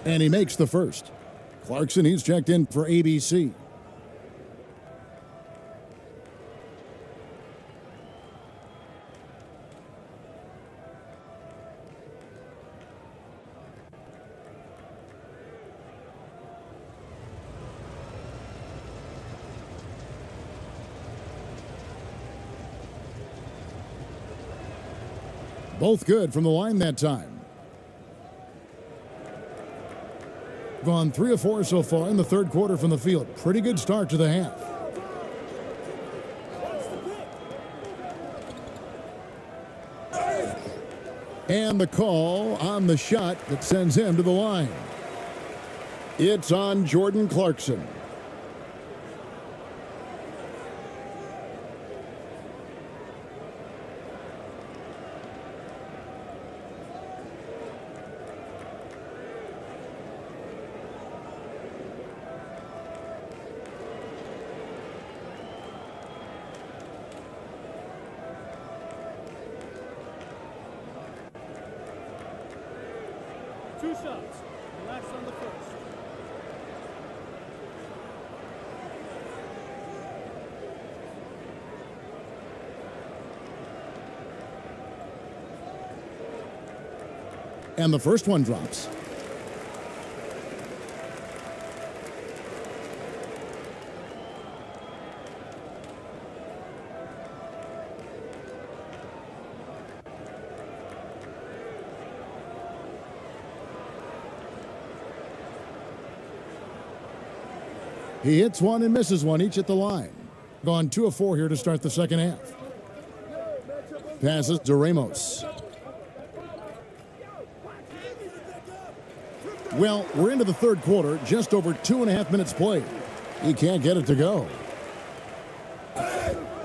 And he makes the first. Clarkson, he's checked in for ABC. Both good from the line that time. Gone 3 of 4 so far in the third quarter from the field. Pretty good start to the half. And the call on the shot that sends him to the line. It's on Jordan Clarkson. Two shots. Relax on the first. And the first one drops. He hits one and misses one, each at the line. Gone 2 of 4 here to start the second half. Passes to Ramos. Well, we're into the third quarter, just over 2.5 minutes played. He can't get it to go.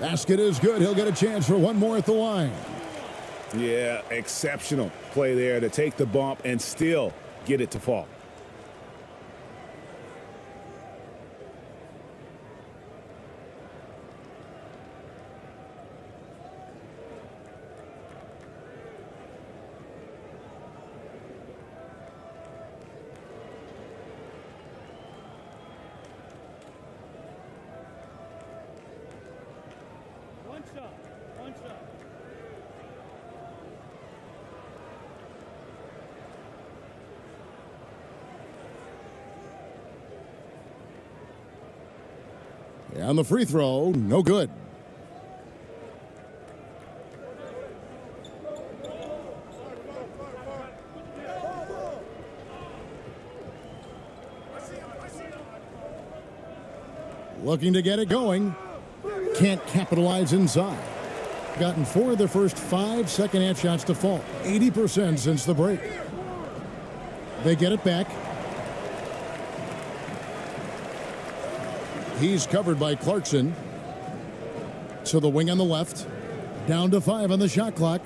Basket is good. He'll get a chance for one more at the line. Yeah, exceptional play there to take the bump and still get it to fall. One shot. One shot. And the free throw, no good. Looking to get it going. Can't capitalize inside. Gotten 4 of their first 5 second-half shots to fall. 80% since the break. They get it back. He's covered by Clarkson. To the wing on the left. Down to 5 on the shot clock.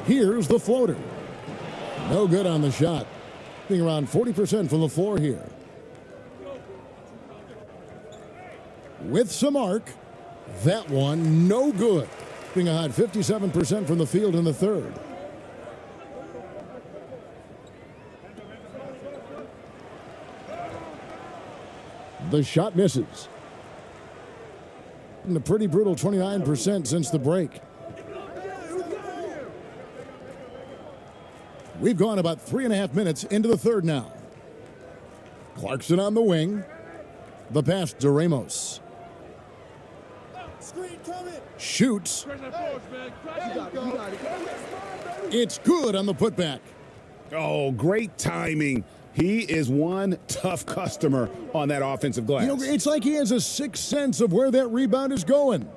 Here's the floater. No good on the shot. Being around 40% from the floor here. With some arc. That one, no good. Being a hot 57% from the field in the third. The shot misses. And a pretty brutal 29% since the break. We've gone about 3.5 minutes into the third now. Clarkson on the wing. The pass to Ramos. Shoots. It's good on the putback. Oh, great timing. He is one tough customer on that offensive glass. You know, it's like he has a sixth sense of where that rebound is going.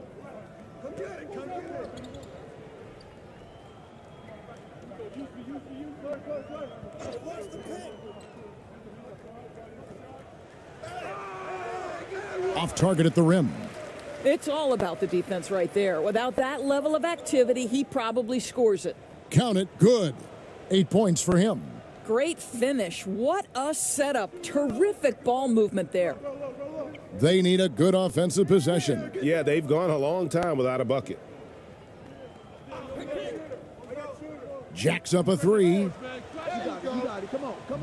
Off target at the rim. It's all about the defense right there. Without that level of activity, he probably scores it. Count it. Good. 8 points for him. Great finish. What a setup. Terrific ball movement there. They need a good offensive possession. Yeah, they've gone a long time without a bucket. Jacks up a 3.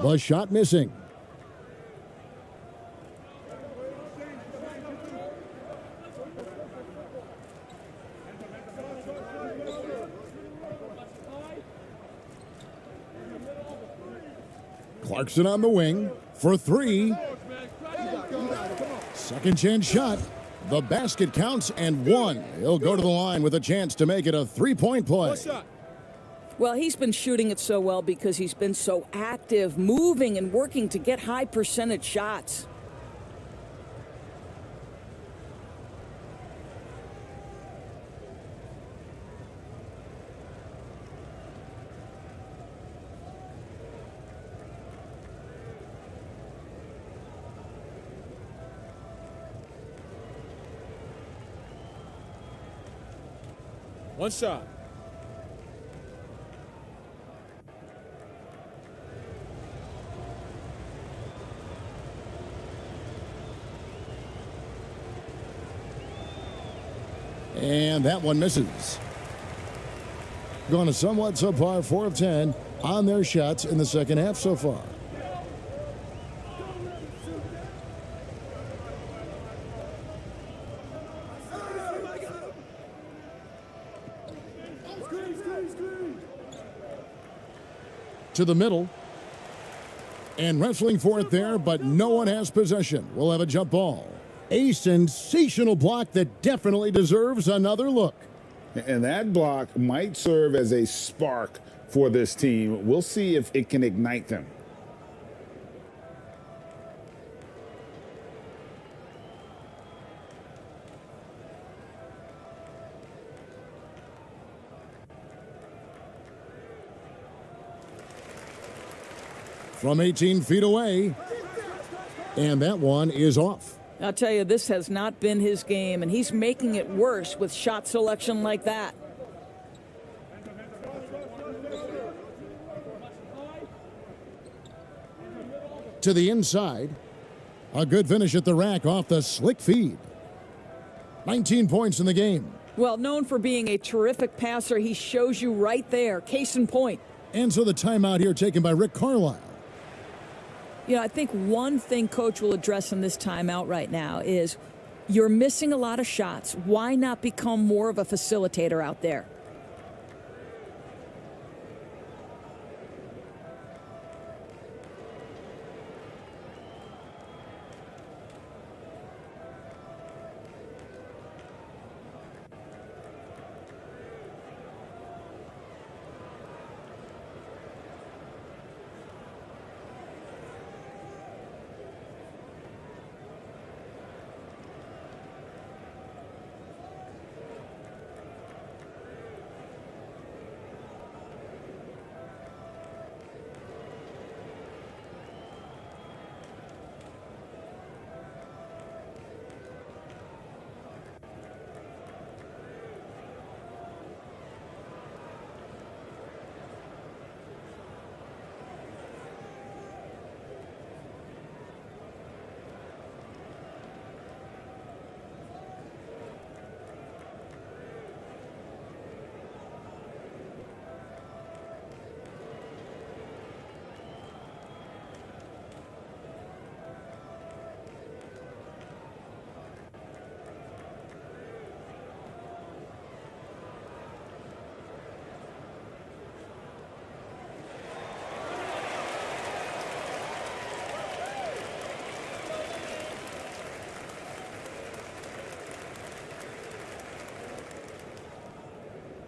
The shot missing. Clarkson on the wing for 3. Second chance shot. The basket counts and 1. He'll go to the line with a chance to make it a 3-point play. Well, he's been shooting it so well because he's been so active, moving and working to get high percentage shots. One shot. And that one misses. Going a somewhat subpar 4 of 10 on their shots in the second half so far. To the middle. And wrestling for it there, but no one has possession. We'll have a jump ball. A sensational block that definitely deserves another look. And that block might serve as a spark for this team. We'll see if it can ignite them. From 18 feet away. And that one is off. I'll tell you, this has not been his game, and he's making it worse with shot selection like that. To the inside. A good finish at the rack off the slick feed. 19 points in the game. Well, known for being a terrific passer, he shows you right there. Case in point. And so the timeout here taken by Rick Carlisle. You know, I think one thing Coach will address in this timeout right now is you're missing a lot of shots. Why not become more of a facilitator out there?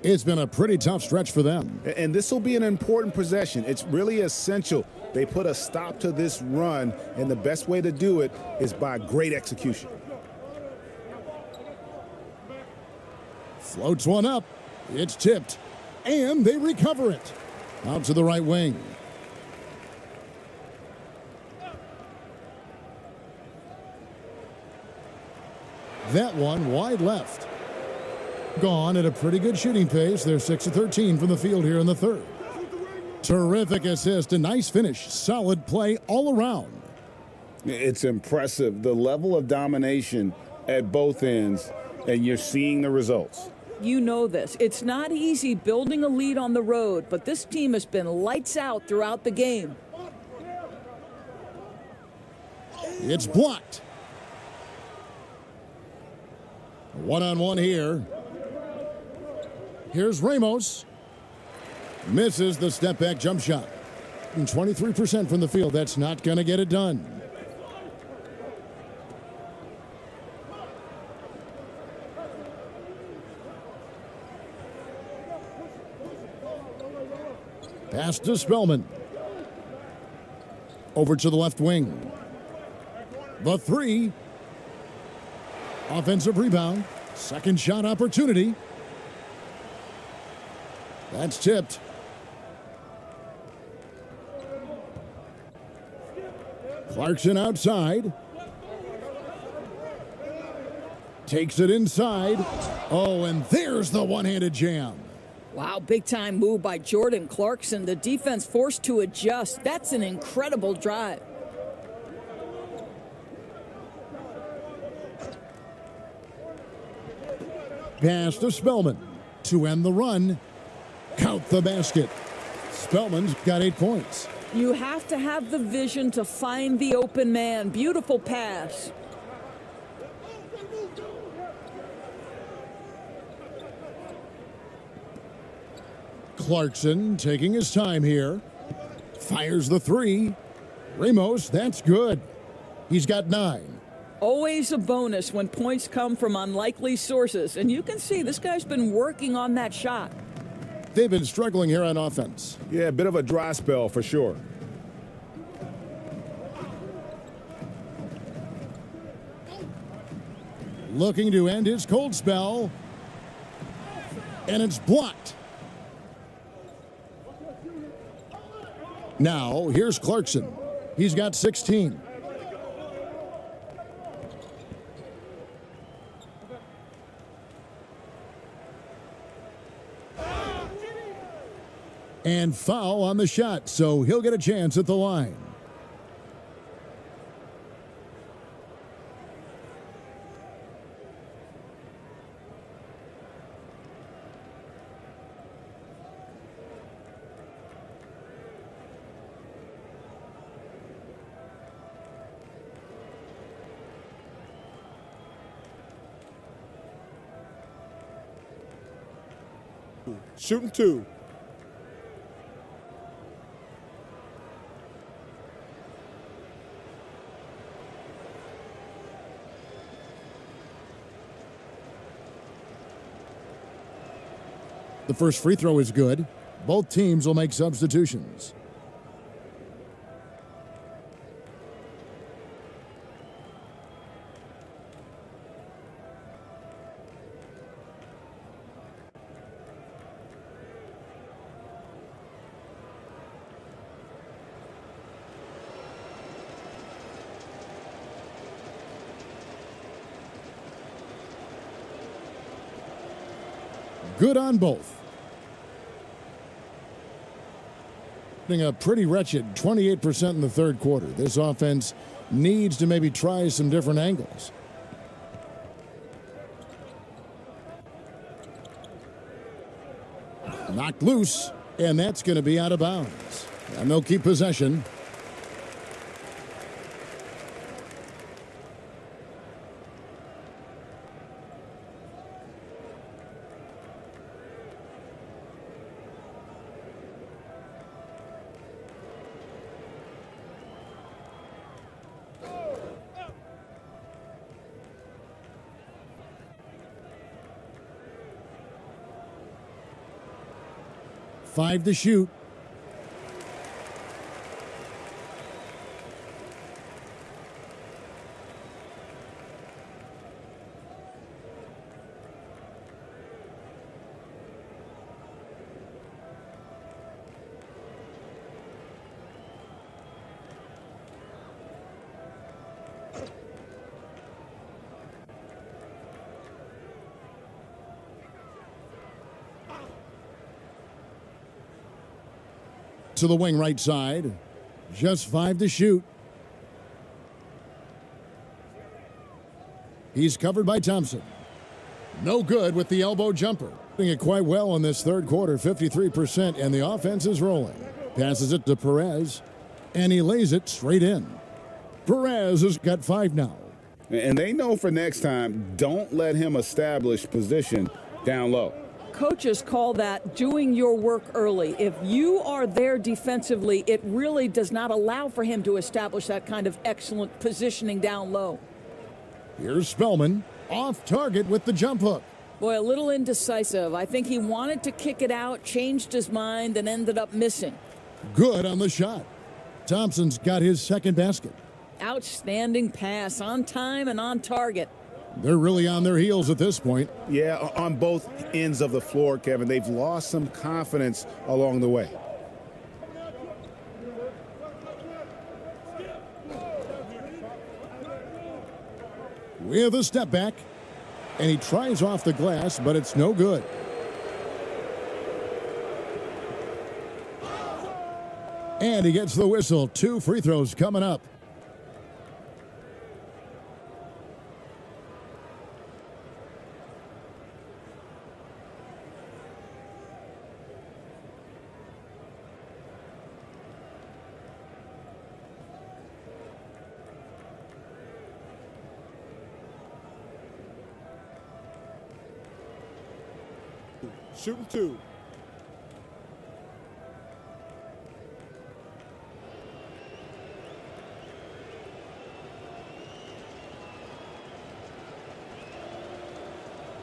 It's been a pretty tough stretch for them. And this will be an important possession. It's really essential they put a stop to this run, and the best way to do it is by great execution. Floats one up. It's tipped. And they recover it. Out to the right wing. That one wide left. Gone at a pretty good shooting pace. They're 6 of 13 from the field here in the third. Terrific assist, a nice finish. Solid play all around. It's impressive, the level of domination at both ends, and you're seeing the results. You know this. It's not easy building a lead on the road, but this team has been lights out throughout the game. It's blocked. One-on-one here. Here's Ramos. Misses the step-back jump shot. And 23% from the field. That's not going to get it done. Pass to Spellman. Over to the left wing. The three. Offensive rebound. Second shot opportunity. That's tipped. Clarkson outside. Takes it inside. Oh, and there's the one-handed jam. Wow, big-time move by Jordan Clarkson. The defense forced to adjust. That's an incredible drive. Pass to Spellman to end the run. Count the basket. Spellman's got 8 points. You have to have the vision to find the open man. Beautiful pass. Clarkson taking his time here. Fires the three. Ramos, that's good. He's got 9. Always a bonus when points come from unlikely sources. And you can see this guy's been working on that shot. They've been struggling here on offense. Yeah, a bit of a dry spell for sure. Looking to end his cold spell. And it's blocked. Now, here's Clarkson. He's got 16. And foul on the shot, so he'll get a chance at the line. Shooting 2. The first free throw is good. Both teams will make substitutions. Good on both. A pretty wretched 28% in the third quarter. This offense needs to maybe try some different angles. Knocked loose, and that's going to be out of bounds. And they'll keep possession. 5 to shoot. To the wing right side. Just 5 to shoot. He's covered by Thompson. No good with the elbow jumper. Doing it quite well in this third quarter, 53%, and the offense is rolling. Passes it to Perez, and he lays it straight in. Perez has got 5 now. And they know for next time, don't let him establish position down low. Coaches call that doing your work early. If you are there defensively, it really does not allow for him to establish that kind of excellent positioning down low. Here's Spellman, off target with the jump hook. Boy, a little indecisive. I think he wanted to kick it out, changed his mind, and ended up missing. Good on the shot. Thompson's got his second basket. Outstanding pass, on time and on target. They're really on their heels at this point. Yeah, on both ends of the floor, Kevin. They've lost some confidence along the way. With a step back, and he tries off the glass, but it's no good. And he gets the whistle. 2 free throws coming up. Shooting 2.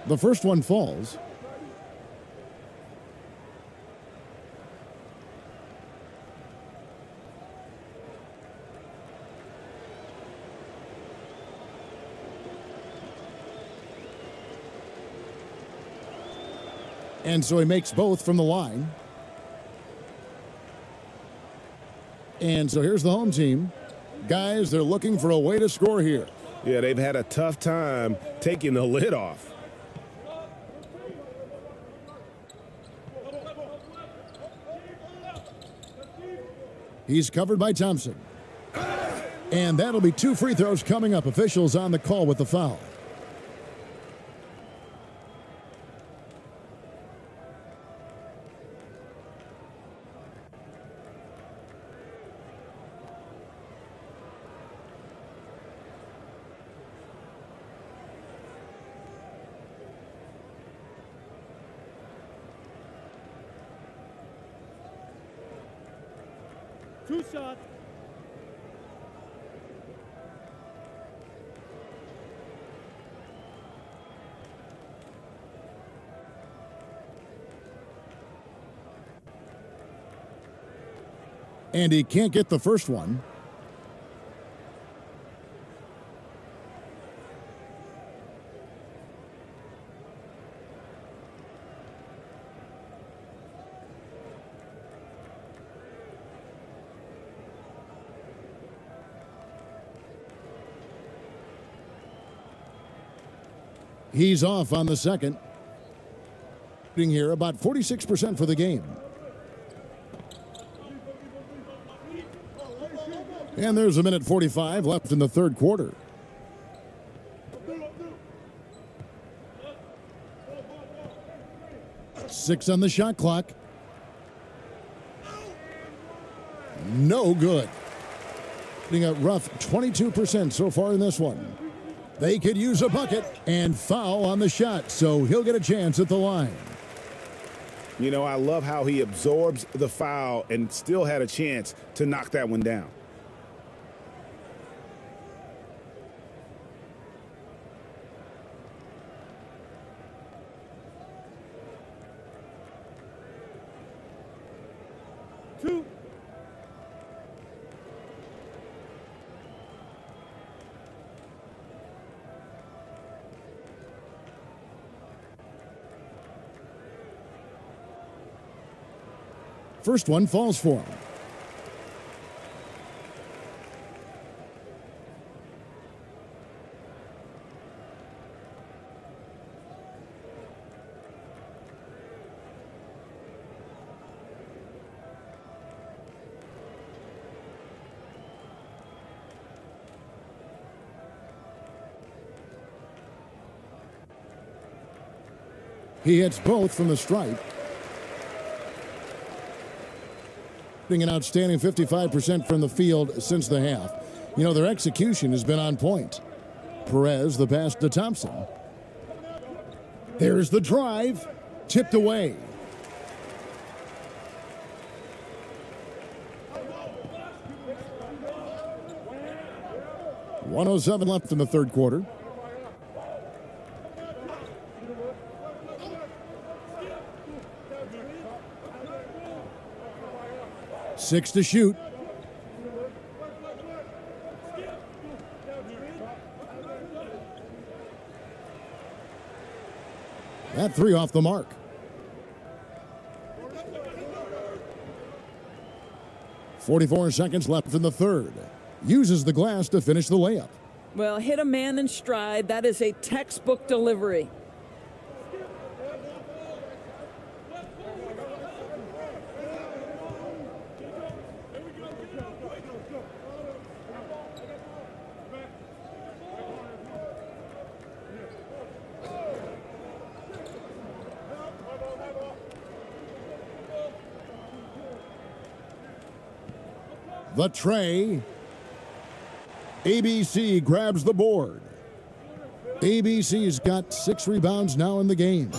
The first one falls. And so he makes both from the line. And so here's the home team. Guys, they're looking for a way to score here. Yeah, they've had a tough time taking the lid off. He's covered by Thompson. And that'll be 2 free throws coming up. Officials on the call with the foul. Two shots. And he can't get the first one. He's off on the second. Here about 46% for the game. And there's a minute 45 left in the third quarter. Six on the shot clock. No good. Hitting a rough 22% so far in this one. They could use a bucket and foul on the shot, so he'll get a chance at the line. You know, I love how he absorbs the foul and still had a chance to knock that one down. First one falls for him. He hits both from the stripe. An outstanding 55% from the field since the half. You know, their execution has been on point. Perez, the pass to Thompson. There's the drive. Tipped away. .107 left in the third quarter. Six to shoot. That three off the mark. .44 seconds left in the third. Uses the glass to finish the layup. Well, hit a man in stride. That is a textbook delivery. The tray. ABC grabs the board. ABC's got 6 rebounds now in the game.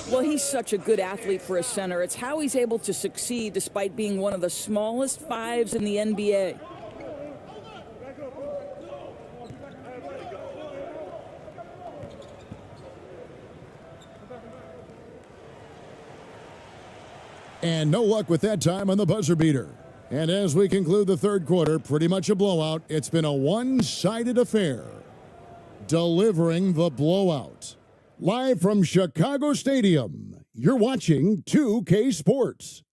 Well, he's such a good athlete for a center. It's how he's able to succeed despite being one of the smallest fives in the NBA. And no luck with that time on the buzzer beater. And as we conclude the third quarter, pretty much a blowout. It's been a one-sided affair. Delivering the blowout. Live from Chicago Stadium, you're watching 2K Sports.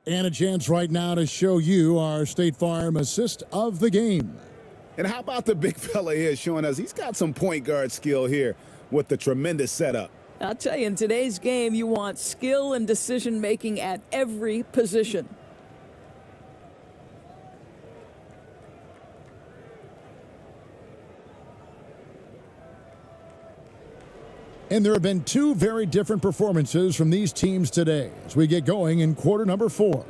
And a chance right now to show you our State Farm assist of the game. And how about the big fella here showing us he's got some point guard skill here with the tremendous setup. I'll tell you, in today's game, you want skill and decision-making at every position. And there have been 2 very different performances from these teams today as we get going in quarter number 4.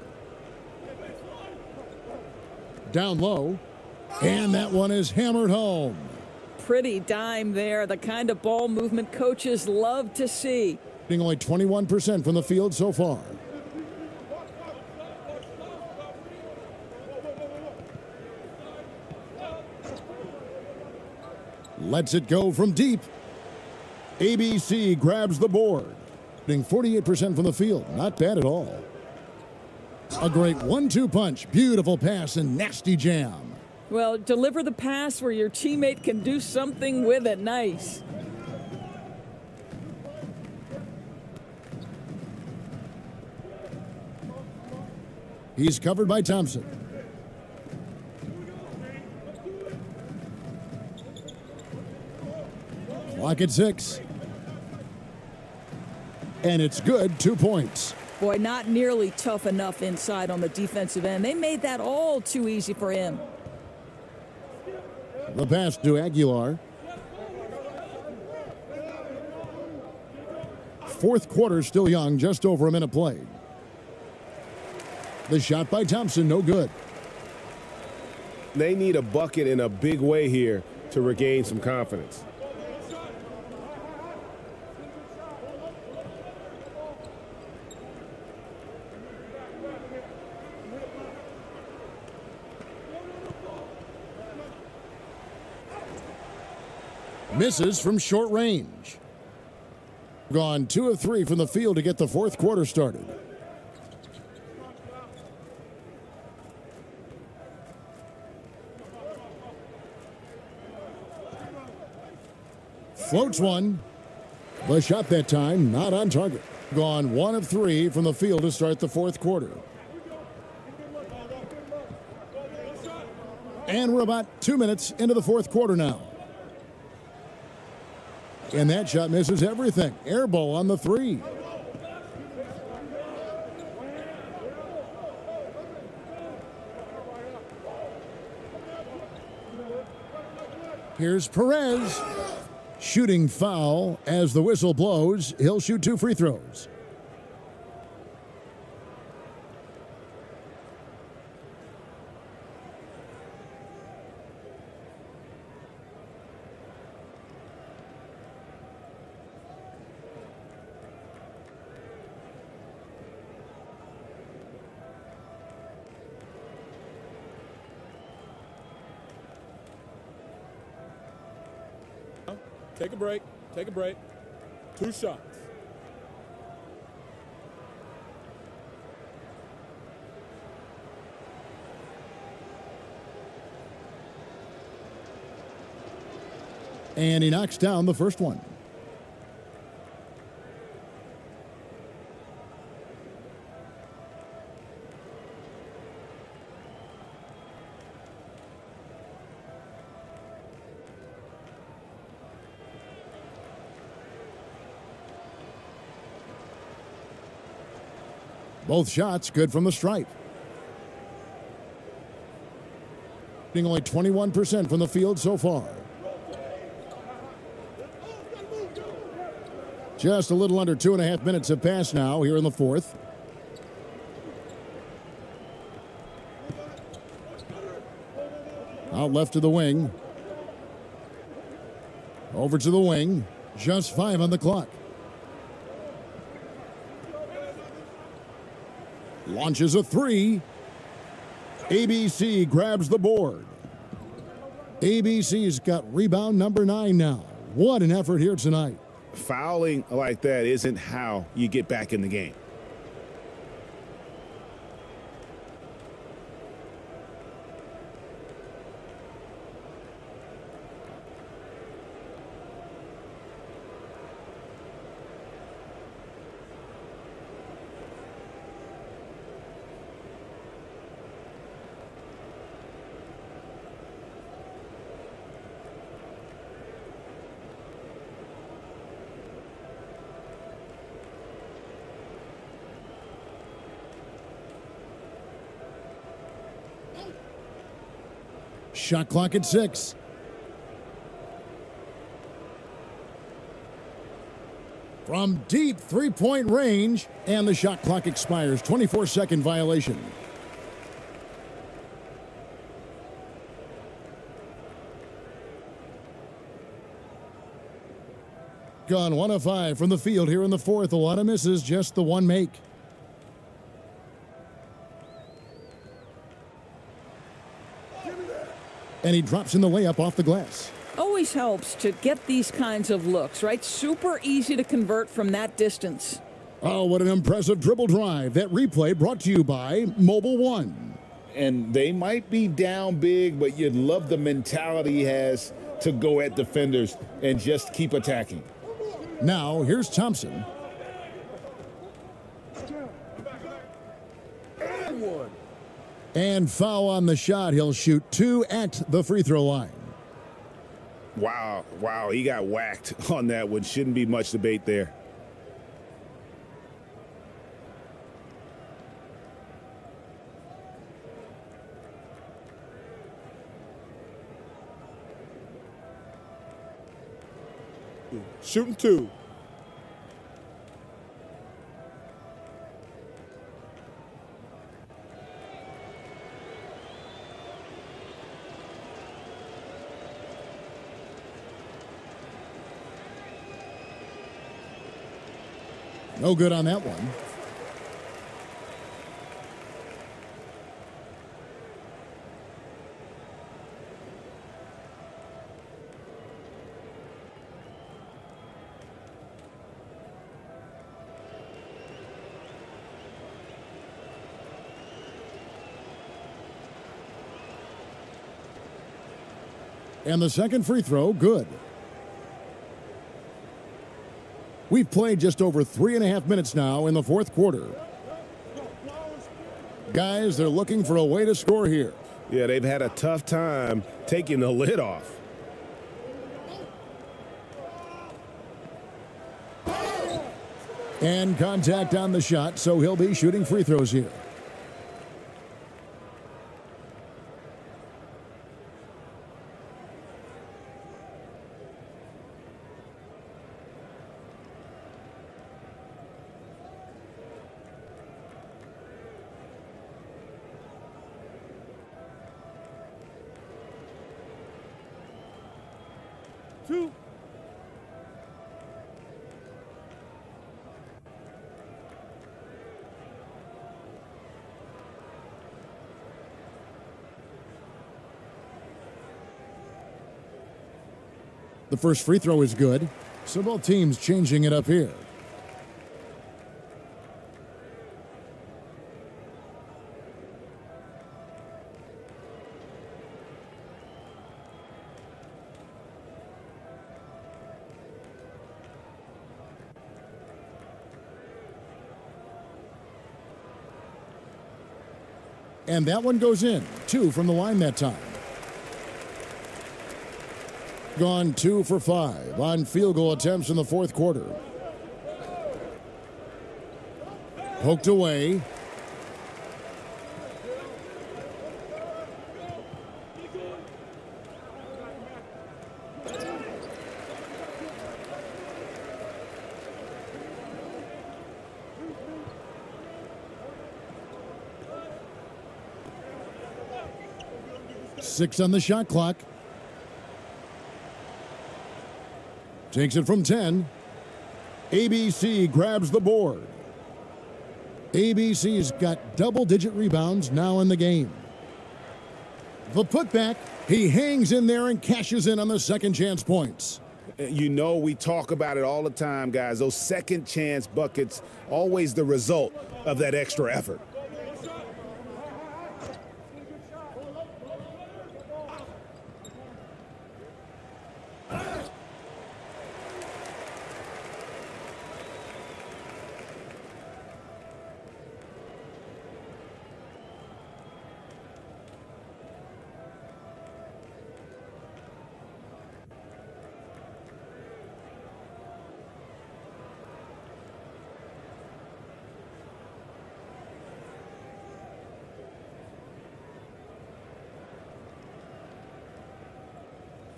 Down low, and that one is hammered home. Pretty dime there, the kind of ball movement coaches love to see. Only 21% from the field so far. Lets it go from deep. ABC grabs the board. 48% from the field. Not bad at all. A great 1-2 punch. Beautiful pass and nasty jam. Well, deliver the pass where your teammate can do something with it. Nice. He's covered by Thompson. Clock at 6. And it's good, 2 points. Boy, not nearly tough enough inside on the defensive end. They made that all too easy for him. The pass to Aguilar. Fourth quarter still young, just over a minute played. The shot by Thompson, no good. They need a bucket in a big way here to regain some confidence. Misses from short range. Gone 2 of 3 from the field to get the fourth quarter started. Floats one. The shot that time, not on target. Gone 1 of 3 from the field to start the fourth quarter. And we're about 2 minutes into the fourth quarter now. And that shot misses everything. Air ball on the 3. Here's Perez. Shooting foul as the whistle blows. He'll shoot 2 free throws. Take a break. Take a break. 2 shots. And he knocks down the first one. Both shots good from the stripe. Only 21% from the field so far. Just a little under 2.5 minutes have passed now here in the fourth. Out left to the wing. Over to the wing. Just 5 on the clock. Launches a 3. ABC grabs the board. ABC's got rebound number 9 now. What an effort here tonight. Fouling like that isn't how you get back in the game. Shot clock at 6. From deep three-point range, and the shot clock expires. 24-second violation. Gone 1 of 5 from the field here in the fourth. A lot of misses, just the one make. And he drops in the layup off the glass. Always helps to get these kinds of looks, right? Super easy to convert from that distance. Oh, what an impressive dribble drive. That replay brought to you by Mobile One. And they might be down big, but you'd love the mentality he has to go at defenders and just keep attacking. Now, here's Thompson. And foul on the shot. He'll shoot 2 at the free throw line. Wow, he got whacked on that one. Shouldn't be much debate there. Shooting 2. No good on that one. And the second free throw, good. We've played just over 3.5 minutes now in the fourth quarter. Guys, they're looking for a way to score here. Yeah, they've had a tough time taking the lid off. And contact on the shot, so he'll be shooting free throws here. Two. The first free throw is good, so both teams changing it up here. And that one goes in. 2 from the line that time. Gone 2 for 5 on field goal attempts in the fourth quarter. Poked away. Six on the shot clock. Takes it from 10. ABC grabs the board. ABC's got double-digit rebounds now in the game. The putback, he hangs in there and cashes in on the second chance points. You know, we talk about it all the time, guys. Those second chance buckets, always the result of that extra effort.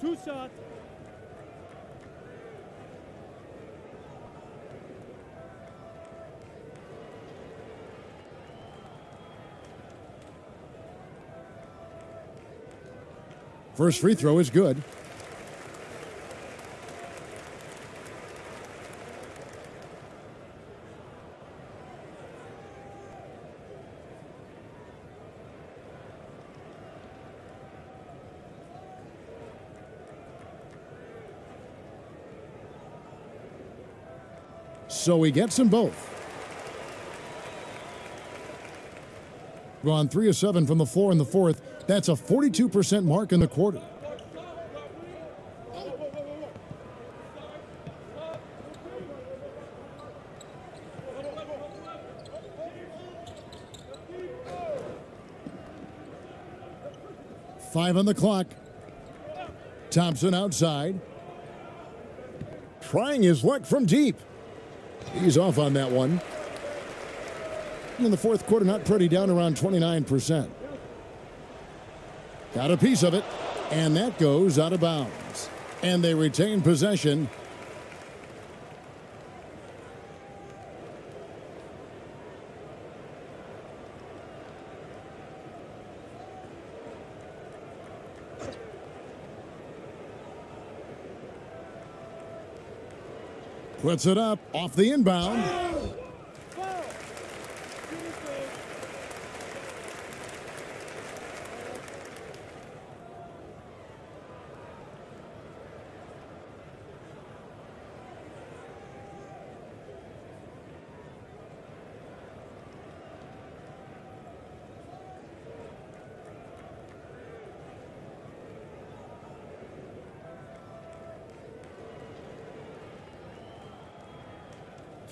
Two shots. First free throw is good. So he gets them both. Gone 3 of 7 from the floor in the fourth. That's a 42% mark in the quarter. Five on the clock. Thompson outside. Trying his luck from deep. He's off on that one. In the fourth quarter, not pretty, down around 29%. Got a piece of it, and that goes out of bounds. And they retain possession. Puts it up off the inbound.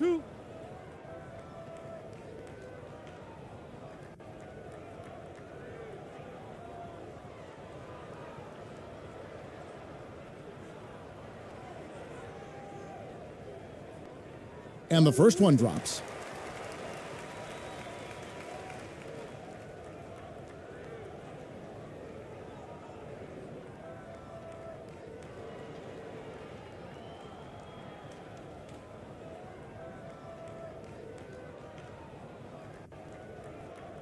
2. And the first one drops.